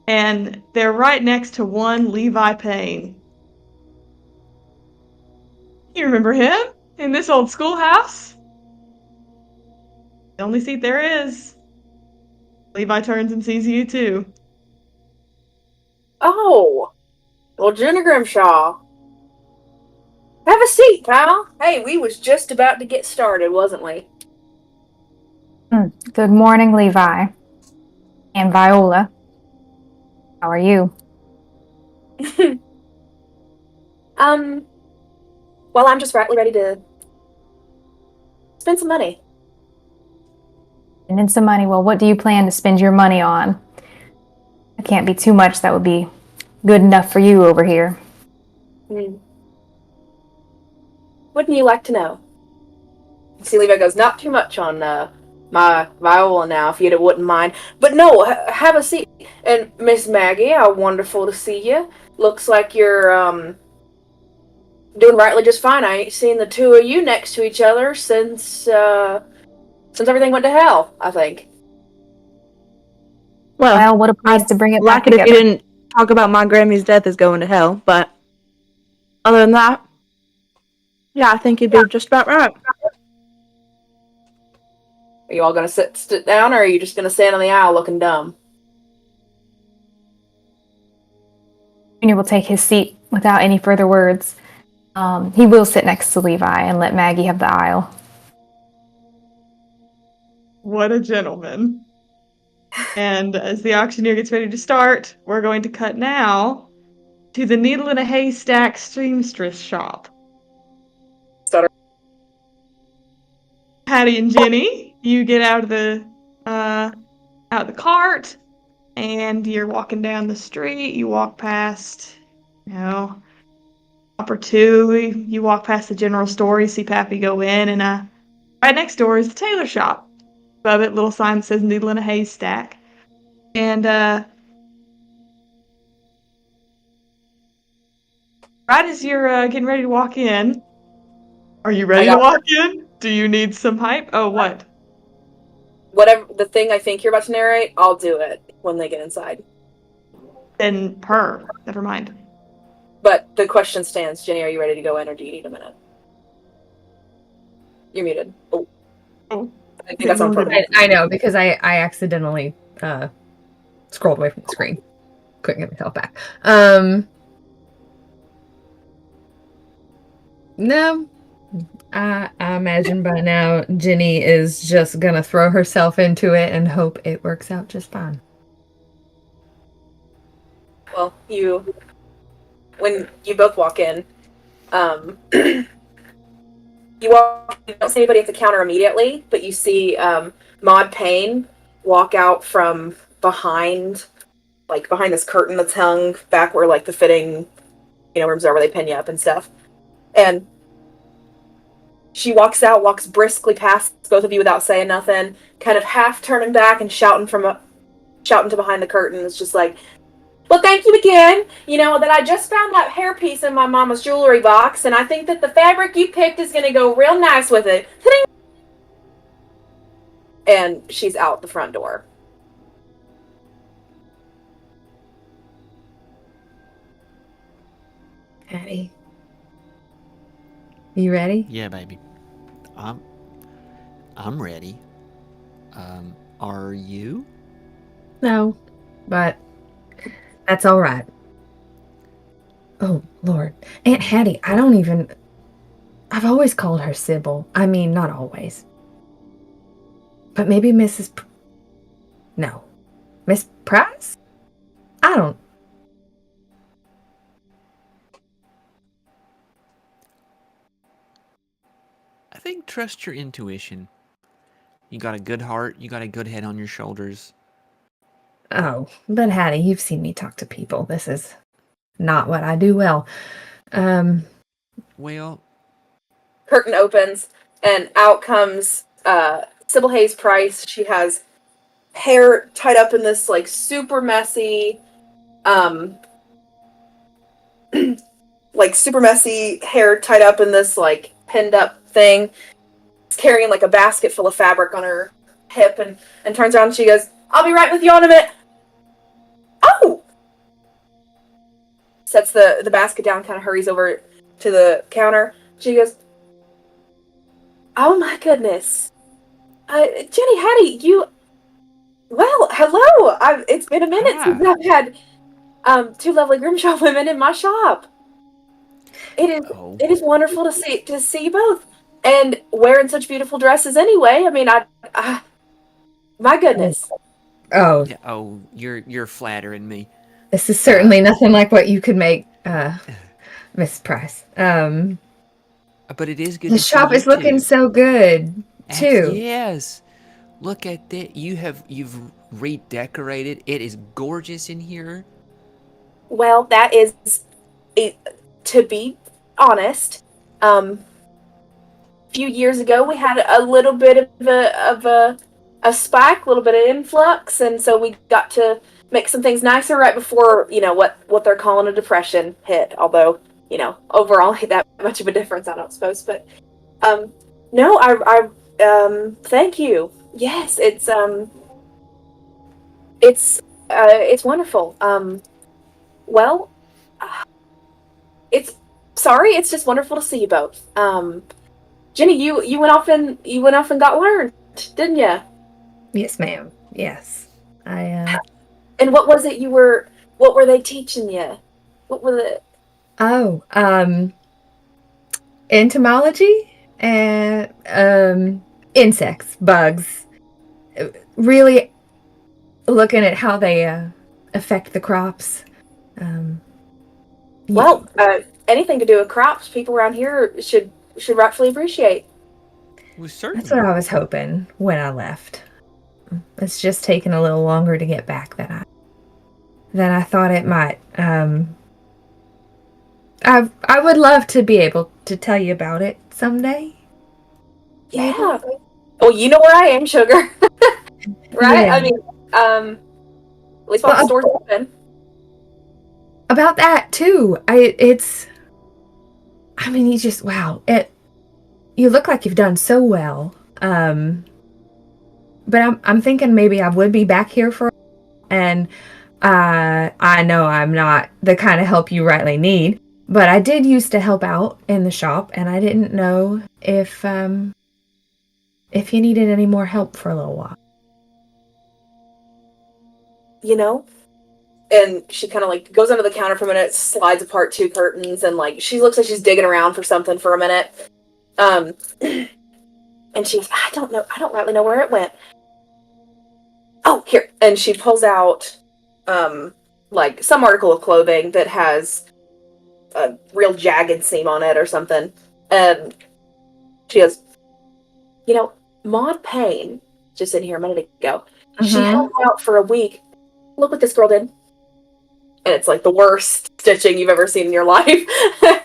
Speaker 1: And they're right next to one Levi Payne. You remember him? In this old schoolhouse? The only seat there is. Levi turns and sees you too.
Speaker 8: Oh! Well, Jenna Grimshaw. Have a seat, pal. Hey, we was just about to get started, wasn't we?
Speaker 5: Good morning, Levi. And Viola. How are you?
Speaker 8: Well, I'm just rightly ready to spend some money.
Speaker 5: And some money. Well, what do you plan to spend your money on? It can't be too much that would be good enough for you over here.
Speaker 8: Wouldn't you like to know? See, Levi goes, not too much on my Viola now, if you wouldn't mind. But no, have a seat. And Miss Maggie, how wonderful to see you. Looks like you're doing rightly just fine. I ain't seen the 2 of you next to each other since everything went to hell, I think.
Speaker 5: Well, what a place to bring it back
Speaker 6: together.
Speaker 5: If
Speaker 6: you didn't talk about my Grammy's death is going to hell, but other than that, yeah, I think you'd be just about right.
Speaker 8: Are you all gonna sit down, or are you just gonna stand on the aisle looking dumb?
Speaker 5: Junior will take his seat without any further words. He will sit next to Levi and let Maggie have the aisle.
Speaker 1: What a gentleman. And as the auctioneer gets ready to start, we're going to cut now to the Needle in a Haystack seamstress shop.
Speaker 8: Stutter.
Speaker 1: Hattie and Ginny, you get out of the cart, and you're walking down the street. You walk past, shop or two. You walk past the general store. You see Pappy go in, and right next door is the tailor shop. Above it, little sign that says "Needle in a Haystack," and right as you're getting ready to walk in, are you ready to walk in? Do you need some hype? Oh, what?
Speaker 8: Whatever the thing I think you're about to narrate, I'll do it when they get inside.
Speaker 1: Then never mind.
Speaker 8: But the question stands, Ginny, are you ready to go in, or do you need a minute? You're muted. Oh. I think that's on purpose.
Speaker 4: I know, because I accidentally scrolled away from the screen. Couldn't get myself back. No. I imagine by now Ginny is just gonna throw herself into it and hope it works out just fine.
Speaker 8: Well, when you both walk in, you don't see anybody at the counter immediately, but you see Maud Payne walk out from behind this curtain that's hung back where the fitting, rooms are where they pin you up and stuff. And she walks briskly past both of you without saying nothing, kind of half turning back and shouting from shouting to behind the curtain. It's just like, well, thank you again. You know, that I just found that hairpiece in my mama's jewelry box, and I think that the fabric you picked is going to go real nice with it. And she's out the front door.
Speaker 4: Hattie, you ready?
Speaker 9: Yeah, baby. I'm ready. Are you?
Speaker 4: No, but that's all right. Oh, Lord. Aunt Hattie, I've always called her Sybil. I mean, not always. But maybe Miss Price? I don't.
Speaker 9: I think trust your intuition. You got a good heart. You got a good head on your shoulders.
Speaker 4: Oh, but Hattie, you've seen me talk to people. This is not what I do well.
Speaker 9: Well,
Speaker 8: Curtain opens, and out comes Sybil Hayes Price. She has hair tied up in this like super messy, like super messy hair tied up in this like pinned up thing. She's carrying like a basket full of fabric on her hip, and turns around and she goes, "I'll be right with you in a minute." Oh! Sets the basket down, kind of hurries over to the counter. She goes, "Oh my goodness. Jenny, Hattie, you... Well, hello! It's been a minute since I've had two lovely Grimshaw women in my shop. It is wonderful to see you both. And wearing such beautiful dresses anyway. I mean, my goodness."
Speaker 4: Oh.
Speaker 9: Yeah, oh, you're flattering me.
Speaker 4: This is certainly nothing like what you could make, Miss Price.
Speaker 9: But it is good
Speaker 4: The
Speaker 9: to
Speaker 4: shop
Speaker 9: see
Speaker 4: is
Speaker 9: you
Speaker 4: looking
Speaker 9: too.
Speaker 4: so good, too.
Speaker 9: Yes. Look at that. You've redecorated. It is gorgeous in here.
Speaker 8: Well, that is, to be honest, a few years ago we had a little bit of a spike, a little bit of influx, and so we got to make some things nicer right before, you know, what they're calling a depression hit. Although, you know, overall ain't that much of a difference, I don't suppose. But no, I thank you. Yes, it's wonderful. Well, it's just wonderful to see you both. Ginny, you went off and got learned, didn't you?
Speaker 4: Yes, ma'am. Yes.
Speaker 8: And what was it what were they teaching you? What were the...
Speaker 4: Oh, entomology and insects, bugs. Really looking at how they affect the crops.
Speaker 8: Well, anything to do with crops, people around here should rightfully appreciate.
Speaker 9: Well, certainly.
Speaker 4: That's what I was hoping when I left. It's just taken a little longer to get back than I thought it might. I would love to be able to tell you about it someday.
Speaker 8: Yeah. Well, you know where I am, sugar. Right?
Speaker 4: Yeah.
Speaker 8: I mean, at least while the store's open.
Speaker 4: About that too. You just, wow. You look like you've done so well. But I'm thinking maybe I would be back here for, and I know I'm not the kind of help you rightly need, but I did used to help out in the shop, and I didn't know if you needed any more help for a little while.
Speaker 8: You know? And she kind of like goes under the counter for a minute, slides apart two curtains, and like she looks like she's digging around for something for a minute. And she's, I don't rightly know where it went. Oh, here. And she pulls out like some article of clothing that has a real jagged seam on it or something. And she goes, you know, Maud Payne, just in here a minute ago, she held out for a week. Look what this girl did. And it's like the worst stitching you've ever seen in your life. She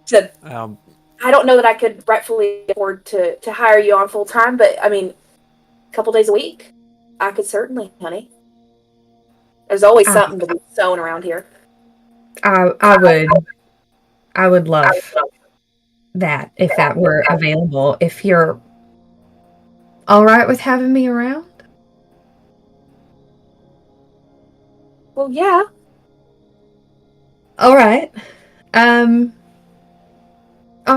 Speaker 8: said, I don't know that I could rightfully afford to hire you on full time, but I mean, a couple days a week, I could certainly, honey. There's always something to be sewn around here.
Speaker 4: I would love that if that were available. If you're all right with having me around.
Speaker 8: Well, yeah.
Speaker 4: All right. All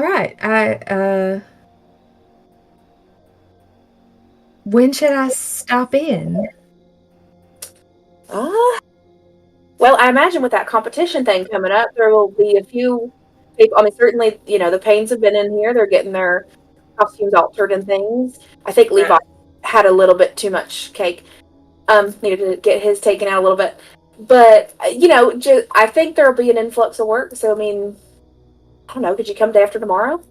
Speaker 4: right. When should I stop in?
Speaker 8: Well, I imagine with that competition thing coming up, there will be a few people. I mean, certainly, the Paynes have been in here. They're getting their costumes altered and things. I think Levi had a little bit too much cake. Needed to get his taken out a little bit. But, I think there'll be an influx of work. So, I mean, I don't know. Could you come day after tomorrow?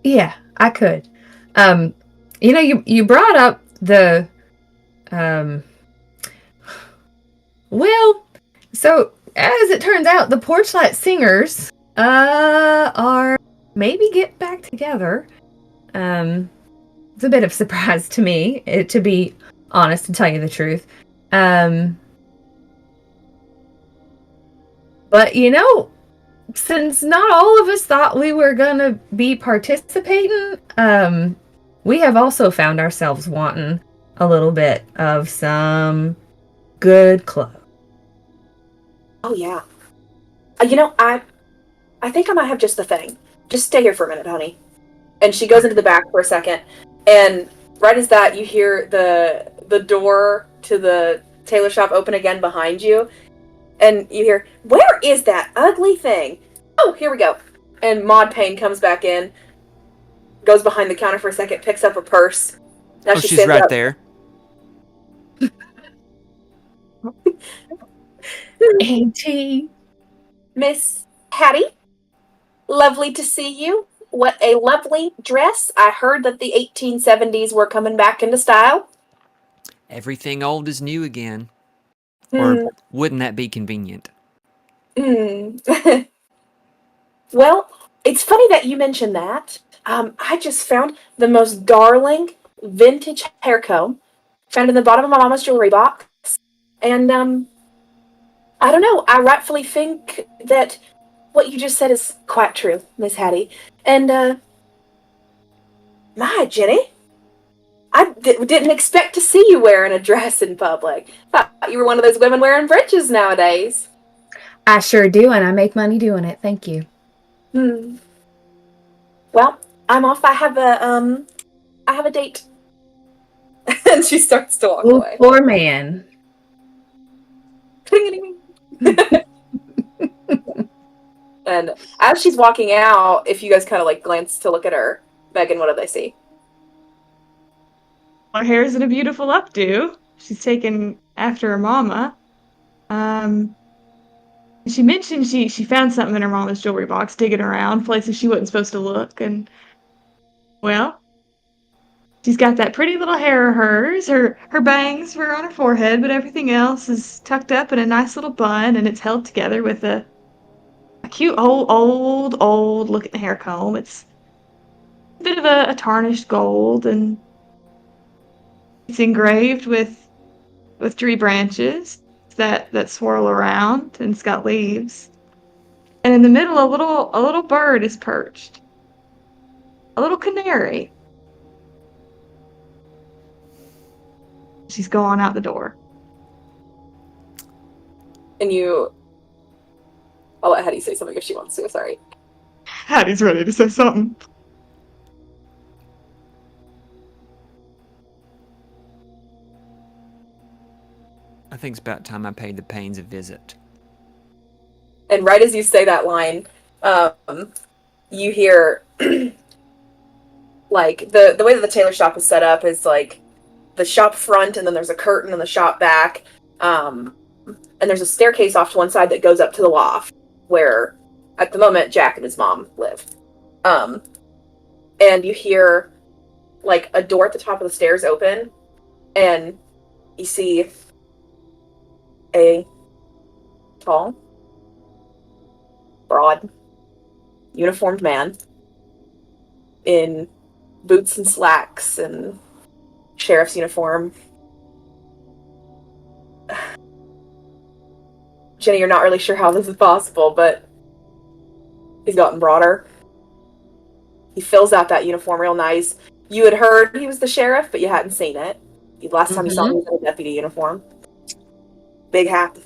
Speaker 4: Yeah, I could. You brought up the, well, so as it turns out, the Porchlight Singers, are maybe getting back together. It's a bit of a surprise to me, to be honest, to tell you the truth. But since not all of us thought we were gonna be participating, we have also found ourselves wanting a little bit of some good clothes.
Speaker 8: Oh, yeah. I think I might have just the thing. Just stay here for a minute, honey. And she goes into the back for a second, and right as that, you hear the door to the tailor shop open again behind you, and you hear, "Where is that ugly thing? Oh, here we go." And Maud Payne comes back in, goes behind the counter for a second, picks up a purse. Now
Speaker 2: she's right
Speaker 8: up.
Speaker 2: there.
Speaker 4: Auntie.
Speaker 8: Miss Hattie, lovely to see you. What a lovely dress. I heard that the 1870s were coming back into style.
Speaker 2: Everything old is new again. Or wouldn't that be convenient?
Speaker 8: Well, it's funny that you mentioned that. I just found the most darling vintage hair comb found in the bottom of my mama's jewelry box. And, I don't know. I rightfully think that what you just said is quite true, Miss Hattie. And, my, Ginny, I didn't expect to see you wearing a dress in public. Thought you were one of those women wearing breeches nowadays.
Speaker 4: I sure do, and I make money doing it. Thank you.
Speaker 8: Well, I'm off. I have a date. And she starts to walk away.
Speaker 4: Poor man.
Speaker 8: And as she's walking out, if you guys kind of glance to look at her, Megan, what do they see?
Speaker 1: Her hair's in a beautiful updo. She's taken after her mama. She mentioned she found something in her mama's jewelry box, digging around places she wasn't supposed to look, and well, she's got that pretty little hair of hers. Her bangs were on her forehead, but everything else is tucked up in a nice little bun, and it's held together with a cute old looking hair comb. It's a bit of a tarnished gold, and it's engraved with tree branches that swirl around, and it's got leaves. And in the middle, a little bird is perched. A little canary. She's going out the door.
Speaker 8: And I'll let Hattie say something if she wants to, sorry.
Speaker 1: Hattie's ready to say something.
Speaker 2: I think it's about time I paid the Paynes a visit.
Speaker 8: And right as you say that line, you hear, the way that the tailor shop is set up is the shop front, and then there's a curtain in the shop back, and there's a staircase off to one side that goes up to the loft, where, at the moment, Jack and his mom live. And you hear, a door at the top of the stairs open, and you see a tall, broad, uniformed man in boots and slacks and sheriff's uniform Ginny, you're not really sure how this is possible, but he's gotten broader. He fills out that uniform real nice. You had heard he was the sheriff, but you hadn't seen it. Last time you saw him, he was in a deputy uniform. Big hat.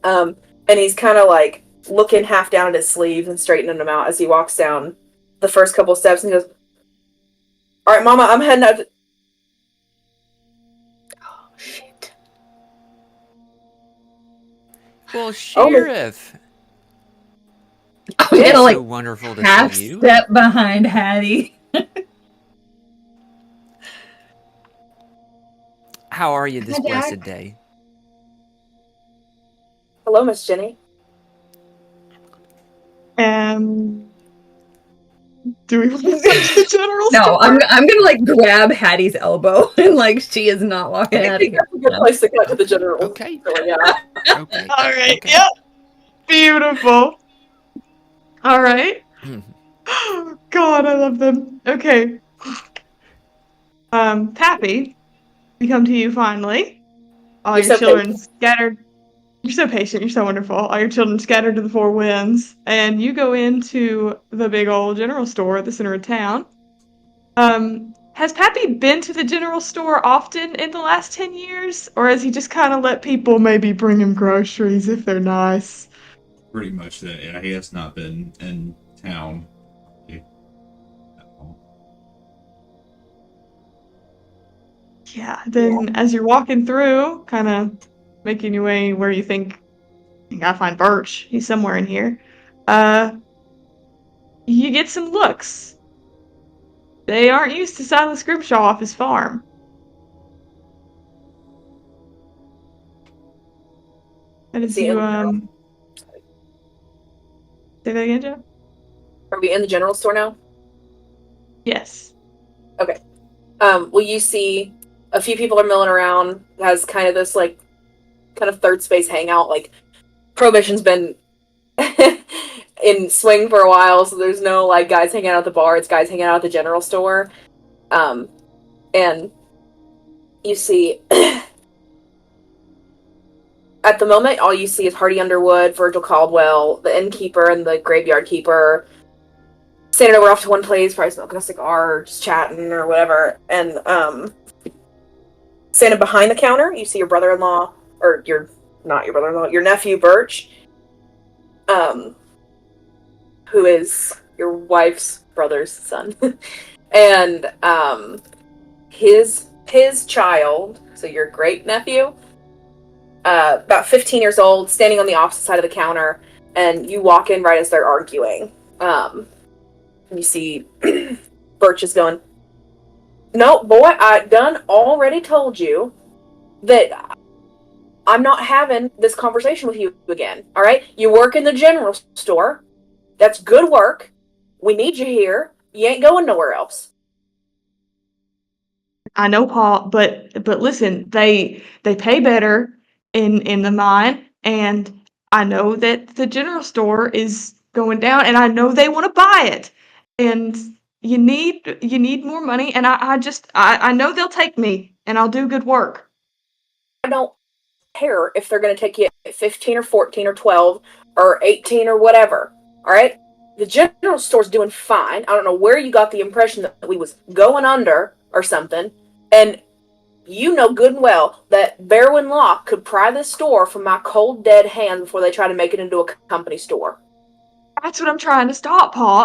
Speaker 8: And he's kind of like looking half down at his sleeves and straightening them out as he walks down the first couple steps and he goes, "All right, Mama, I'm heading out."
Speaker 4: Oh, shit.
Speaker 9: Well, Sheriff.
Speaker 4: I'm
Speaker 9: It's
Speaker 4: gonna like
Speaker 9: so wonderful to
Speaker 4: half
Speaker 9: see you.
Speaker 4: step behind Hattie.
Speaker 9: How are you this
Speaker 4: Hi, Jack.
Speaker 9: blessed day?
Speaker 8: Hello, Miss Ginny.
Speaker 1: Do we want to go to the general
Speaker 4: No,
Speaker 1: store?
Speaker 4: I'm gonna like grab Hattie's elbow and like she is not walking
Speaker 8: I
Speaker 4: out of
Speaker 8: think
Speaker 4: here.
Speaker 8: that's a good place to go to the general
Speaker 9: Okay.
Speaker 8: store, yeah.
Speaker 9: Okay.
Speaker 1: All right.
Speaker 9: Okay.
Speaker 1: Yep. Beautiful. All right. Oh, God, I love them. Okay. Pappy, we come to you finally. All
Speaker 8: You're
Speaker 1: your
Speaker 8: so
Speaker 1: children
Speaker 8: patient.
Speaker 1: scattered. You're so patient. You're so wonderful. All your children scattered to the four winds, and you go into the big old general store at the center of town. Has Pappy been to the general store often in the last 10 years, or has he just kind of let people maybe bring him groceries if they're nice?
Speaker 3: Pretty much that. Yeah, he has not been in town.
Speaker 1: Yeah, then as you're walking through, kind of making your way where you think you gotta find Birch. He's somewhere in here. You get some looks. They aren't used to Silas Grimshaw off his farm. And as
Speaker 8: See,
Speaker 1: you,
Speaker 8: in
Speaker 1: say that again, Joe?
Speaker 8: Are we in the general store now?
Speaker 1: Yes.
Speaker 8: Okay. Well, you see a few people are milling around. It has kind of this, like, kind of third space hangout. Like, Prohibition's been in swing for a while, so there's no, like, guys hanging out at the bar. It's guys hanging out at the general store. And you see... At the moment, all you see is Hardy Underwood, Virgil Caldwell, the innkeeper, and the graveyard keeper standing over off to one place, probably smoking a cigar, or just chatting or whatever. And standing behind the counter, you see your brother-in-law, or not your brother-in-law, your nephew Birch, who is your wife's brother's son, and his child, so your great nephew. About 15 years old, standing on the opposite side of the counter, and you walk in right as they're arguing. And you see Birch is going, "No, boy, I done already told you that I'm not having this conversation with you again, all right? You work in the general store. That's good work. We need you here. You ain't going nowhere else."
Speaker 1: I know, Paul, but listen, they pay better in the mine, and I know that the general store is going down, and I know they want to buy it, and you need more money, and I know they'll take me, and I'll do good work.
Speaker 8: I don't care if they're going to take you at 15 or 14 or 12 or 18 or whatever, all right? The general store's doing fine. I don't know where you got the impression that we was going under or something, and you know good and well that Berwyn Locke could pry this store from my cold, dead hands before they try to make it into a company store.
Speaker 1: That's what I'm trying to stop, Paul.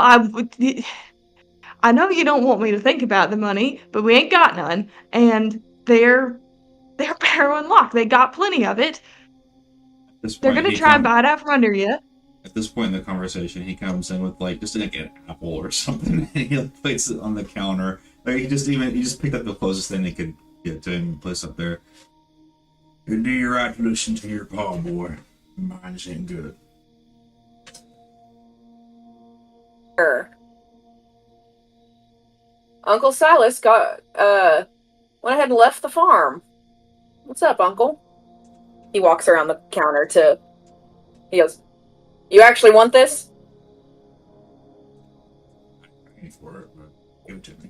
Speaker 1: I know you don't want me to think about the money, but we ain't got none, and they're Berwyn Locke. They got plenty of it. They're gonna try and buy it out from under you.
Speaker 3: At this point in the conversation, he comes in with like just like an apple or something, and he like, places it on the counter. Like he just picked up the closest thing they could get to him and place up there. You do your right to listen to your paw, boy. Mine ain't good.
Speaker 8: Sure. Uncle Silas went ahead and left the farm. What's up, Uncle? He walks around the counter he goes, "You actually want this?"
Speaker 3: I ain't for it, but give it to me.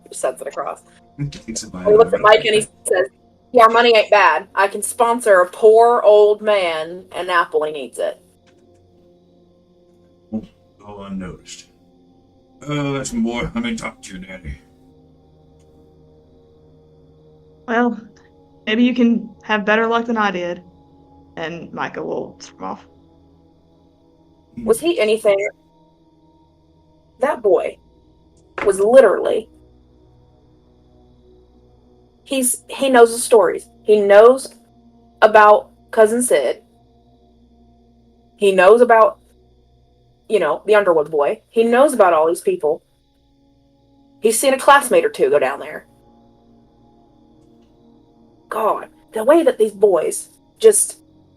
Speaker 8: He sets it across.
Speaker 3: Takes a bite
Speaker 8: He looks at Mike and he says, Yeah, money ain't bad. I can sponsor a poor old man an apple when he needs it.
Speaker 3: Won't go unnoticed. Oh, listen, boy, let me talk to your daddy.
Speaker 1: Well, maybe you can have better luck than I did. And Micah will storm off.
Speaker 8: Was he anything? That boy was literally. He knows the stories. He knows about Cousin Sid. He knows about, the Underwood boy. He knows about all these people. He's seen a classmate or two go down there. God, the way that these boys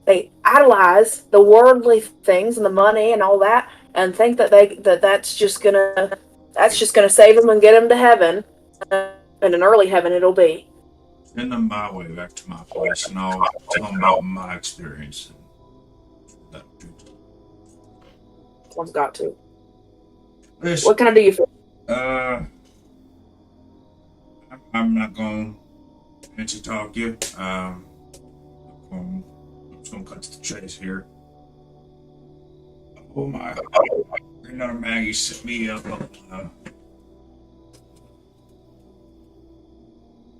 Speaker 8: they idolize the worldly things and the money and all that, and think that's just gonna save them and get them to heaven, and an early heaven it'll be.
Speaker 3: Send them my way back to my place, and I'll tell them about my experience.
Speaker 8: One's got to.
Speaker 3: Listen,
Speaker 8: What can I do you for?
Speaker 3: I'm not going to talk you. I'm just going to cut to the chase here. Oh my! Granddaughter Maggie set me up on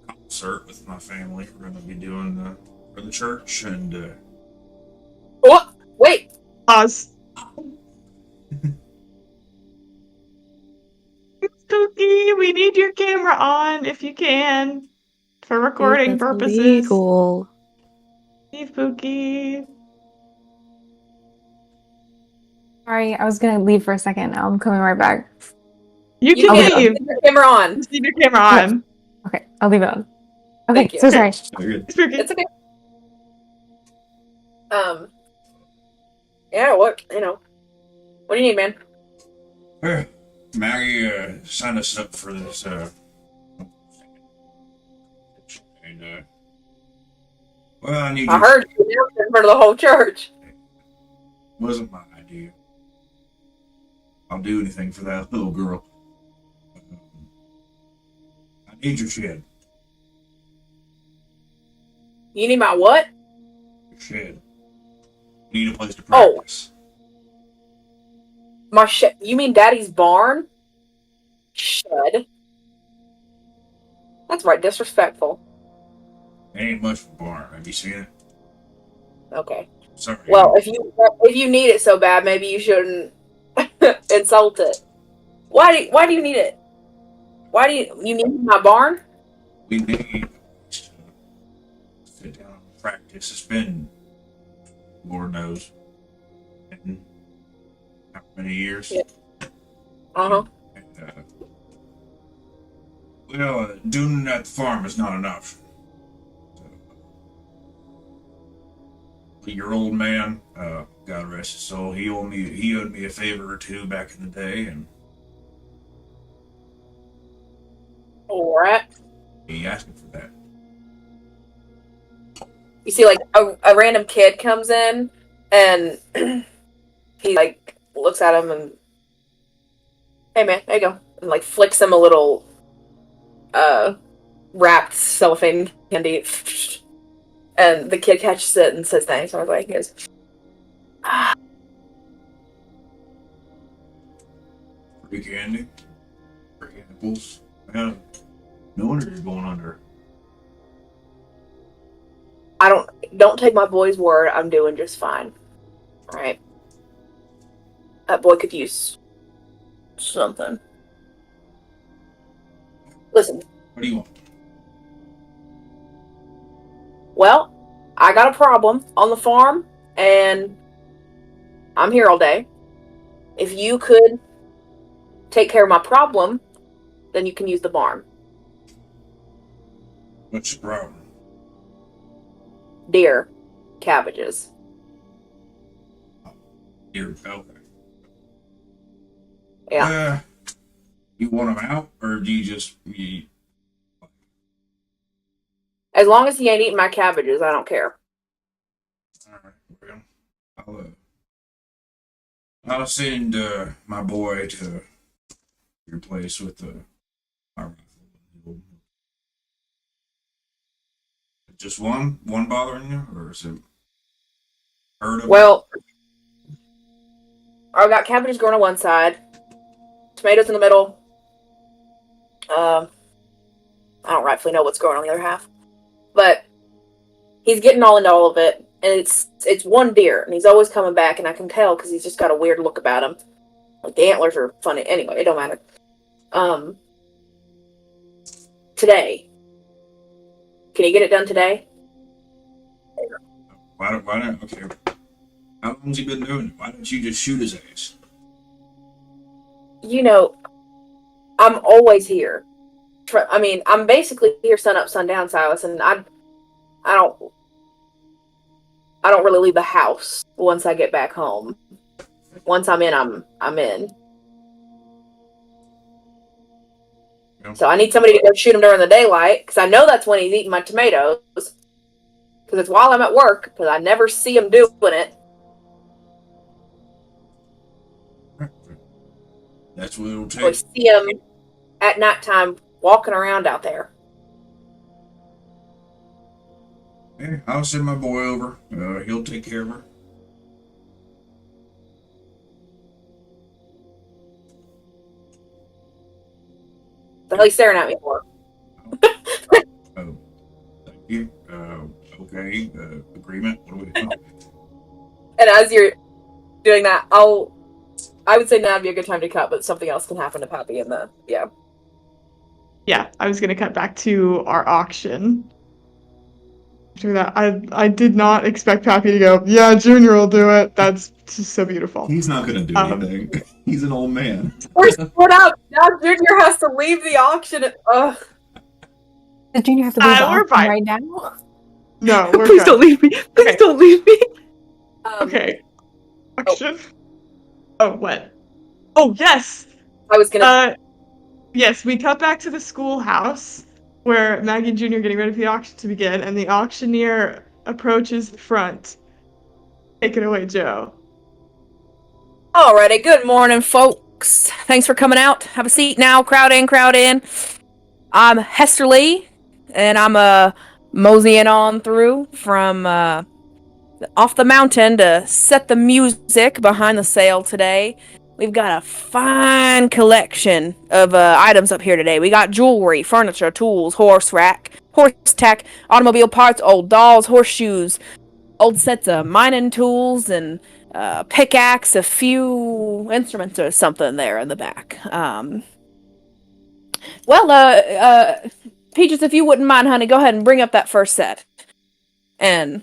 Speaker 3: concert with my family. We're going to be doing for the church, and
Speaker 8: What? Wait.
Speaker 1: Pause. Spooky, we need your camera on if you can, for recording
Speaker 6: That's
Speaker 1: purposes.
Speaker 6: illegal.
Speaker 1: Hey, Spooky.
Speaker 5: Sorry, I was gonna leave for a second. I'm coming right back.
Speaker 1: You can
Speaker 8: can't
Speaker 1: leave.
Speaker 8: leave your camera on.
Speaker 1: Just leave your camera on.
Speaker 5: Okay, I'll leave it on. Okay,
Speaker 8: Thank you.
Speaker 5: so sorry.
Speaker 1: Spooky.
Speaker 8: It's okay. Yeah. What do you need, man?
Speaker 3: Maggie signed us up for this. And well, I need.
Speaker 8: I heard you announced it in front of the whole church.
Speaker 3: Wasn't my idea. I'll do anything for that little girl. I need your shed.
Speaker 8: You need my what?
Speaker 3: Your shed. Need a place to practice.
Speaker 8: My shed. You mean Daddy's barn? Shed. That's right, disrespectful.
Speaker 3: It ain't much for a barn. Have you seen it?
Speaker 8: Okay.
Speaker 3: Sorry.
Speaker 8: Well, if you need it so bad, maybe you shouldn't insult it. Why do you need it? Why do you need my barn?
Speaker 3: We need to sit down and practice. It's been, Lord knows, how many years?
Speaker 8: Yeah. Uh-huh.
Speaker 3: Doing it at the farm is not enough. Your old man, God rest his soul, he owed me a favor or two back in the day, and
Speaker 8: Alright.
Speaker 3: he asked me for that.
Speaker 8: You see, like, a random kid comes in, and he, like, looks at him and, hey man, there you go. And, like, flicks him a little, wrapped cellophane candy. And the kid catches it and says thanks. I was like, he goes,
Speaker 3: Free candy, free apples. Yeah, no wonder you're going under.
Speaker 8: don't take my boy's word. I'm doing just fine. Alright. That boy could use something. Listen.
Speaker 3: What do you want?
Speaker 8: Well, I got a problem on the farm, and I'm here all day. If you could take care of my problem, then you can use the barn.
Speaker 3: What's your problem?
Speaker 8: Deer. Cabbages.
Speaker 3: Deer. Okay.
Speaker 8: Yeah.
Speaker 3: You want them out, or do you just
Speaker 8: As long as he ain't eating my cabbages, I don't care.
Speaker 3: Alright, well, I'll send my boy to your place with my rifle. just one bothering you, or is it herd of
Speaker 8: Well, I've got cabbages growing on one side, tomatoes in the middle. I don't rightfully know what's growing on the other half, but he's getting all into all of it, and it's one deer, and he's always coming back, and I can tell because he's just got a weird look about him. Like, the antlers are funny. Anyway, it don't matter. Today. Can you get it done today?
Speaker 3: Why don't? Okay. How long's he been doing it? Why don't you just shoot his ass?
Speaker 8: You know, I'm always here. I mean, I'm basically here sun up, sun down, Silas, and I don't really leave the house once I get back home. Once I'm in, I'm in.
Speaker 3: Yeah.
Speaker 8: So I need somebody to go shoot him during the daylight, because I know that's when he's eating my tomatoes. Because it's while I'm at work, because I never see him doing it.
Speaker 3: That's what it'll
Speaker 8: Or
Speaker 3: take.
Speaker 8: see him at nighttime walking around out there.
Speaker 3: Hey, I'll send my boy over. He'll take care of her.
Speaker 8: The hell he's staring at me for?
Speaker 3: Thank you. Okay. Agreement. What do we do?
Speaker 8: And as you're doing that, I would say now would be a good time to cut, but something else can happen to Pappy in the
Speaker 1: Yeah, I was gonna cut back to our auction. After that, I did not expect Pappy to go, yeah, Junior will do it. That's just so beautiful.
Speaker 3: He's not gonna do anything. He's an old man.
Speaker 8: We're split up. Now Junior has to leave the auction. Ugh.
Speaker 5: Does Junior have to leave the
Speaker 1: we're
Speaker 5: auction
Speaker 1: fine.
Speaker 5: right now?
Speaker 1: No, we're
Speaker 6: Please
Speaker 1: good.
Speaker 6: don't leave me. Please
Speaker 1: Okay.
Speaker 6: don't leave me.
Speaker 1: Okay. Auction. Oh, what? Oh, yes!
Speaker 8: I was gonna.
Speaker 1: Yes, we cut back to the schoolhouse where Maggie and Junior are getting ready for the auction to begin, and the auctioneer approaches the front. Take it away, Joe.
Speaker 7: Alrighty, good morning, folks. Thanks for coming out. Have a seat now. Crowd in, crowd in. I'm Hester Lee, and I'm moseying on through from off the mountain to set the music behind the sale today. We've got a fine collection of items up here today. We got jewelry, furniture, tools, horse tack, automobile parts, old dolls, horseshoes, old sets of mining tools, and pickaxe, a few instruments or something there in the back. Peaches, if you wouldn't mind, honey, go ahead and bring up that first set. And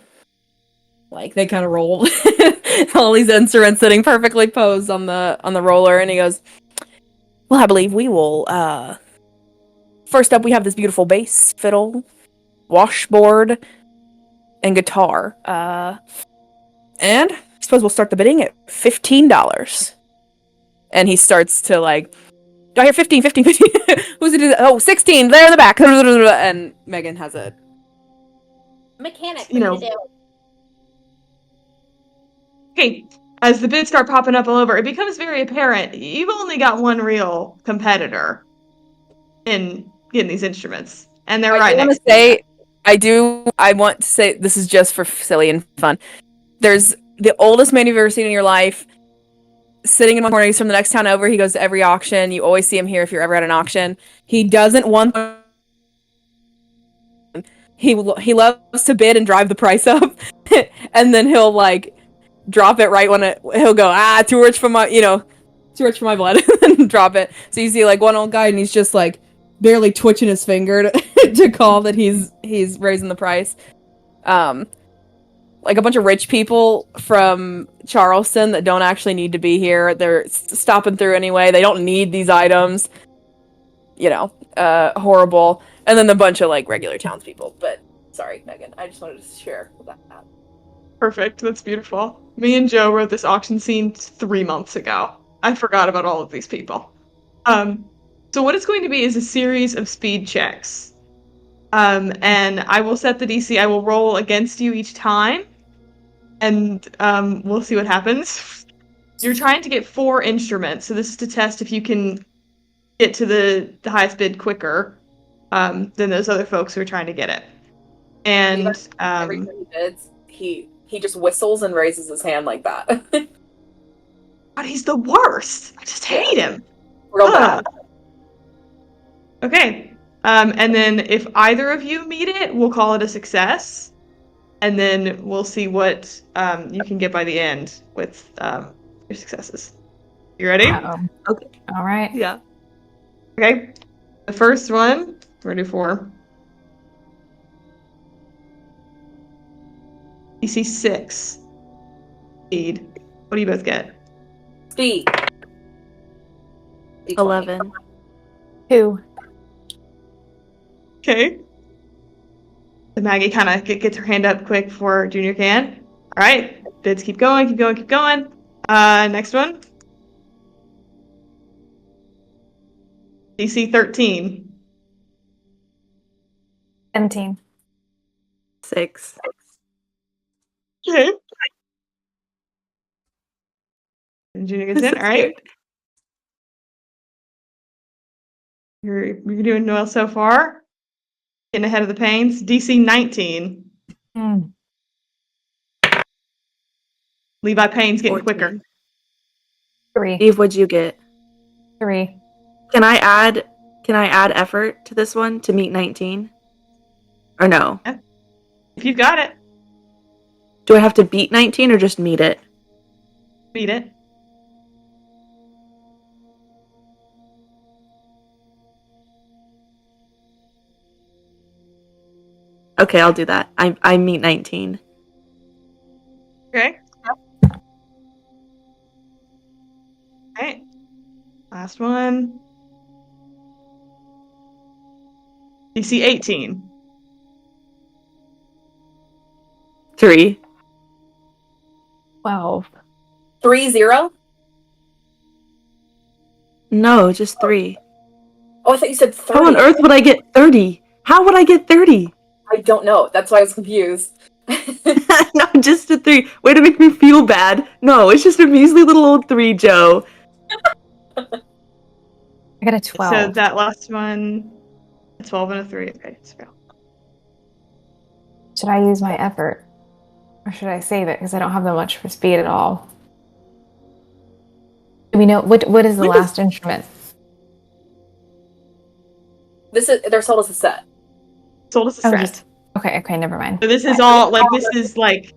Speaker 7: like they kind of roll all these instruments sitting perfectly posed on the roller, and he goes, well, I believe we will first up we have this beautiful bass, fiddle, washboard, and guitar. And I suppose we'll start the bidding at $15. And he starts to like, do I hear 15? Who's it? Oh, 16, there in the back. And Megan has it.
Speaker 8: Mechanic,
Speaker 1: You know. Okay, as the bids start popping up all over, it becomes very apparent you've only got one real competitor in getting these instruments, and they're right next to you.
Speaker 7: I want to say this is just for silly and fun. There's the oldest man you've ever seen in your life sitting in one corner. He's from the next town over. He goes to every auction. You always see him here if you're ever at an auction. He doesn't want. He loves to bid and drive the price up, and then he'll like drop it right when he'll go too rich for my blood and drop it. So you see like one old guy and he's just like barely twitching his finger to call that he's raising the price. Like a bunch of rich people from Charleston that don't actually need to be here. They're stopping through anyway. They don't need these items. Horrible. And then a bunch of like regular townspeople. But sorry, Megan, I just wanted to share that.
Speaker 1: Perfect, that's beautiful. Me and Joe wrote this auction scene 3 months ago. I forgot about all of these people. So what it's going to be is a series of speed checks. And I will set the DC. I will roll against you each time. And we'll see what happens. You're trying to get 4 instruments, so this is to test if you can get to the highest bid quicker than those other folks who are trying to get it. And
Speaker 8: every time he bids, he just whistles and raises his hand like that.
Speaker 1: God, he's the worst. I just hate him.
Speaker 8: Real bad.
Speaker 1: Okay. And then if either of you meet it, we'll call it a success. And then we'll see what you can get by the end with your successes. You ready?
Speaker 6: Okay.
Speaker 5: All right.
Speaker 6: Yeah.
Speaker 1: Okay. The first one, we're gonna do 4. You see 6. Speed. What do you both get?
Speaker 8: Speed. D20.
Speaker 6: 11.
Speaker 5: 2.
Speaker 1: Okay. So Maggie kind of gets her hand up quick before Junior can. All right. Bids keep going, keep going, keep going. Next one. DC 13.
Speaker 5: 17.
Speaker 6: 6.
Speaker 1: Okay. And Junior gets in. All right. You're doing well so far. Getting ahead of the pains. DC 19. Levi Payne's getting
Speaker 6: 14.
Speaker 1: quicker.
Speaker 5: 3.
Speaker 6: Eve, what'd you get?
Speaker 5: 3.
Speaker 6: Can I add effort to this one to meet 19? Or no?
Speaker 1: If you've got it,
Speaker 6: Do I have to beat 19 or just meet it?
Speaker 1: beat it.
Speaker 6: Okay, I'll do that. I meet 19.
Speaker 1: Okay. Alright. Last one. DC 18.
Speaker 6: 3.
Speaker 5: 12.
Speaker 8: 3-0?
Speaker 6: No, just 3.
Speaker 8: Oh, I thought you said 30.
Speaker 6: How on earth would I get 30? How would I get 30?
Speaker 8: I don't know. That's why I was confused.
Speaker 6: No, just a 3. Way to make me feel bad. No, it's just a measly little old 3, Joe.
Speaker 5: I got a 12.
Speaker 1: So that last one, a 12 and a 3. Okay, so
Speaker 5: Should I use my effort? Or should I save it? Because I don't have that much for speed at all. Do we know what is the last instrument?
Speaker 8: They're sold as a set.
Speaker 1: sold us a set.
Speaker 5: Okay, never mind.
Speaker 1: So this is all like this is like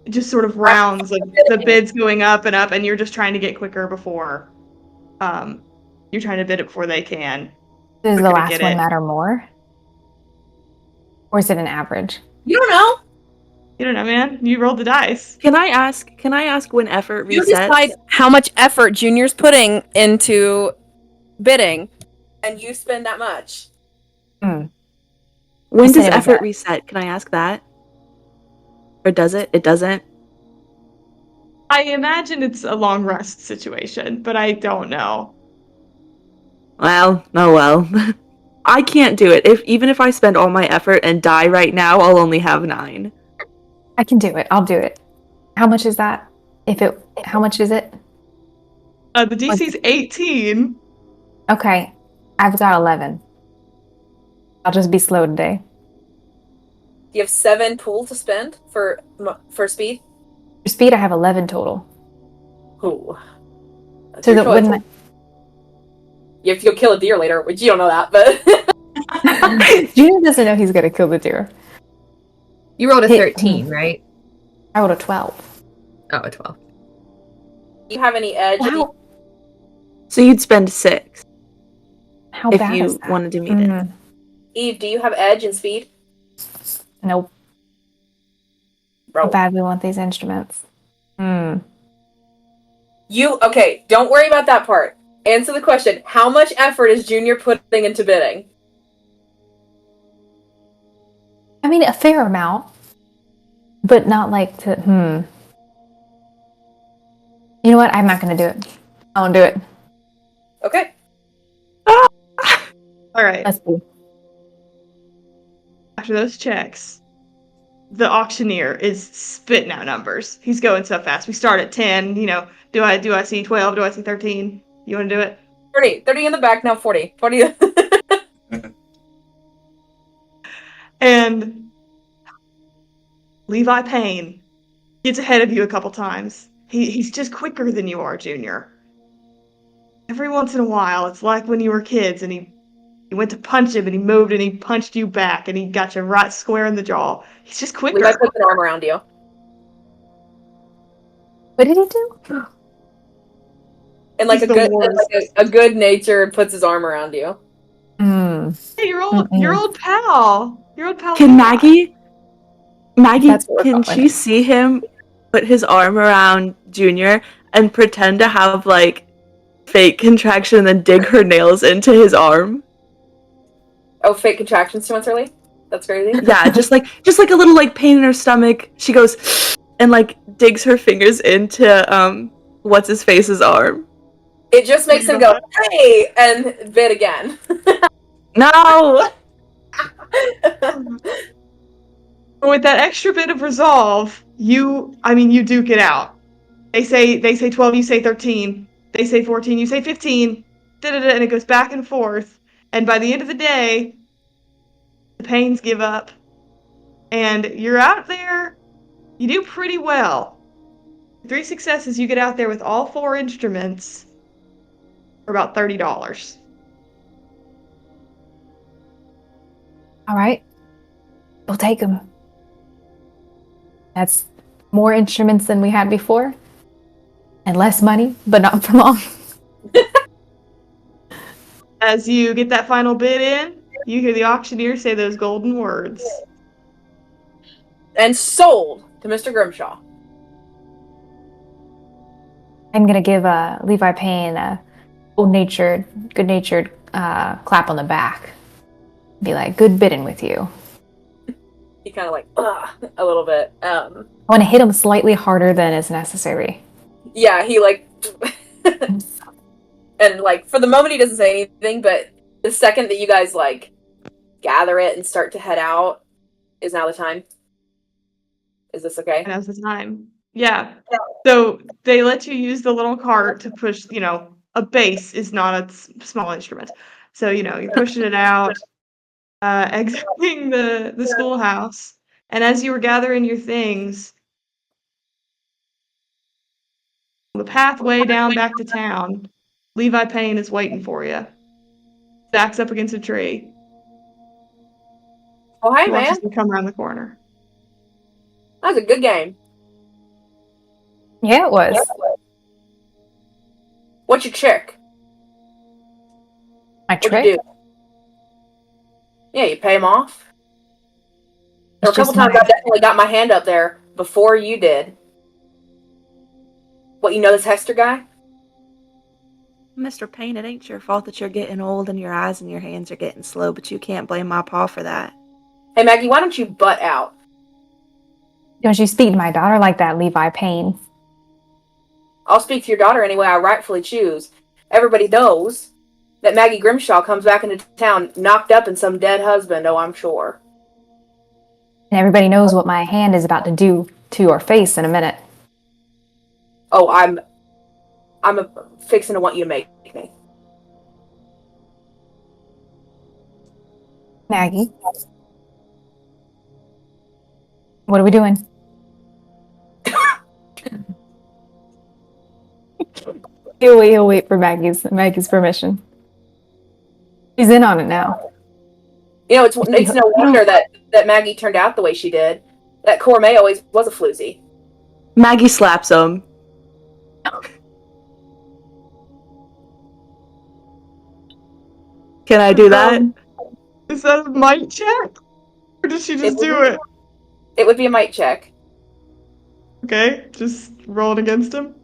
Speaker 1: just sort of rounds of the bids going up, and you're just trying to get quicker before you're trying to bid it before they can.
Speaker 5: Does the
Speaker 1: quicker to
Speaker 5: last
Speaker 1: get
Speaker 5: one
Speaker 1: it.
Speaker 5: matter more? Or is it an average?
Speaker 8: You don't know.
Speaker 1: You don't know, man. You rolled the dice.
Speaker 6: Can I ask when effort
Speaker 7: You
Speaker 6: resets?
Speaker 7: decide how much effort Junior's putting into bidding.
Speaker 8: And you spend that much.
Speaker 6: When
Speaker 5: I said
Speaker 6: does
Speaker 5: it was
Speaker 6: effort
Speaker 5: a-
Speaker 6: reset? Can I ask that? Or does it? It doesn't?
Speaker 1: I imagine it's a long rest situation, but I don't know.
Speaker 6: Well, oh well. I can't do it. Even if I spend all my effort and die right now, I'll only have 9.
Speaker 5: I can do it. I'll do it. How much is that? How much is it?
Speaker 1: The DC's 18.
Speaker 5: Okay. I've got 11. I'll just be slow today.
Speaker 8: You have 7 pool to spend for speed.
Speaker 5: For speed, I have 11 total.
Speaker 8: Ooh. That's
Speaker 5: So
Speaker 8: your
Speaker 5: that
Speaker 8: choice.
Speaker 5: wouldn't
Speaker 8: You have to go kill a deer later, which you don't know that, but
Speaker 5: Junior doesn't know he's gonna kill the deer.
Speaker 4: You rolled a
Speaker 5: Hey,
Speaker 4: 13, right?
Speaker 5: I rolled a 12.
Speaker 4: Oh, a 12.
Speaker 8: do you have any edge?
Speaker 5: Wow.
Speaker 6: So you'd spend 6
Speaker 5: How
Speaker 6: if
Speaker 5: bad is
Speaker 6: you
Speaker 5: that?
Speaker 6: wanted to meet it.
Speaker 5: Mhm.
Speaker 8: Eve, do you have edge and speed?
Speaker 5: Nope. How
Speaker 8: Bro.
Speaker 5: bad we want these instruments.
Speaker 8: Okay, don't worry about that part. Answer the question. How much effort is Junior putting into bidding?
Speaker 5: I mean, a fair amount, but not like to. You know what? I'm not gonna do it. I won't do it.
Speaker 8: Okay.
Speaker 1: All right.
Speaker 5: Let's see.
Speaker 1: After those checks, the auctioneer is spitting out numbers. He's going so fast. We start at 10. You know, do I see 12? Do I see 13? You want to do it?
Speaker 8: 30 in the back, now 40. 40.
Speaker 1: And Levi Payne gets ahead of you a couple times. He's just quicker than you are, Junior. Every once in a while, it's like when you were kids and he went to punch him and he moved and he punched you back and he got you right square in the jaw. He's just quicker.
Speaker 8: Levi puts an arm around you.
Speaker 5: What did he do?
Speaker 8: And like
Speaker 1: He's
Speaker 8: a
Speaker 1: the
Speaker 8: good,
Speaker 1: worst.
Speaker 8: like a good natured puts his arm around you.
Speaker 1: Hey, your old pal. Your old pal.
Speaker 6: Can
Speaker 1: Levi.
Speaker 6: Maggie,
Speaker 5: That's what we're
Speaker 6: can
Speaker 5: calling
Speaker 6: she
Speaker 5: it.
Speaker 6: see him put his arm around Junior and pretend to have like fake contraction and then dig her nails into his arm?
Speaker 8: Oh, fake contractions 2 months early? That's crazy.
Speaker 6: Yeah, just like a little like pain in her stomach. She goes and like digs her fingers into what's his face's arm.
Speaker 8: It just makes him go, hey, and bid again.
Speaker 6: No.
Speaker 1: With that extra bit of resolve, you duke it out. They say 12, you say 13. They say 14, you say 15. And it goes back and forth. And by the end of the day, the Pains give up. And you're out there. You do pretty well. 3 successes, you get out there with all 4 instruments for about $30.
Speaker 5: All right. We'll take them. That's more instruments than we had before. And less money, but not for long.
Speaker 1: As you get that final bid in, you hear the auctioneer say those golden words.
Speaker 8: And sold to Mr. Grimshaw.
Speaker 5: I'm gonna give Levi Payne a good-natured clap on the back. Be like, good bidding with you.
Speaker 8: He kind of like, a little bit.
Speaker 5: I want to hit him slightly harder than is necessary.
Speaker 8: Yeah, he like, and like for the moment he doesn't say anything, but the second that you guys like gather it and start to head out is now the time. Is this okay?
Speaker 1: Now's the time. Yeah. So they let you use the little cart to push, a bass is not a small instrument. So, you're pushing it out, exiting the schoolhouse. And as you were gathering your things, the pathway down back to town, Levi Payne is waiting for you. Stacks up against a tree.
Speaker 8: Oh, hi,
Speaker 1: He
Speaker 8: man.
Speaker 1: watches you come around the corner.
Speaker 8: That was a good game.
Speaker 5: Yeah, it was.
Speaker 8: What's your trick?
Speaker 5: My
Speaker 8: What'd
Speaker 5: trick?
Speaker 8: you do? Yeah, you pay him off. There were a
Speaker 5: It's
Speaker 8: couple
Speaker 5: just
Speaker 8: times I definitely got my hand up there before you did. What, you know this Hester guy?
Speaker 6: Mr. Payne, it ain't your fault that you're getting old and your eyes and your hands are getting slow, but you can't blame my pa for that.
Speaker 8: Hey, Maggie, why don't you butt out?
Speaker 5: Don't you speak to my daughter like that, Levi Payne?
Speaker 8: I'll speak to your daughter any way I rightfully choose. Everybody knows that Maggie Grimshaw comes back into town knocked up in some dead husband, oh, I'm sure.
Speaker 5: And everybody knows what my hand is about to do to your face in a minute.
Speaker 8: Oh, I'm fixing to want you to make me.
Speaker 5: Maggie? What are we doing? He'll wait for Maggie's permission. He's in on it now.
Speaker 8: You know, it's no wonder that Maggie turned out the way she did. That Cormay always was a floozy.
Speaker 6: Maggie slaps him. Can I do that?
Speaker 1: Is that a might check? Or did she just do it?
Speaker 8: It would be a might check.
Speaker 1: Okay, just roll it against him.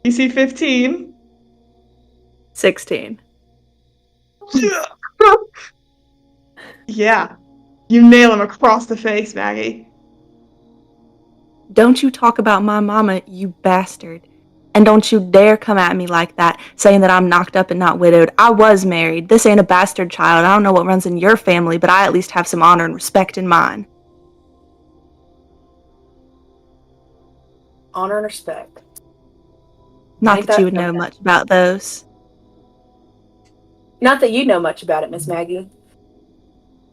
Speaker 1: DC 15.
Speaker 6: 16.
Speaker 1: Yeah. You nail him across the face, Maggie.
Speaker 6: Don't you talk about my mama, you bastard. And don't you dare come at me like that, saying that I'm knocked up and not widowed. I was married. This ain't a bastard child. I don't know what runs in your family, but I at least have some honor and respect in mine.
Speaker 8: Honor and respect.
Speaker 6: Not
Speaker 8: Ain't
Speaker 6: that you
Speaker 8: that
Speaker 6: would know
Speaker 8: something?
Speaker 6: much about those.
Speaker 8: Not that you know much about it, Miss Maggie.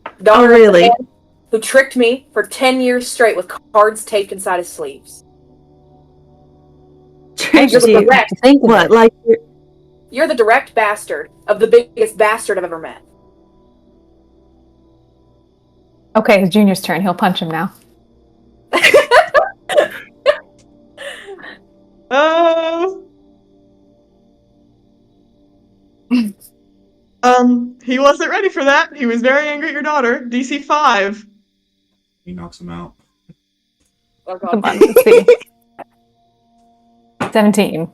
Speaker 6: Oh,
Speaker 8: Daughter of the
Speaker 6: really?
Speaker 8: man who tricked me for 10 years straight with cards taped inside his sleeves.
Speaker 6: Tricked
Speaker 8: You're the
Speaker 6: you.
Speaker 8: direct,
Speaker 5: Think of
Speaker 6: What?
Speaker 5: it.
Speaker 6: Like,
Speaker 8: you're the direct bastard of the biggest bastard I've ever met.
Speaker 5: Okay, it's Junior's turn. He'll punch him now.
Speaker 1: He wasn't ready for that. He was very angry at your daughter. DC 5.
Speaker 3: He knocks him out.
Speaker 8: Oh,
Speaker 5: Come
Speaker 8: God.
Speaker 5: on, let's see. 17.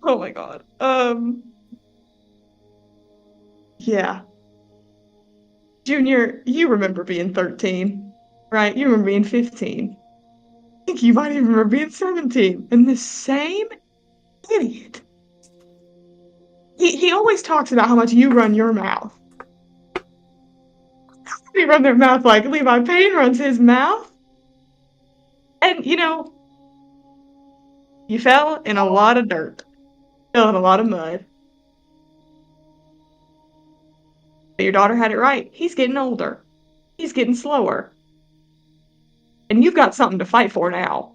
Speaker 1: Oh my god. Yeah. Junior, you remember being 13, right? You remember being 15. I think you might even remember being 17. And the same idiot. He always talks about how much you run your mouth. You run their mouth like Levi Payne runs his mouth. And, you know, you fell in a lot of dirt. Fell in a lot of mud. But your daughter had it right. He's getting older. He's getting slower. And you've got something to fight for now.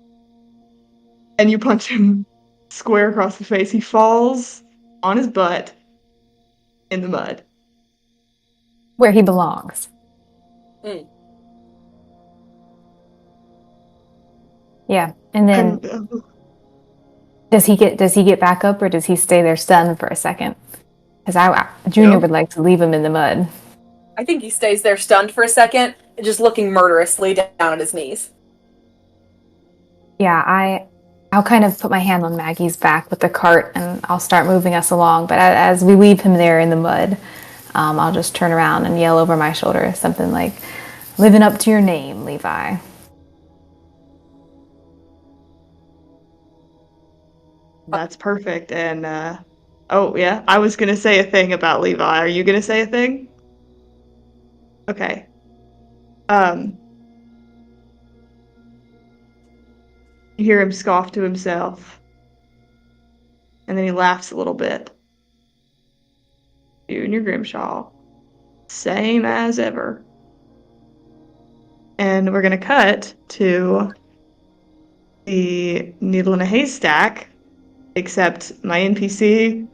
Speaker 1: And you punch him square across the face. He falls on his butt in the mud.
Speaker 5: Where he belongs.
Speaker 8: Mm.
Speaker 5: Yeah, and then
Speaker 1: And,
Speaker 5: does he get back up, or does he stay there stunned for a second? Because Junior would like to leave him in the mud.
Speaker 8: I think he stays there stunned for a second, just looking murderously down at his knees.
Speaker 5: Yeah, I'll kind of put my hand on Maggie's back with the cart, and I'll start moving us along. But as we leave him there in the mud, I'll just turn around and yell over my shoulder something like, "Living up to your name, Levi."
Speaker 1: that's perfect. And, oh, yeah, I was going to say a thing about Levi. Are you going to say a thing? Okay. You hear him scoff to himself. And then he laughs a little bit. You and your Grimshaw. Same as ever. And we're going to cut to the needle in a haystack, except my NPC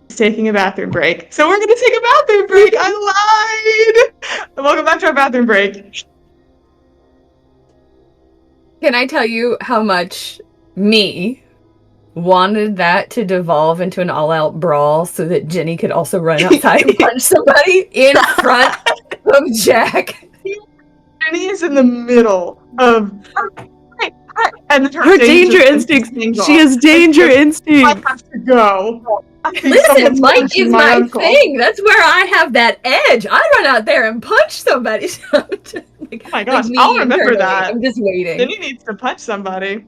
Speaker 1: is taking a bathroom break. So we're going to take a bathroom break. I lied. Welcome back to our bathroom break.
Speaker 4: Can I tell you how much me wanted that to devolve into an all-out brawl so that Ginny could also run outside and punch somebody in front of Jack?
Speaker 1: Ginny is in the middle of... And
Speaker 6: her danger instincts. She has danger
Speaker 1: I
Speaker 6: instincts.
Speaker 1: have to go. I think
Speaker 4: Listen,
Speaker 1: someone's
Speaker 4: Mike
Speaker 1: punching
Speaker 4: is my
Speaker 1: uncle.
Speaker 4: thing. That's where I have that edge. I run out there and punch somebody. Like,
Speaker 1: Oh my gosh,
Speaker 4: me
Speaker 1: I'll remember
Speaker 4: internally.
Speaker 1: that.
Speaker 4: I'm just waiting.
Speaker 1: Ginny needs to punch somebody.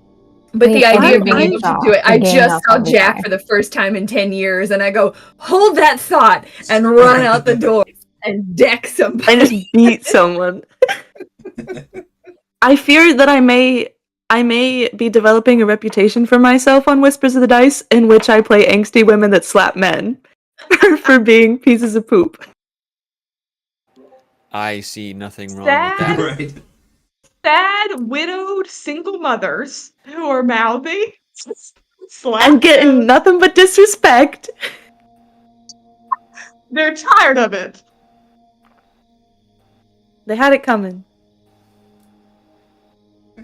Speaker 4: But the idea of being
Speaker 5: I'm
Speaker 4: able to do it, I just saw Jack for the first time in 10 years, and I go, hold that thought, and run out the door and deck somebody.
Speaker 6: And just beat someone. I fear that I may be developing a reputation for myself on Whispers of the Dice, in which I play angsty women that slap men for being pieces of poop.
Speaker 2: I see nothing wrong with that.
Speaker 3: Right.
Speaker 1: Sad, widowed, single mothers who are mouthy. Slap
Speaker 6: I'm getting
Speaker 1: them.
Speaker 6: nothing but disrespect.
Speaker 1: They're tired of it.
Speaker 6: They had it coming.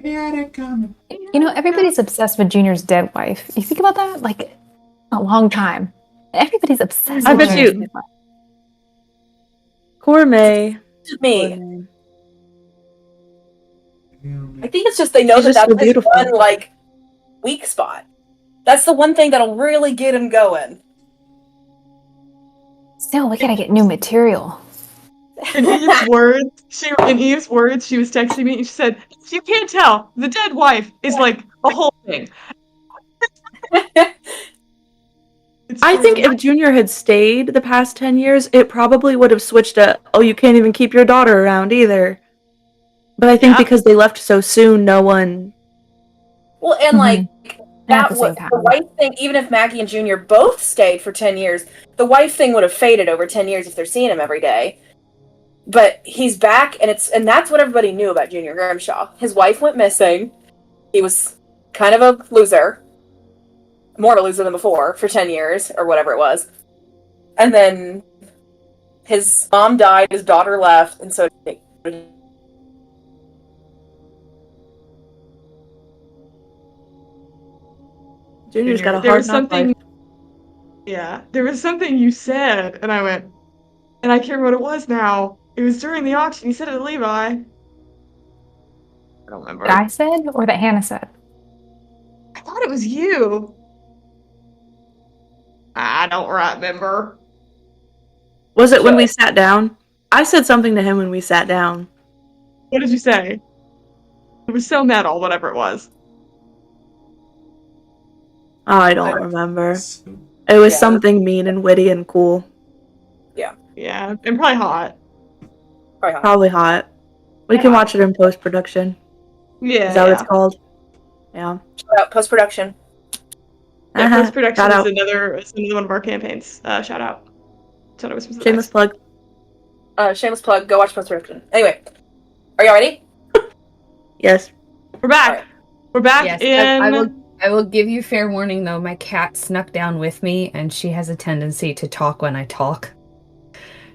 Speaker 5: You know, everybody's obsessed with Junior's dead wife. You think about that? Like, a long time. Everybody's obsessed
Speaker 6: I
Speaker 5: with
Speaker 6: bet
Speaker 5: Junior's
Speaker 6: you-
Speaker 5: dead wife.
Speaker 6: Gourmet.
Speaker 8: Me. I think it's just they know
Speaker 6: She's
Speaker 8: that
Speaker 6: just so
Speaker 8: that's his
Speaker 6: beautiful.
Speaker 8: one, like, weak spot. That's the one thing that'll really get him going.
Speaker 5: Still, we gotta get new material.
Speaker 1: In Eve's words, she was texting me and she said, "You can't tell. The dead wife is like a whole thing." It's
Speaker 6: I think
Speaker 1: true.
Speaker 6: if Junior had stayed the past 10 years, it probably would have switched to, oh, you can't even keep your daughter around either. But I think
Speaker 1: Yeah.
Speaker 6: because they left so soon, no one...
Speaker 8: Well, and, like,
Speaker 5: At the
Speaker 8: that
Speaker 5: same
Speaker 8: was
Speaker 5: time.
Speaker 8: the wife thing. Even if Maggie and Junior both stayed for 10 years, the wife thing would have faded over 10 years if they're seeing him every day. But he's back, and that's what everybody knew about Junior Grimshaw. His wife went missing. He was kind of a loser, more of a loser than before, for 10 years or whatever it was. And then his mom died, his daughter left, and so
Speaker 6: Junior's got a
Speaker 1: there
Speaker 6: hard
Speaker 1: was
Speaker 6: knock
Speaker 1: something.
Speaker 6: life.
Speaker 1: Yeah, there was something you said, and I went, and I can't remember what it was now. It was during the auction. You said it to Levi. I don't remember.
Speaker 5: That I said or that Hannah said?
Speaker 1: I thought it was you. I don't remember.
Speaker 6: Was it when we sat down? I said something to him when we sat down.
Speaker 1: What did you say? It was so metal, whatever it was.
Speaker 6: Oh, I don't remember. It was something mean and witty and cool.
Speaker 1: Yeah, and probably hot.
Speaker 6: Probably hot. We can watch it in post-production.
Speaker 1: Yeah.
Speaker 6: Is that what it's called? Yeah.
Speaker 8: Shout out post-production.
Speaker 1: Yeah, post-production
Speaker 6: Shout
Speaker 1: is
Speaker 6: out.
Speaker 1: another one of our campaigns. Shout out. Shout out was
Speaker 6: Shameless plug.
Speaker 8: Shameless plug. Go watch post-production. Anyway, are y'all ready?
Speaker 6: Yes.
Speaker 1: We're back.
Speaker 8: Right.
Speaker 1: We're back
Speaker 4: Yes,
Speaker 1: in.
Speaker 4: I will give you fair warning though. My cat snuck down with me, and she has a tendency to talk when I talk.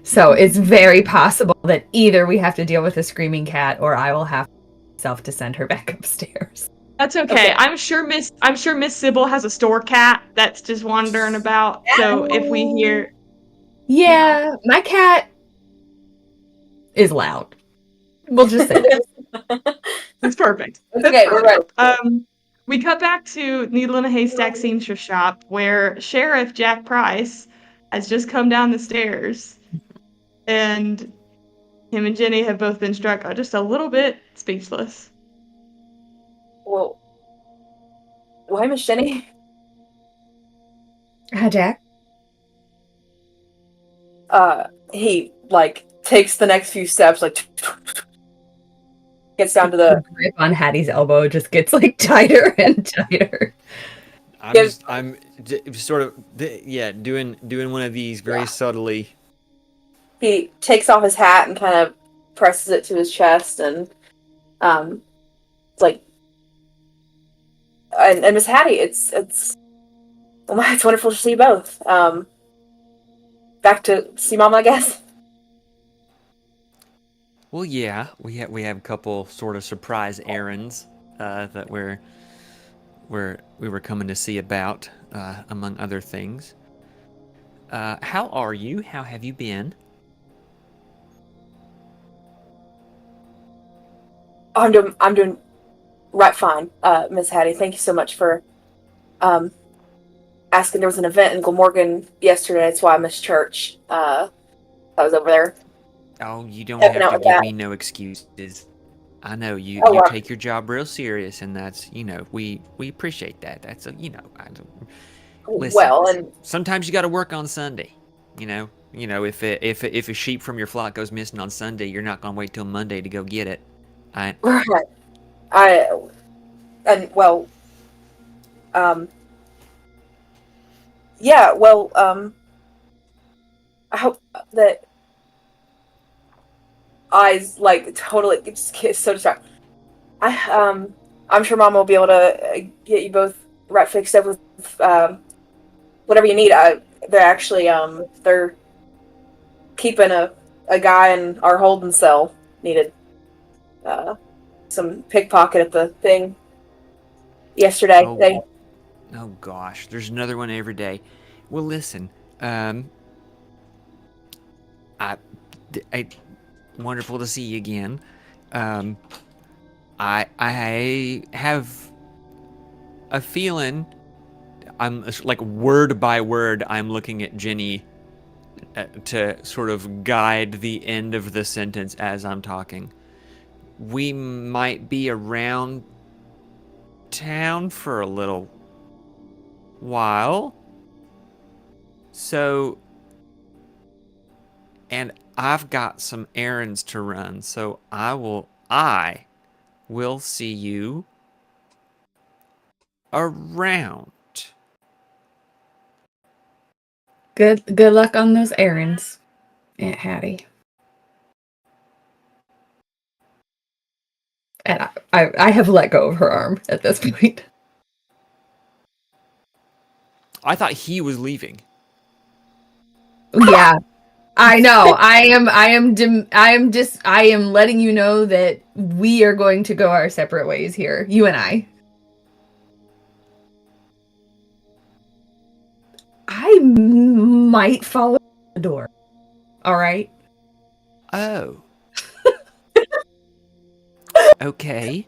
Speaker 4: So it's very possible that either we have to deal with a screaming cat, or I will have myself to send her back upstairs.
Speaker 1: That's okay. I'm sure Miss Sybil has a store cat that's just wandering about. So if we hear,
Speaker 4: Yeah, my cat is loud. We'll just say that.
Speaker 1: it's perfect.
Speaker 8: Okay, we're ready.
Speaker 1: We cut back to Needle in a Haystack seamstress shop where Sheriff Jack Price has just come down the stairs, and him and Ginny have both been struck just a little bit speechless.
Speaker 8: Well, why, Miss Jenny?
Speaker 4: Hi, Jack.
Speaker 8: He takes the next few steps, gets down to the
Speaker 4: grip on Hattie's elbow, just gets tighter and tighter.
Speaker 2: I'm sort of doing one of these very subtly.
Speaker 8: He takes off his hat and kind of presses it to his chest, and it's and Miss Hattie, it's wonderful to see you both. Back to see Mama, I guess.
Speaker 2: Well, yeah, we have a couple sort of surprise errands that we were coming to see about, among other things. How are you? How have you been?
Speaker 8: I'm doing right fine, Miss Hattie. Thank you so much for asking. There was an event in Glamorgan yesterday. That's why I missed church. I was over there.
Speaker 2: Oh, you don't have to give me no excuses. I know you take your job real serious, and that's we appreciate that. That's listen, sometimes you got to work on Sunday. If a sheep from your flock goes missing on Sunday, you're not gonna wait till Monday to go get it.
Speaker 8: Right. I hope that eyes totally just get so distracted. I'm sure Mom will be able to get you both right fixed up with whatever you need. They're actually they're keeping a guy in our holding cell. Needed some pickpocket at the thing yesterday.
Speaker 2: Oh gosh, there's another one every day. Well, listen, I wonderful to see you again. I have a feeling. I'm word by word. I'm looking at Ginny to sort of guide the end of the sentence as I'm talking. We might be around town for a little while. So, and I've got some errands to run, so I will see you
Speaker 9: around.
Speaker 4: Good luck on those errands, Aunt Hattie. And I have let go of her arm at this point.
Speaker 2: I thought he was leaving.
Speaker 4: Yeah, I know. I am letting you know that we are going to go our separate ways here. You and I. I might follow the door. All right.
Speaker 9: Oh. Okay.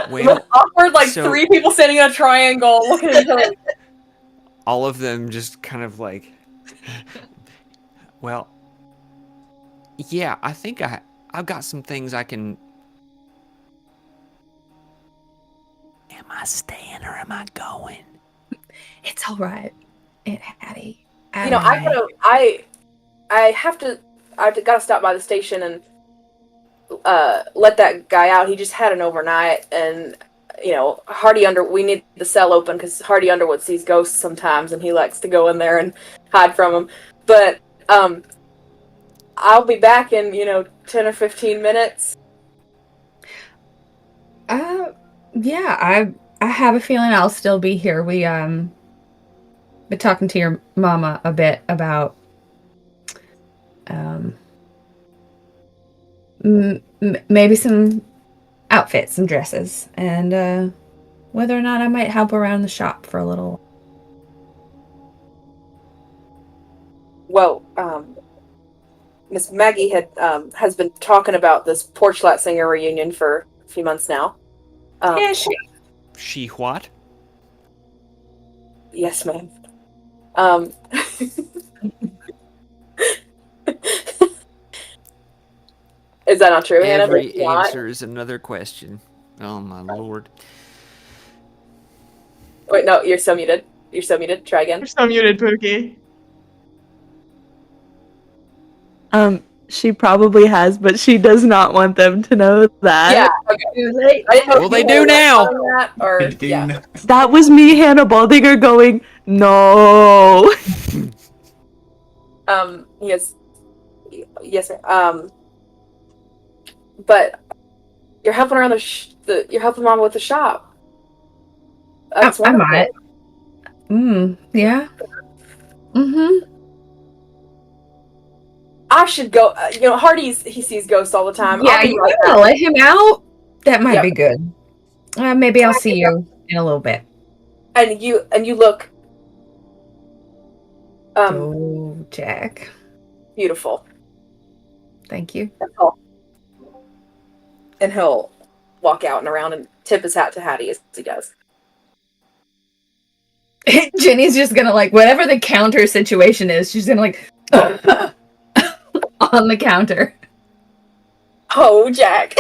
Speaker 9: Well,
Speaker 8: Awkward, like
Speaker 2: so-
Speaker 8: 3 people standing in a triangle looking at each other.
Speaker 2: All of them just kind of like,
Speaker 9: well, yeah, I think I've got some things I can. Am I staying or am I going?
Speaker 4: It's all right, Aunt Hattie.
Speaker 8: You know, I gotta stop by the station and let that guy out. He just had an overnight, and you know, we need the cell open because Hardy Underwood sees ghosts sometimes, and he likes to go in there and hide from them. But I'll be back in 10 or 15 minutes.
Speaker 4: Yeah, I have a feeling I'll still be here. We been talking to your mama a bit about maybe some outfits, some dresses, and whether or not I might help around the shop for a little.
Speaker 8: Well, Miss Maggie has been talking about this Porchlight Singer reunion for a few months now.
Speaker 4: Yeah,
Speaker 2: she what?
Speaker 8: Yes, ma'am. Is that not true, Hannah?
Speaker 9: Every answer is another question. Oh my lord.
Speaker 8: Wait, no, you're so muted. You're so muted. Try again.
Speaker 1: You're so muted, Pookie.
Speaker 6: She probably has, but she does not want them to know that.
Speaker 8: Yeah. Okay.
Speaker 2: Well, they do now.
Speaker 8: Yeah.
Speaker 6: That was me, Hannah Baldinger, going, no.
Speaker 8: Yes, sir. But you're helping around you're helping Mama with the shop. That's
Speaker 4: I
Speaker 8: wonderful.
Speaker 4: might. Yeah. Mm-hmm.
Speaker 8: I should go. Hardy, he sees ghosts all the time.
Speaker 4: Yeah,
Speaker 8: I'll be
Speaker 4: you
Speaker 8: right
Speaker 4: want to
Speaker 8: back.
Speaker 4: let him out? That might
Speaker 8: Yep.
Speaker 4: be good. Maybe I'll see you in a little bit.
Speaker 8: And you look
Speaker 4: Oh, Jack.
Speaker 8: beautiful.
Speaker 4: Thank you.
Speaker 8: And he'll walk out and around and tip his hat to Hattie as he does.
Speaker 4: Ginny's just gonna whatever the counter situation is, she's gonna on the counter.
Speaker 8: Oh, Jack.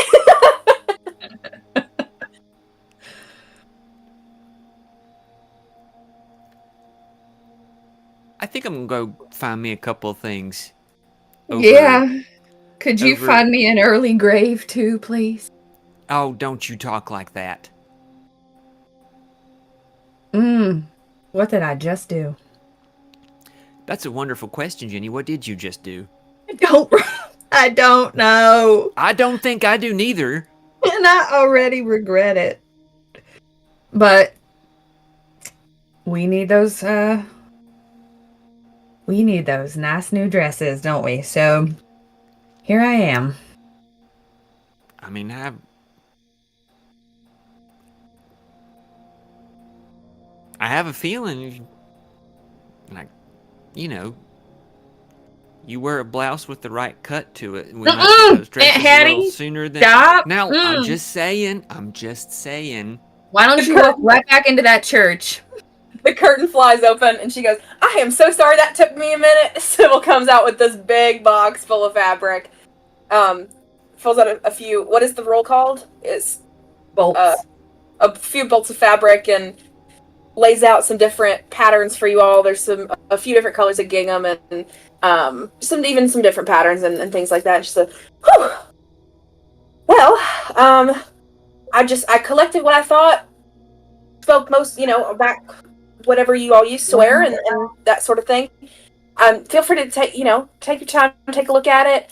Speaker 9: I think I'm gonna go find me a couple of things.
Speaker 4: Yeah. Could you
Speaker 9: over-
Speaker 4: find me an early grave too, please?
Speaker 9: Oh, don't you talk like that.
Speaker 4: What did I just do?
Speaker 9: That's a wonderful question, Ginny. What did you just do?
Speaker 4: I don't know.
Speaker 9: I don't think I do neither.
Speaker 4: And I already regret it. But we need those nice new dresses, don't we? So here I am.
Speaker 9: I mean, I have a feeling, like, you wear a blouse with the right cut to it. We might get those dresses
Speaker 4: Aunt Hattie,
Speaker 9: a little sooner than.
Speaker 4: stop.
Speaker 9: Now, I'm just saying.
Speaker 4: Why don't you walk right back into that church?
Speaker 8: The curtain flies open and she goes, I am so sorry that took me a minute. Sybil comes out with this big box full of fabric. Fills out a few, what is the roll called? It's
Speaker 4: Bolts.
Speaker 8: A few bolts of fabric and lays out some different patterns for you all. There's a few different colors of gingham and some different patterns and things like that. And she said, whew. Well, I collected what I thought spoke most, back whatever you all used to wear and that sort of thing. Feel free to take your time, take a look at it.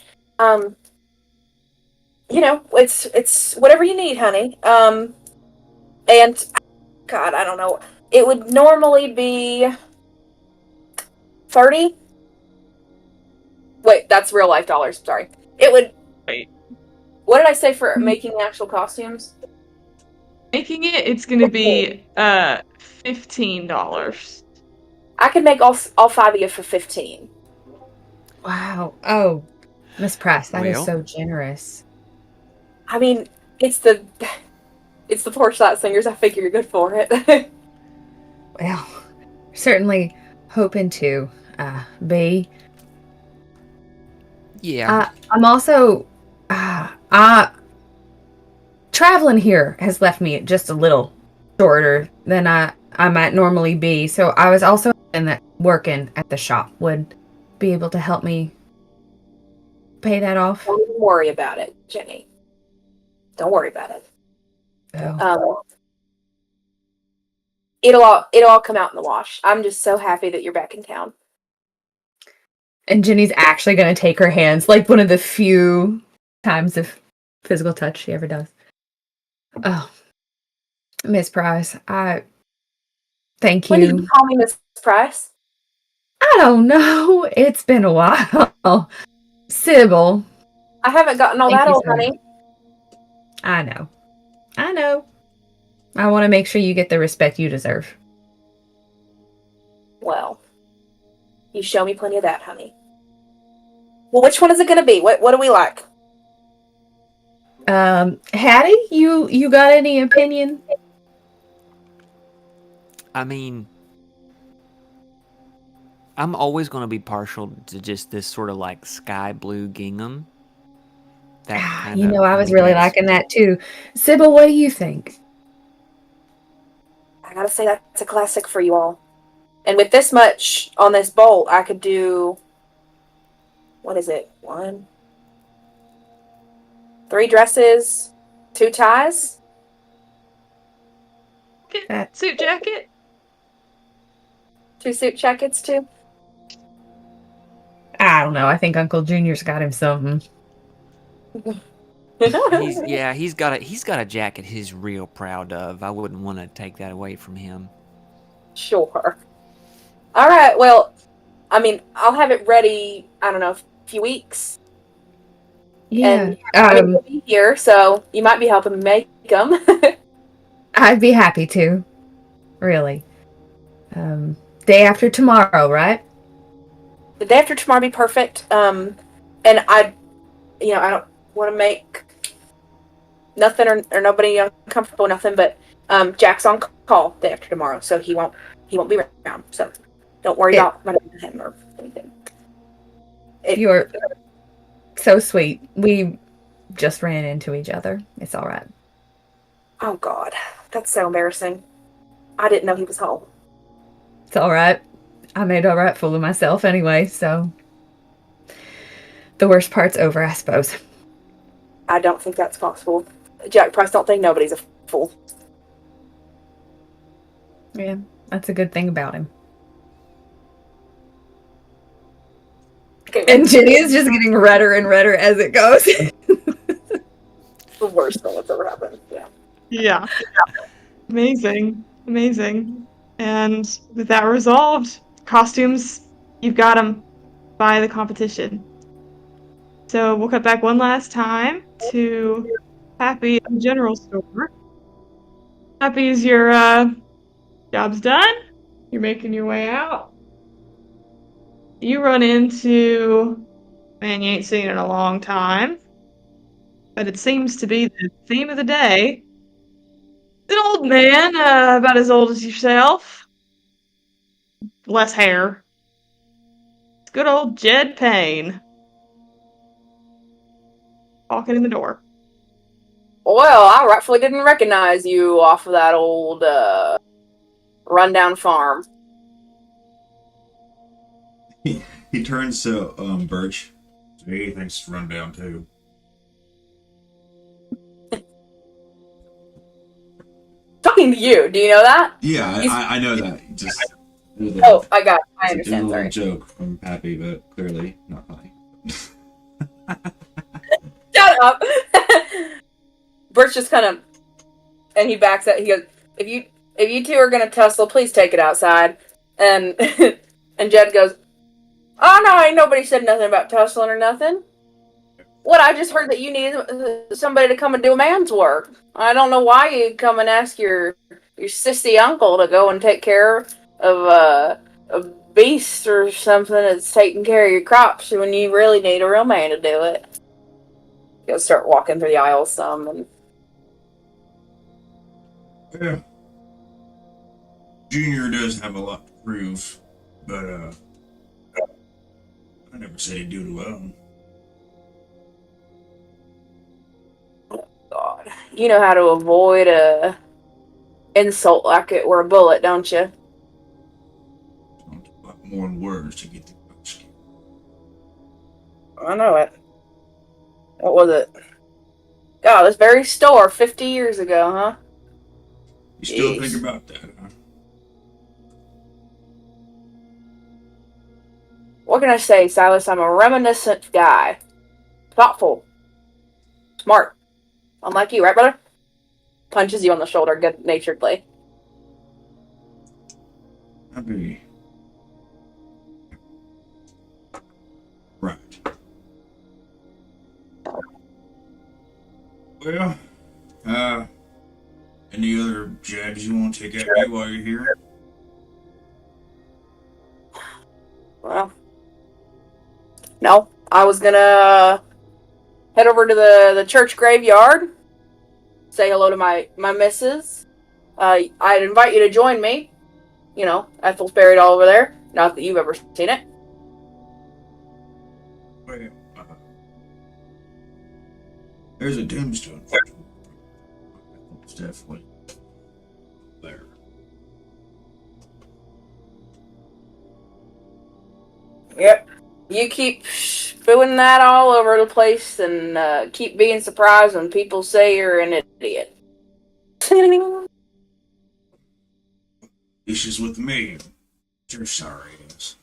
Speaker 8: It's whatever you need, honey. And God, I don't know. It would normally be 30. Wait, that's real life dollars. Sorry. It would.
Speaker 1: Wait.
Speaker 8: What did I say for making the actual costumes?
Speaker 1: Making it's gonna be $15.
Speaker 8: I could make all 5 of you for 15.
Speaker 4: Wow. Oh, Miss Price, that is
Speaker 2: Well.
Speaker 4: so generous.
Speaker 8: I mean, it's the Porch Shot Singers. I figure you're good for it.
Speaker 4: Well, certainly hoping to be.
Speaker 9: Yeah.
Speaker 4: I'm also traveling here has left me just a little shorter than I might normally be. So I was also in that working at the shop would be able to help me pay that off.
Speaker 8: Don't even worry about it, Jenny. Don't worry about it.
Speaker 4: Oh.
Speaker 8: It'll all come out in the wash. I'm just so happy that you're back in town.
Speaker 4: And Ginny's actually going to take her hands, like one of the few times of physical touch she ever does. Oh, Miss Price, I thank you.
Speaker 8: When did you call me Miss Price?
Speaker 4: I don't know. It's been a while. Sybil.
Speaker 8: I haven't gotten all
Speaker 4: Thank
Speaker 8: that
Speaker 4: you
Speaker 8: old,
Speaker 4: so much.
Speaker 8: honey.
Speaker 4: I know. I want to make sure you get the respect you deserve.
Speaker 8: Well, you show me plenty of that, honey. Well, which one is it going to be? What do we like?
Speaker 4: Hattie, you got any opinion?
Speaker 9: I mean, I'm always going to be partial to just this sort of like sky blue gingham. That kind
Speaker 4: You
Speaker 9: of,
Speaker 4: know, I was really liking that too. Sybil, what do you think?
Speaker 8: I gotta say that's a classic for you all. And with this much on this bolt, I could do... What is it? 1, 3 dresses, 2 ties.
Speaker 1: Suit jacket?
Speaker 8: 2 suit jackets, too.
Speaker 4: I don't know. I think Uncle Junior's got him something.
Speaker 9: he's got a jacket he's real proud of. I wouldn't want to take that away from him.
Speaker 8: Sure. All right, well, I mean, I'll have it ready, I don't know, a few weeks.
Speaker 4: Yeah.
Speaker 8: And you'll be here, so you might be helping me make them.
Speaker 4: I'd be happy to. Really. Day after tomorrow, right?
Speaker 8: The day after tomorrow be perfect. And I don't want to make nothing or nobody uncomfortable, nothing, but Jack's on call day after tomorrow, so he won't be around. So don't worry about running into him or anything.
Speaker 4: You're so sweet. We just ran into each other. It's all right.
Speaker 8: Oh God, that's so embarrassing. I didn't know he was home.
Speaker 4: It's all right. I made a right fool of myself anyway, so the worst part's over, I suppose.
Speaker 8: I don't think that's possible. Jack Price don't think nobody's a fool.
Speaker 4: Yeah, that's a good thing about him.
Speaker 8: Okay,
Speaker 4: And Ginny is just getting redder and redder as it goes.
Speaker 8: the worst thing that's ever happened. Yeah.
Speaker 1: Yeah. Amazing. And with that resolved, costumes, you've got them by the competition. So we'll cut back one last time to Pappy at the general store. Pappy, is your job's done? You're making your way out. You run into a man you ain't seen in a long time, but it seems to be the theme of the day. It's an old man, about as old as yourself. Less hair. It's good old Jed Payne. Walking in the door.
Speaker 8: Well, I rightfully didn't recognize you off of that old rundown farm.
Speaker 3: He turns to Birch. Hey, thanks for run down too.
Speaker 8: Talking talking to you. Do you know that?
Speaker 3: Yeah, I know that. Just
Speaker 8: oh, I got it. I
Speaker 3: it's
Speaker 8: understand.
Speaker 3: a
Speaker 8: Sorry.
Speaker 3: little joke from Pappy, but clearly not funny.
Speaker 8: Shut up. Bert's just kind of, and he backs out. He goes, "If you two are gonna tussle, please take it outside." And and Jed goes, "Oh no, ain't nobody said nothing about tussling or nothing. What? I just heard that you needed somebody to come and do a man's work. I don't know why you'd come and ask your sissy uncle to go and take care of a beast or something that's taking care of your crops when you really need a real man to do it." He'll start walking through the aisles some, and
Speaker 3: Yeah. Junior does have a lot to prove, but I never said he'd do it alone.
Speaker 8: God, you know how to avoid a insult like it were a bullet, don't you?
Speaker 3: It's a lot more than words to get the question.
Speaker 8: I know it. What was it? God, this very store 50 years ago, huh?
Speaker 3: You still
Speaker 8: Jeez.
Speaker 3: think about that, huh?
Speaker 8: What can I say, Silas? I'm a reminiscent guy. Thoughtful. Smart. Unlike you, right, brother? Punches you on the shoulder good-naturedly.
Speaker 3: That'd be right. Well, any other jabs you want to take at me while you're here?
Speaker 8: Well, no. I was gonna head over to the church graveyard, say hello to my missus. I'd invite you to join me. You know, Ethel's buried all over there. Not that you've ever seen it.
Speaker 3: Well, there's a tombstone. It's definitely there.
Speaker 8: Yep. You keep spewing that all over the place and keep being surprised when people say you're an idiot.
Speaker 3: Issues with me. You're sorry, yes.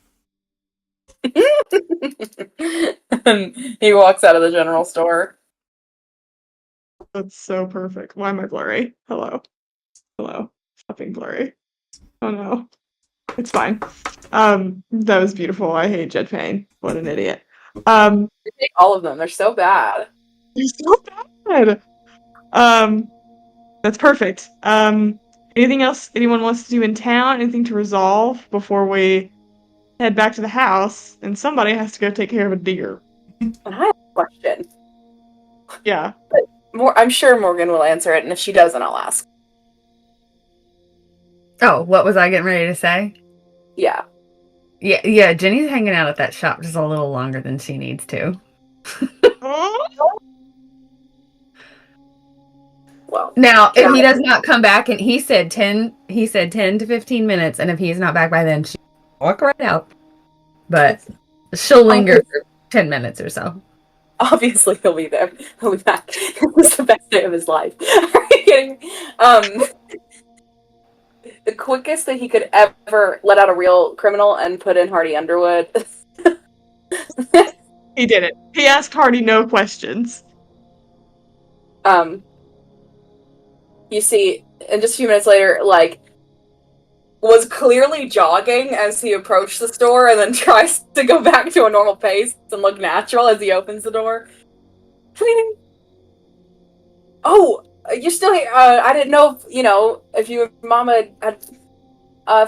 Speaker 8: He walks out of the general store.
Speaker 1: That's so perfect. Why am I blurry? Hello. Stop being blurry. Oh no. It's fine. That was beautiful. I hate Jed Payne. What an idiot.
Speaker 8: I hate all of them. They're so bad.
Speaker 1: You're so bad. That's perfect. Anything else anyone wants to do in town? Anything to resolve before we head back to the house? And somebody has to go take care of a deer.
Speaker 8: And I have a question.
Speaker 1: Yeah.
Speaker 8: I'm sure Morgan will answer it, and if she doesn't, I'll ask.
Speaker 4: Oh, what was I getting ready to say?
Speaker 8: Yeah.
Speaker 4: Yeah, Jenny's hanging out at that shop just a little longer than she needs to.
Speaker 8: Well,
Speaker 4: now, if he does not come back, and he said 10 to 15 minutes, and if he's not back by then, she'll walk right out. But she'll linger for 10 minutes or so.
Speaker 8: Obviously, he'll be there. He'll be back. It was the best day of his life. Are you kidding me? The quickest that he could ever let out a real criminal and put in Hardy Underwood.
Speaker 1: He did it. He asked Hardy no questions.
Speaker 8: You see, and just a few minutes later, was clearly jogging as he approached the store and then tries to go back to a normal pace and look natural as he opens the door. Oh, you're still here. I didn't know if you and Mama had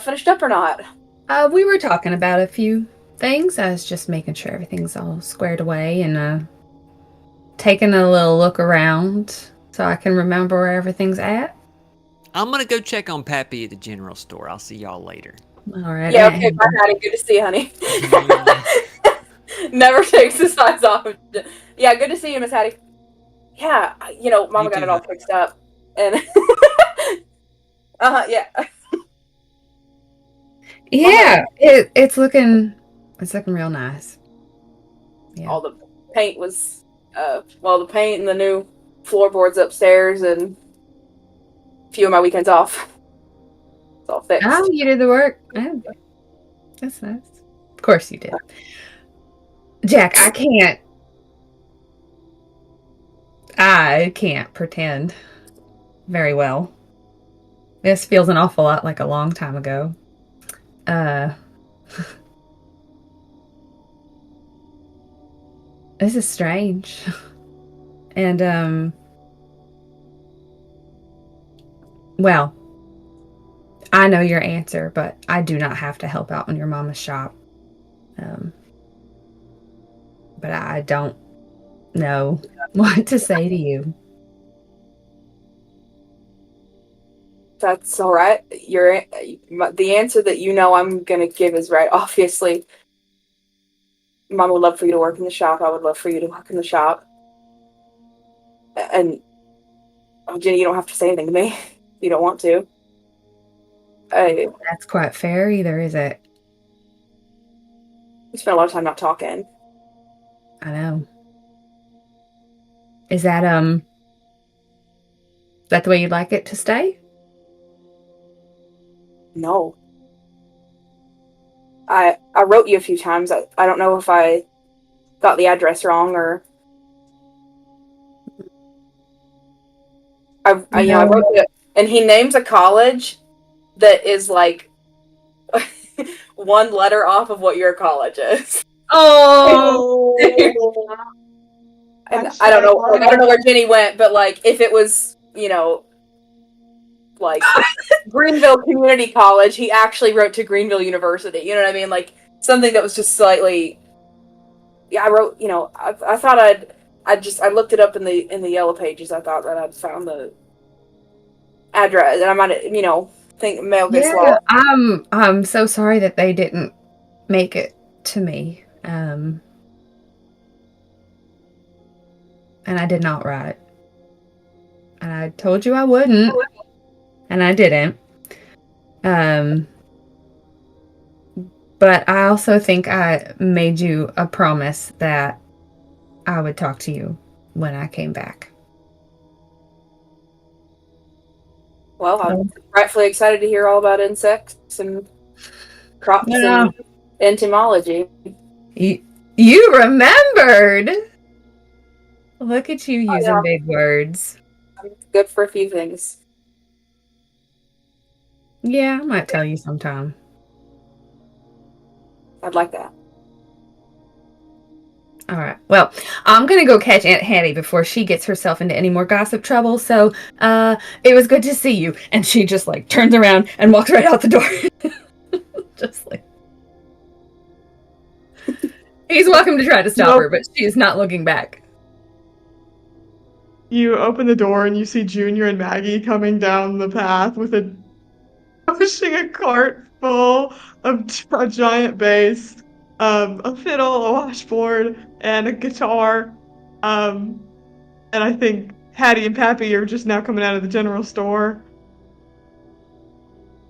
Speaker 8: finished up or not.
Speaker 4: We were talking about a few things. I was just making sure everything's all squared away and taking a little look around so I can remember where everything's at.
Speaker 9: I'm gonna go check on Pappy at the general store. I'll see y'all later.
Speaker 4: All right.
Speaker 8: Yeah, okay, bye, Hattie. Good to see you, honey. Never takes his eyes off. Yeah, good to see you, Miss Hattie. Yeah, Mama got it all fixed up. And yeah.
Speaker 4: Yeah, it's looking real nice. Yeah.
Speaker 8: All the paint was the paint and the new floorboards upstairs, and few of my weekends off. It's all fixed.
Speaker 4: Oh, you did the work. Oh, that's nice. Of course you did. Jack, I can't pretend very well. This feels an awful lot like a long time ago. This is strange. And, well, I know your answer, but I do not have to help out in your mama's shop. But I don't know what to say to you.
Speaker 8: That's all right. The answer that I'm going to give is right. Obviously, Mom would love for you to work in the shop. I would love for you to work in the shop. And Ginny, you don't have to say anything to me. You don't want to.
Speaker 4: That's quite fair either, is it?
Speaker 8: We spent a lot of time not talking.
Speaker 4: I know. Is that the way you'd like it to stay?
Speaker 8: No. I wrote you a few times. I don't know if I got the address wrong or I wrote it, and he names a college that is like one letter off of what your college is.
Speaker 4: Oh.
Speaker 8: And I don't know where Ginny went, but like if it was, like Greenville Community College, he actually wrote to Greenville University. You know what I mean? Like something that was just slightly. Yeah, I wrote. I thought I looked it up in the yellow pages. I thought that I'd found the address, and I might think mail this long.
Speaker 4: I'm so sorry that they didn't make it to me. And I did not write. And I told you I wouldn't. And I didn't. But I also think I made you a promise that I would talk to you when I came back.
Speaker 8: Well, I'm rightfully excited to hear all about insects and crops and entomology.
Speaker 4: You remembered! Look at you using big words.
Speaker 8: I'm good for a few things.
Speaker 4: Yeah, I might tell you sometime.
Speaker 8: I'd like that.
Speaker 4: All right. Well, I'm going to go catch Aunt Hattie before she gets herself into any more gossip trouble. So, it was good to see you. And she just like turns around and walks right out the door. Just like. He's welcome to try to stop her, but she is not looking back.
Speaker 1: You open the door and you see Junior and Maggie coming down the path pushing a cart full of a giant bass, a fiddle, a washboard, and a guitar. And I think Hattie and Pappy are just now coming out of the general store.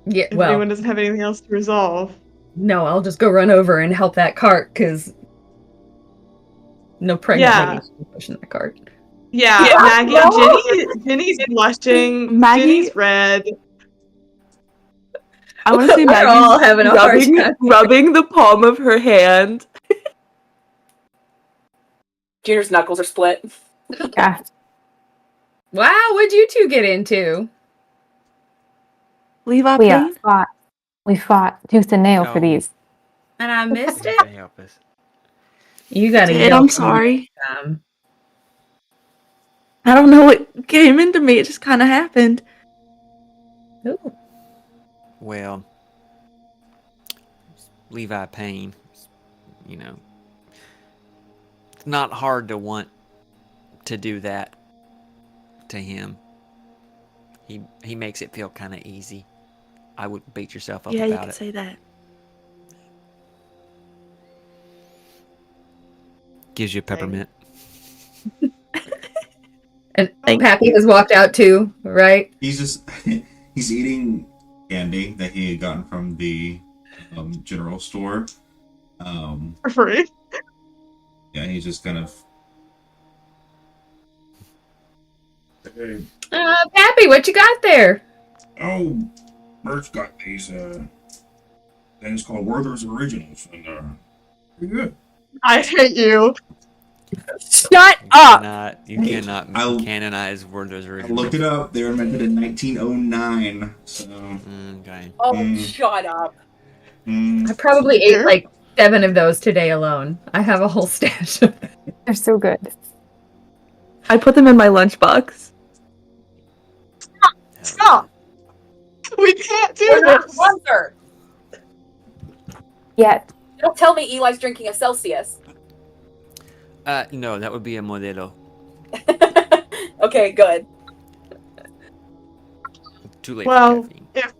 Speaker 4: Yeah,
Speaker 1: if anyone doesn't have anything else to resolve.
Speaker 4: No, I'll just go run over and help that cart, because no pregnant lady should be pushing that cart.
Speaker 1: Yeah, Maggie, Ginny's blushing, Ginny's red.
Speaker 6: I want to say Maggie's rubbing the palm of her hand.
Speaker 8: Junior's knuckles are split.
Speaker 5: Yeah.
Speaker 4: Wow, what'd you two get into?
Speaker 6: Leave our
Speaker 5: pain? We fought tooth and nail for these.
Speaker 4: And I missed it? You gotta
Speaker 6: yell. I'm sorry. I don't know what came into me. It just kind of happened.
Speaker 4: Ooh.
Speaker 2: Well, Levi Payne, it's not hard to want to do that to him. He makes it feel kind of easy. I wouldn't beat yourself up about it.
Speaker 6: Yeah, you could say that.
Speaker 2: Gives you a peppermint.
Speaker 4: And Pappy has walked out too, right?
Speaker 3: He's eating candy that he had gotten from the general store.
Speaker 1: For free.
Speaker 3: Yeah, he's just kind of.
Speaker 4: Pappy, what you got there?
Speaker 10: Oh, Bert's got these things called Werther's Originals, and pretty good.
Speaker 1: I hate you.
Speaker 7: Shut up!
Speaker 2: You cannot canonize Werther's
Speaker 3: I
Speaker 2: Originals.
Speaker 3: looked it up. They were invented in 1909. So.
Speaker 2: Okay.
Speaker 7: Oh, shut up.
Speaker 4: I probably ate like 7 of those today alone. I have a whole stash.
Speaker 5: They're so good.
Speaker 6: I put them in my lunchbox.
Speaker 1: Stop! We can't do
Speaker 7: We're not
Speaker 1: this!
Speaker 7: Werther.
Speaker 5: Yet.
Speaker 7: Don't tell me Eli's drinking a Celsius.
Speaker 2: No, that would be a Modelo.
Speaker 7: Okay, good.
Speaker 2: Too late
Speaker 1: Well,
Speaker 2: for caffeine.
Speaker 1: if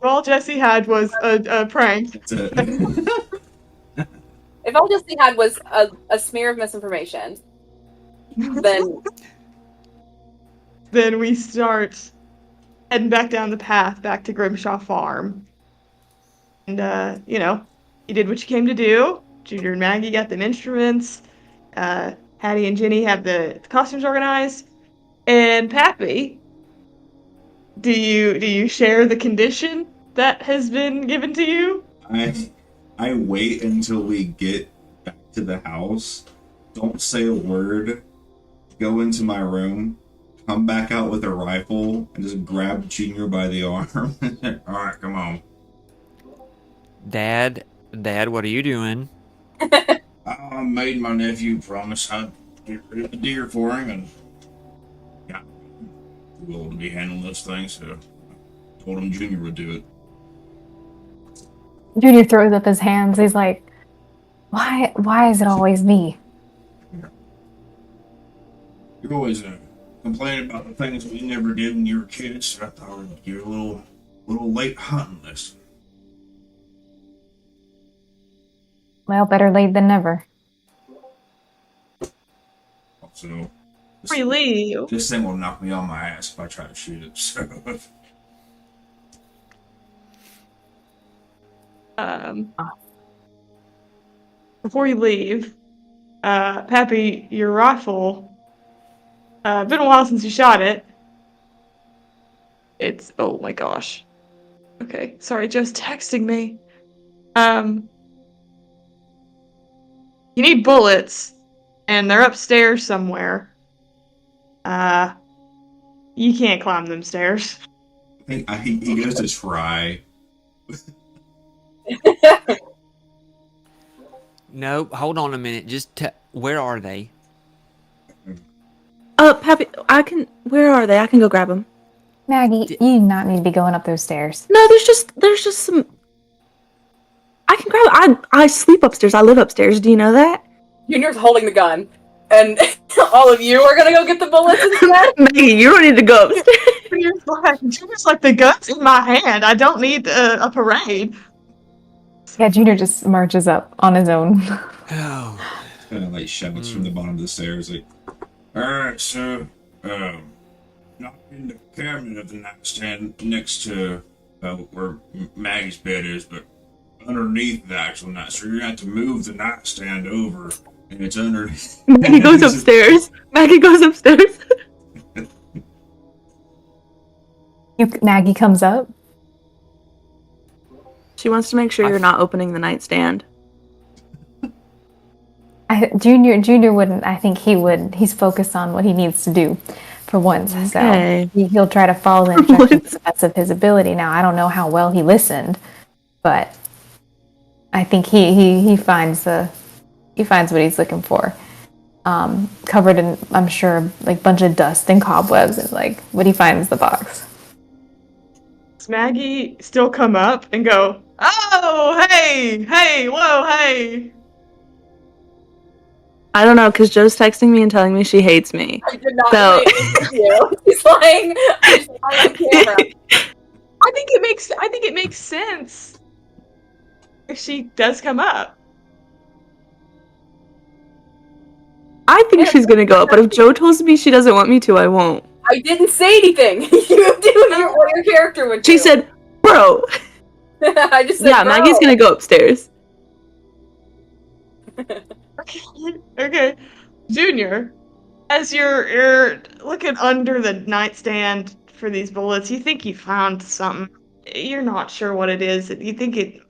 Speaker 1: all Jesse had was a prank,
Speaker 3: That's it.
Speaker 7: If all Jesse had was a smear of misinformation, then
Speaker 1: then we start heading back down the path back to Grimshaw Farm. And, you did what you came to do. Junior and Maggie got them instruments. Hattie and Ginny have the costumes organized. And Pappy, do you share the condition that has been given to you?
Speaker 3: I wait until we get back to the house. Don't say a word. Go into my room. Come back out with a rifle and just grab Junior by the arm. Alright, come on.
Speaker 2: Dad, what are you doing?
Speaker 10: I made my nephew promise I'd get rid of the deer for him, and yeah, too old to be handling those things, so I told him Junior would do it.
Speaker 5: Junior throws up his hands. He's like, why is it always me?
Speaker 10: You're always complaining about the things we never did when you were kids, so I thought you're a little late hunting this.
Speaker 5: Well, better late than never.
Speaker 10: So
Speaker 1: Really?
Speaker 10: this thing will knock me on my ass if I try to shoot it. So
Speaker 1: Before you leave, Pappy, your rifle, been a while since you shot it. Oh my gosh. Okay, sorry, Joe's texting me. You need bullets, and they're upstairs somewhere. You can't climb them stairs.
Speaker 3: I think he goes to try.
Speaker 2: No, hold on a minute. Where are they?
Speaker 6: Pappy, where are they? I can go grab them.
Speaker 5: Maggie, you do not need to be going up those stairs.
Speaker 6: No, there's just some. I can grab. I sleep upstairs. I live upstairs. Do you know that?
Speaker 7: Junior's holding the gun, and all of you are gonna go get the bullets instead.
Speaker 6: Maggie, you don't need to go upstairs.
Speaker 1: Junior's like, the gun's in my hand. I don't need a parade.
Speaker 5: Yeah, Junior just marches up on his own.
Speaker 2: Oh.
Speaker 3: Kind of like shouts from the bottom of the stairs, like,
Speaker 10: alright, so not in the cabinet of the nightstand next to where Maggie's bed is, but underneath the actual nightstand. So you're gonna have to move the nightstand over,
Speaker 3: and it's underneath.
Speaker 6: Maggie goes upstairs. Maggie goes upstairs.
Speaker 5: Maggie comes up.
Speaker 6: She wants to make sure you're not opening the nightstand.
Speaker 5: Junior wouldn't. I think he would. He's focused on what he needs to do for once.
Speaker 6: Okay.
Speaker 5: So he'll try to follow the instructions to the best of his ability. Now, I don't know how well he listened, but I think he finds what he's looking for. Covered in, I'm sure, like bunch of dust and cobwebs, and like when he finds the box.
Speaker 1: Does Maggie still come up and go, "Oh, hey, whoa, hey"?
Speaker 6: I don't know, because Joe's texting me and telling me she hates me.
Speaker 7: I did not
Speaker 6: So-
Speaker 7: with you. He's lying. He's lying on camera.
Speaker 1: I think it makes sense if she does come up.
Speaker 6: I think she's gonna go up, but if Joe tells me she doesn't want me to, I won't.
Speaker 7: I didn't say anything. You do what your character would do.
Speaker 6: She said, bro.
Speaker 7: I just said,
Speaker 6: Yeah,
Speaker 7: bro.
Speaker 6: Maggie's gonna go upstairs.
Speaker 1: Okay. Junior, as you're looking under the nightstand for these bullets. You think you found something. You're not sure what it is. You think it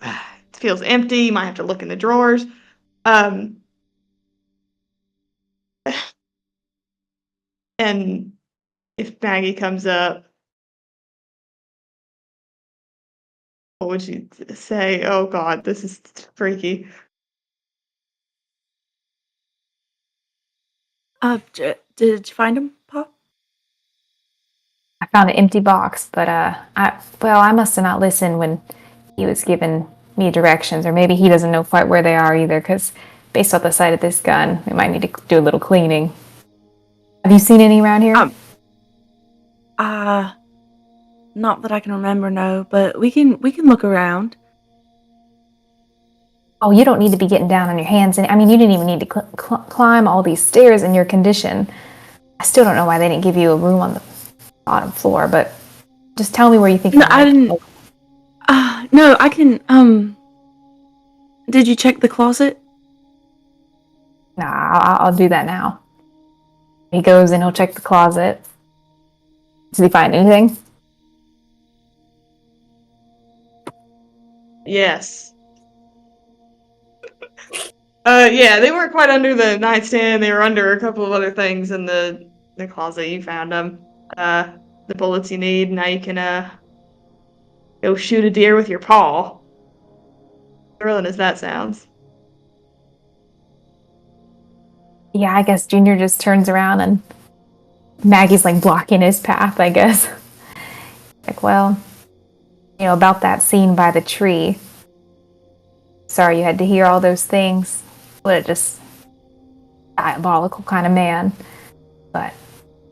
Speaker 1: feels empty. You might have to look in the drawers. And if Maggie comes up, what would you say? Oh God, this is freaky.
Speaker 6: Did you find him, Pop?
Speaker 5: I found an empty box, but I must have not listened when he was giving me directions, or maybe he doesn't know quite where they are either, because based off the sight of this gun, we might need to do a little cleaning. Have you seen any around here?
Speaker 6: Not that I can remember, no, but we can look around.
Speaker 5: Oh, you don't need to be getting down on your hands. I mean, you didn't even need to climb all these stairs in your condition. I still don't know why they didn't give you a room on the bottom floor, but just tell me where you think.
Speaker 6: No, I didn't. No, I can. Did you check the closet?
Speaker 5: Nah, I'll do that now. He goes and he'll check the closet. Did he find anything?
Speaker 1: Yes. Yeah, they weren't quite under the nightstand. They were under a couple of other things in the closet. You found them. The bullets you need. Now you can go shoot a deer with your paw. Thrilling as that sounds.
Speaker 5: Yeah, I guess Junior just turns around and Maggie's like blocking his path, I guess. Like, well, about that scene by the tree. Sorry you had to hear all those things. What a just diabolical kind of man. But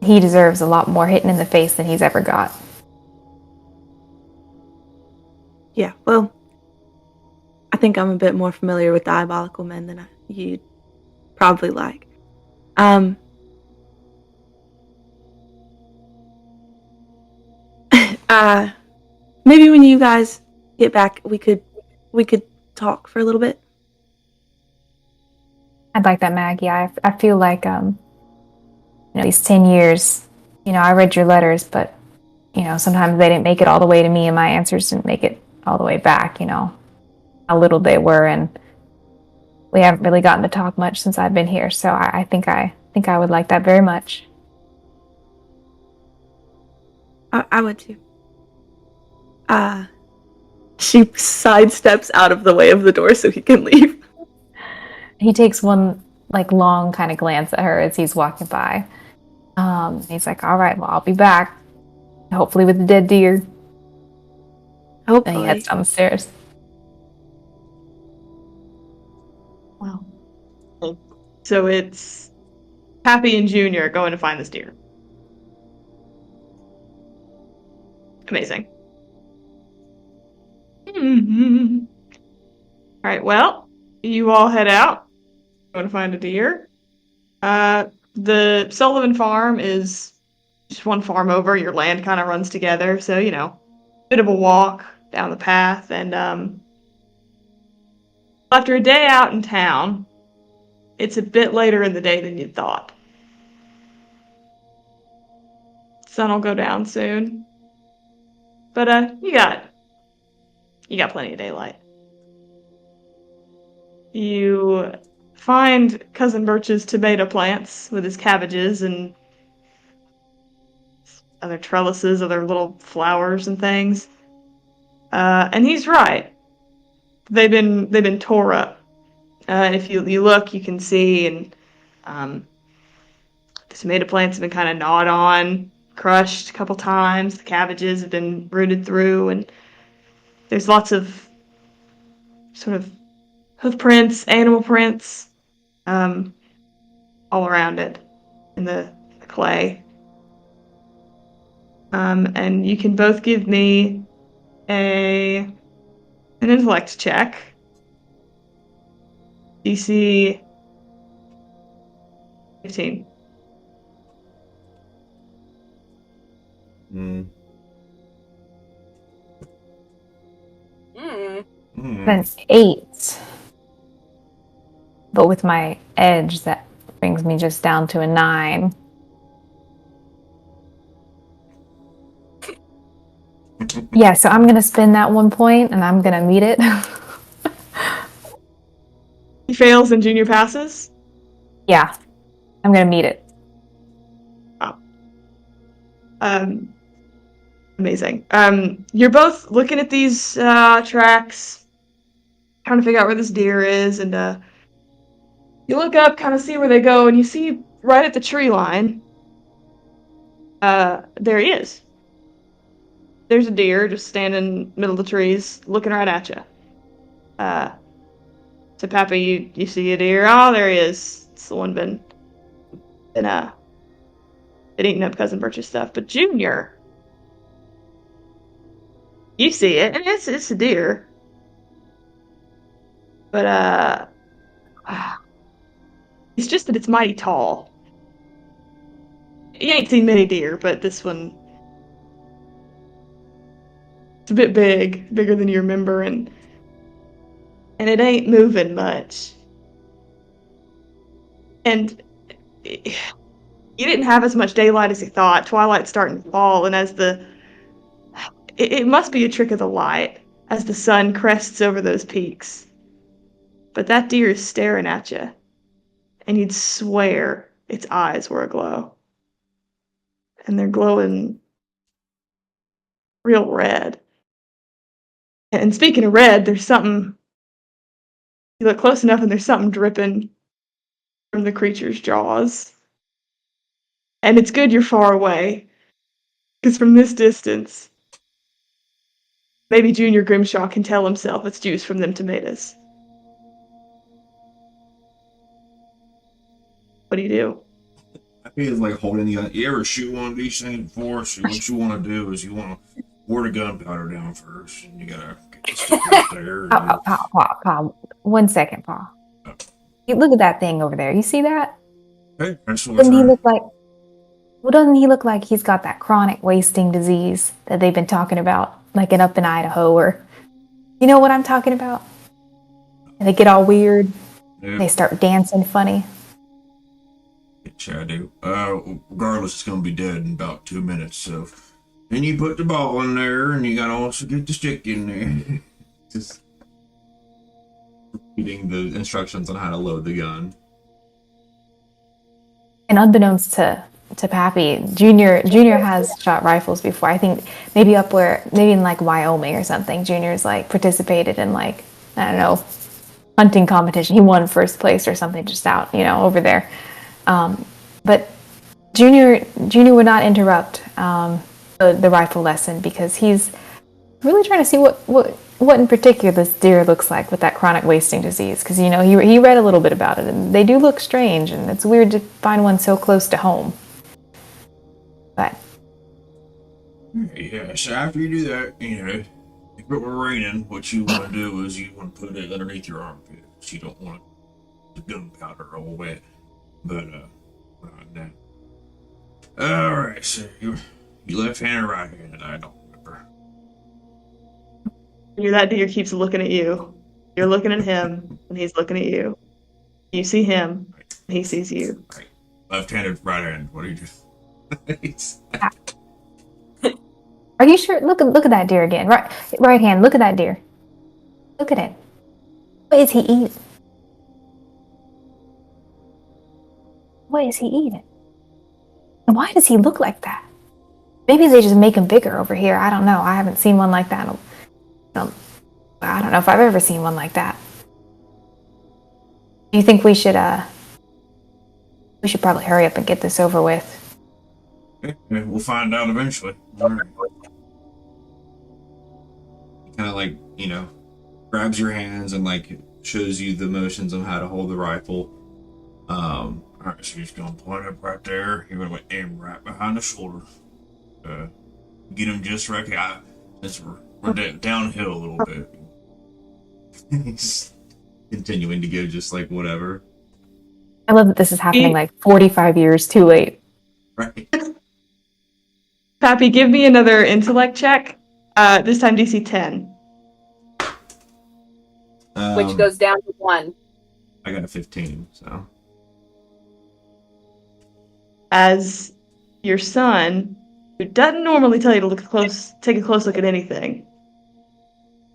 Speaker 5: he deserves a lot more hitting in the face than he's ever got.
Speaker 6: Yeah, well, I think I'm a bit more familiar with diabolical men than you'd probably like. Maybe when you guys get back, we could talk for a little bit.
Speaker 5: I'd like that, Maggie. I feel like, these 10 years, I read your letters, but, sometimes they didn't make it all the way to me and my answers didn't make it all the way back, how little they were. And we haven't really gotten to talk much since I've been here. So I think I would like that very much.
Speaker 6: I would too. She sidesteps out of the way of the door so he can leave.
Speaker 5: He takes one long kind of glance at her as he's walking by. He's like, all right, well, I'll be back. Hopefully with the dead deer.
Speaker 6: Hopefully.
Speaker 5: And he heads down the stairs.
Speaker 1: Wow. So it's Pappy and Junior going to find this deer. Amazing. Mm-hmm. All right, well, you all head out. Going to find a deer. The Sullivan farm is just one farm over. Your land kind of runs together, so bit of a walk down the path. And after a day out in town, it's a bit later in the day than you'd thought. Sun will go down soon, but you got plenty of daylight. You find Cousin Birch's tomato plants with his cabbages and other trellises, other little flowers and things. And he's right. They've been tore up. And if you look, you can see, and the tomato plants have been kind of gnawed on, crushed a couple times. The cabbages have been rooted through, and there's lots of sort of hoof prints, animal prints, all around it in the clay. And you can both give me an intellect check. DC 15.
Speaker 5: That's 8. But with my edge, that brings me just down to a 9. Yeah, so I'm gonna spend that 1 point and I'm gonna meet it.
Speaker 1: He fails and Junior passes.
Speaker 5: Yeah, I'm gonna meet it.
Speaker 1: Oh. Amazing. You're both looking at these tracks, trying to figure out where this deer is, and you look up, kind of see where they go, and you see right at the tree line, there he is. There's a deer just standing in the middle of the trees, looking right at you. So Pappy, you see a deer. Oh, there he is. It's the one been eating up Cousin Birch's stuff. But Junior, you see it, and it's a deer. But it's just that it's mighty tall. You ain't seen many deer, but this one, it's a bit bigger than you remember, and it ain't moving much. And you didn't have as much daylight as you thought. Twilight's starting to fall, and it must be a trick of the light as the sun crests over those peaks. But that deer is staring at you, and you'd swear its eyes were aglow. And they're glowing real red. And speaking of red, there's something. You look close enough, and there's something dripping from the creature's jaws. And it's good you're far away, because from this distance, maybe Junior Grimshaw can tell himself it's juice from them tomatoes. What do?
Speaker 10: He is like holding the gun. You ever shoot one of these things before? So what you want to do is you want to pour the gunpowder down first, and you gotta get the stick right there.
Speaker 5: Pa. 1 second, Pa. You look at that thing over there. You see that?
Speaker 10: Hey, that's what
Speaker 5: Doesn't he look like? Well, doesn't he look like he's got that chronic wasting disease that they've been talking about, like up in Idaho, or you know what I'm talking about? And they get all weird.
Speaker 10: Yeah.
Speaker 5: They start dancing funny.
Speaker 10: Yeah, I do. Regardless, it's gonna be dead in about 2 minutes. So, then you put the ball in there, and you gotta also get the stick in there.
Speaker 3: Just reading the instructions on how to load the gun.
Speaker 5: And unbeknownst to Pappy, Junior has shot rifles before. I think maybe in like Wyoming or something. Junior's like participated in like, I don't know, hunting competition. He won first place or something just out, over there. But Junior would not interrupt the rifle lesson because he's really trying to see what in particular this deer looks like with that chronic wasting disease. Because he read a little bit about it, and they do look strange, and it's weird to find one so close to home. But
Speaker 10: Yeah, so after you do that, if it were raining, what you want to do is you want to put it underneath your armpits. You don't want the gunpowder all wet. But, now. Alright, so you left-handed or right-handed? I don't remember.
Speaker 1: That deer keeps looking at you. You're looking at him, and he's looking at you. You see him, and he sees you.
Speaker 10: Right. Left-handed, right-handed, what do you do?
Speaker 5: are you sure? Look at that deer again. Right hand. Look at that deer. Look at it. What is he eating? What is he eating? And why does he look like that? Maybe they just make him bigger over here. I don't know. I haven't seen one like that. I don't know if I've ever seen one like that. Do you think we should probably hurry up and get this over with?
Speaker 10: Okay, we'll find out eventually. All right.
Speaker 3: Kind of like, grabs your hands and like shows you the motions of how to hold the rifle.
Speaker 10: Alright, so you're just gonna point up right there. You're gonna aim right behind the shoulder. Get him just right. We're downhill a little bit.
Speaker 3: He's continuing to go just like whatever.
Speaker 5: I love that this is happening like 45 years too late.
Speaker 3: Right.
Speaker 1: Pappy, give me another intellect check. This time DC 10.
Speaker 8: Which goes down to 1.
Speaker 3: I got a 15, so.
Speaker 1: As your son who doesn't normally tell you to take a close look at anything.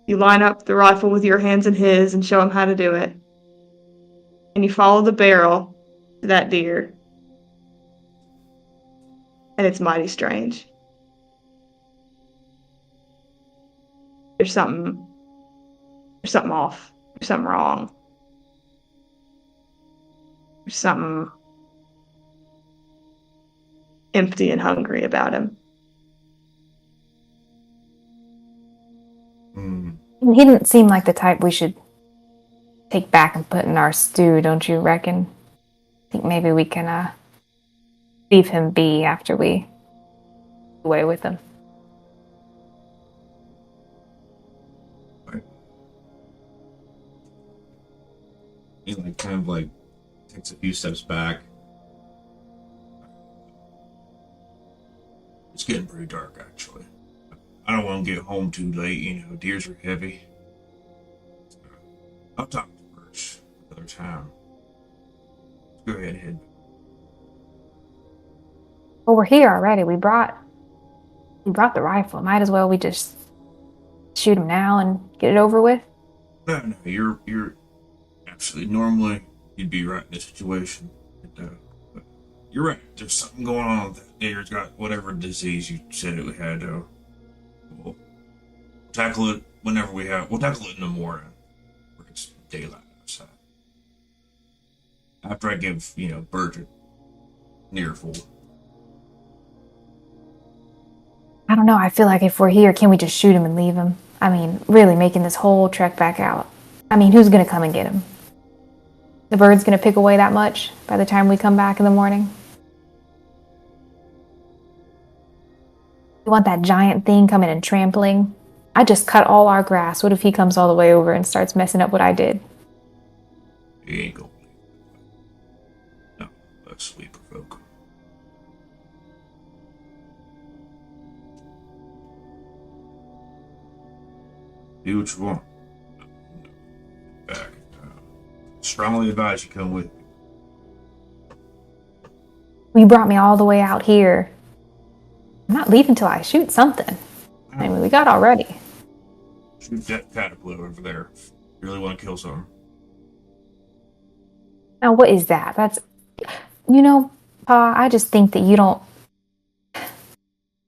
Speaker 1: You line up the rifle with your hands in his and show him how to do it. And you follow the barrel to that deer. And it's mighty strange. There's something off. There's something wrong. There's something empty and hungry about him.
Speaker 5: He didn't seem like the type we should take back and put in our stew, don't you reckon? I think maybe we can leave him be after we do away with him.
Speaker 3: He kind of takes a few steps back.
Speaker 10: It's getting pretty dark, actually. I don't want to get home too late, deers are heavy. I'll talk to Birch another time. Let's go ahead and head back.
Speaker 5: Well, we're here already. We brought the rifle. Might as well we just shoot him now and get it over with.
Speaker 10: No, you're absolutely normally you'd be right in this situation. But you're right. There's something going on. That deer's got whatever disease you said it had. We'll tackle it whenever we have. We'll tackle it in the morning, where it's daylight outside. After I give Brigert near full.
Speaker 5: I don't know. I feel like if we're here, can we just shoot him and leave him? I mean, really making this whole trek back out. I mean, who's going to come and get him? The bird's going to pick away that much by the time we come back in the morning? You want that giant thing coming and trampling? I just cut all our grass. What if he comes all the way over and starts messing up what I did?
Speaker 10: He ain't gonna leave. No, let's sleep provoke him. Do what you want. Back. Strongly advise you come with me.
Speaker 5: You brought me all the way out here. I'm not leaving till I shoot something. I mean, we got already.
Speaker 10: Shoot that caterpillar over there. You really want to kill something?
Speaker 5: Now, what is that? That's, Pa, I just think that you don't.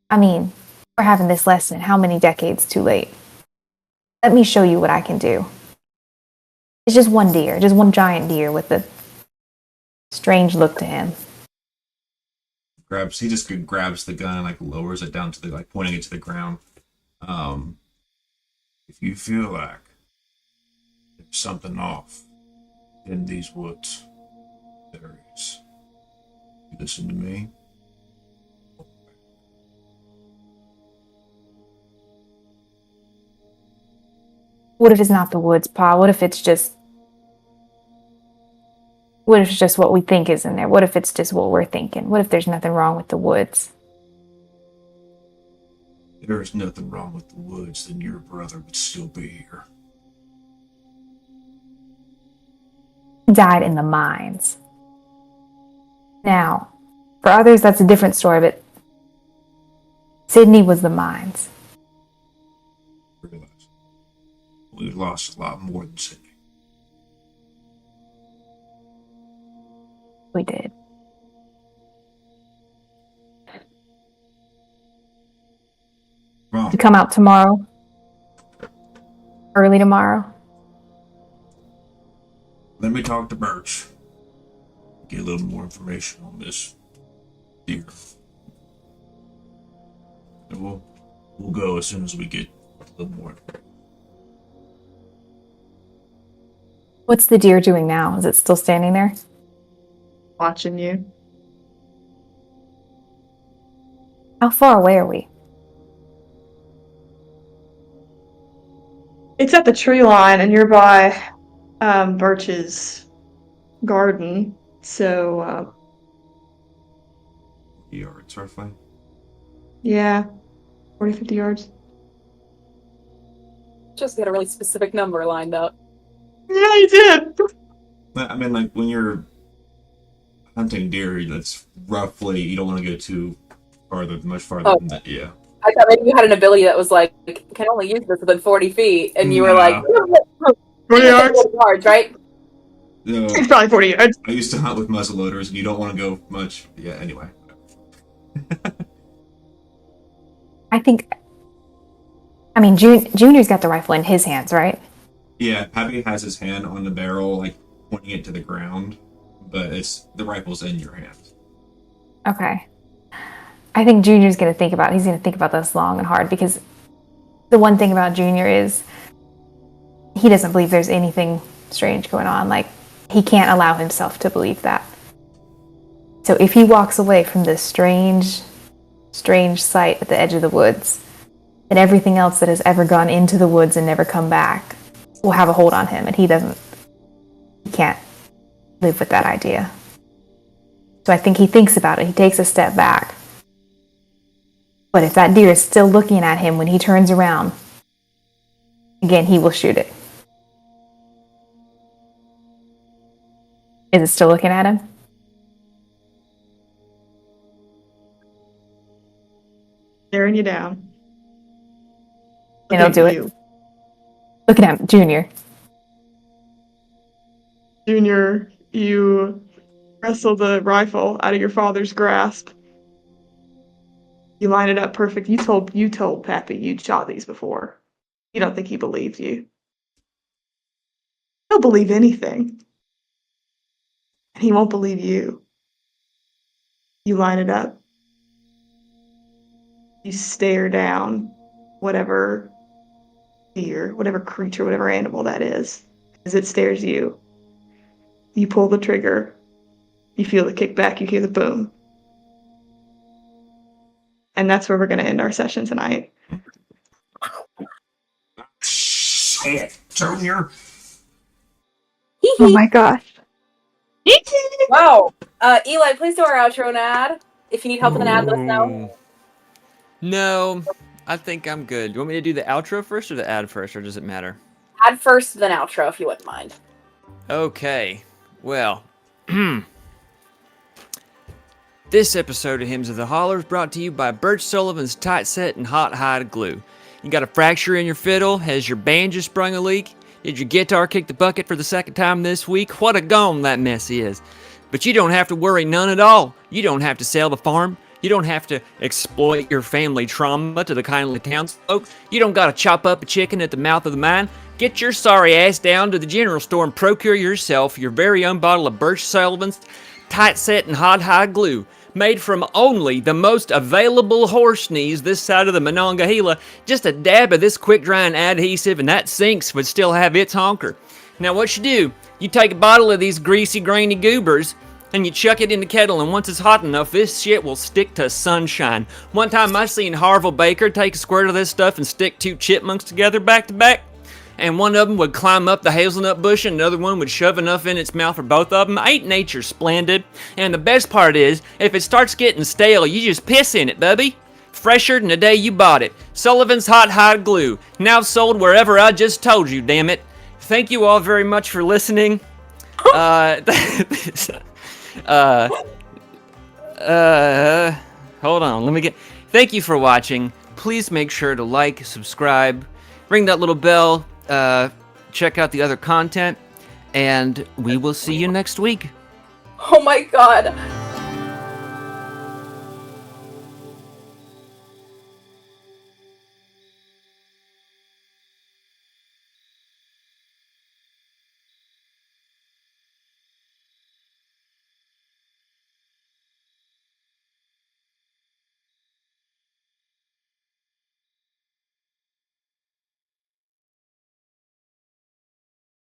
Speaker 5: I mean, we're having this lesson how many decades too late? Let me show you what I can do. It's just one deer, just one giant deer with a strange look to him.
Speaker 3: He just grabs the gun and lowers it down to the pointing it to the ground.
Speaker 10: If you feel like there's something off in these woods, there is. You listen to me.
Speaker 5: What if it's not the woods, Pa? What if it's just what we think is in there? What if it's just what we're thinking? What if there's nothing wrong with the woods?
Speaker 10: If there is nothing wrong with the woods, then your brother would still be here.
Speaker 5: He died in the mines. Now, for others, that's a different story, but Sydney was the mines.
Speaker 10: Realize we've lost a lot more than Sydney.
Speaker 5: We did.
Speaker 3: Wrong.
Speaker 5: You come out tomorrow? Early tomorrow?
Speaker 10: Let me talk to Birch. Get a little more information on this deer. And we'll go as soon as we get a little more.
Speaker 5: What's the deer doing now? Is it still standing there?
Speaker 1: Watching you.
Speaker 5: How far away are we?
Speaker 1: It's at the tree line, and you're by Birch's garden. So,
Speaker 3: Yards, roughly.
Speaker 1: yeah, 40, 50 yards.
Speaker 7: Just get a really specific number lined up.
Speaker 1: Yeah, you did.
Speaker 3: I mean, when you're hunting deer, that's roughly, you don't want to go too much farther than that. Yeah.
Speaker 8: I thought maybe you had an ability that was like, can only use this within 40 feet, and you were like,
Speaker 1: 40 yards?
Speaker 8: yards, right?
Speaker 3: No,
Speaker 1: It's probably 40 yards.
Speaker 3: I used to hunt with muzzleloaders, and you don't want to go much. Yeah. Anyway.
Speaker 5: I mean, Junior's got the rifle in his hands, right?
Speaker 3: Yeah, Pappy has his hand on the barrel, like pointing it to the ground, but the rifle's in your hands.
Speaker 5: Okay. I think Junior's going to think about this long and hard, because the one thing about Junior is he doesn't believe there's anything strange going on. Like, he can't allow himself to believe that. So if he walks away from this strange sight at the edge of the woods, then everything else that has ever gone into the woods and never come back will have a hold on him, and he can't live with that idea. So I think he thinks about it. He takes a step back. But if that deer is still looking at him when he turns around, again, he will shoot it. Is it still looking at him?
Speaker 1: Staring you down.
Speaker 5: And he'll do it. Looking at him, Junior.
Speaker 1: Junior, you wrestle the rifle out of your father's grasp. You line it up perfect. You told Pappy you'd shot these before. You don't think he believed you. He'll believe anything. And he won't believe you. You line it up. You stare down whatever deer, whatever creature, whatever animal that is, as it stares you. You pull the trigger. You feel the kickback. You hear the boom. And that's where we're going to end our session tonight.
Speaker 10: Shit, Junior.
Speaker 5: Oh my gosh.
Speaker 8: Wow. Eli, please do our outro and ad. If you need help with an ad, let us know.
Speaker 2: No, I think I'm good. You want me to do the outro first or the ad first, or does it matter?
Speaker 8: Ad first, then outro, if you wouldn't mind.
Speaker 2: Okay. Well, this episode of Hymns of the Holler is brought to you by Bert Sullivan's Tight Set and Hot Hide Glue. You got a fracture in your fiddle? Has your banjo sprung a leak? Did your guitar kick the bucket for the second time this week? What a gone that mess is. But you don't have to worry none at all. You don't have to sell the farm. You don't have to exploit your family trauma to the kindly townsfolk. You don't gotta chop up a chicken at the mouth of the mine. Get your sorry ass down to the general store and procure yourself your very own bottle of Bert Sullivan's Tight Set and Hot Hide Glue. Made from only the most available horse knees this side of the Monongahela. Just a dab of this quick-drying adhesive and that sinks would still have its honker. Now what you do, you take a bottle of these greasy, grainy goobers and you chuck it in the kettle, and once it's hot enough, this shit will stick to sunshine. One time I seen Harville Baker take a squirt of this stuff and stick two chipmunks together back to back. And one of them would climb up the hazelnut bush and another one would shove enough in its mouth for both of them. Ain't nature splendid? And the best part is, if it starts getting stale, you just piss in it, bubby. Fresher than the day you bought it. Sullivan's Hot Hide Glue. Now sold wherever I just told you, damn it. Thank you all very much for listening. Hold on, let me get... Thank you for watching. Please make sure to like, subscribe, ring that little bell, check out the other content, and we will see you next week.
Speaker 8: Oh my god.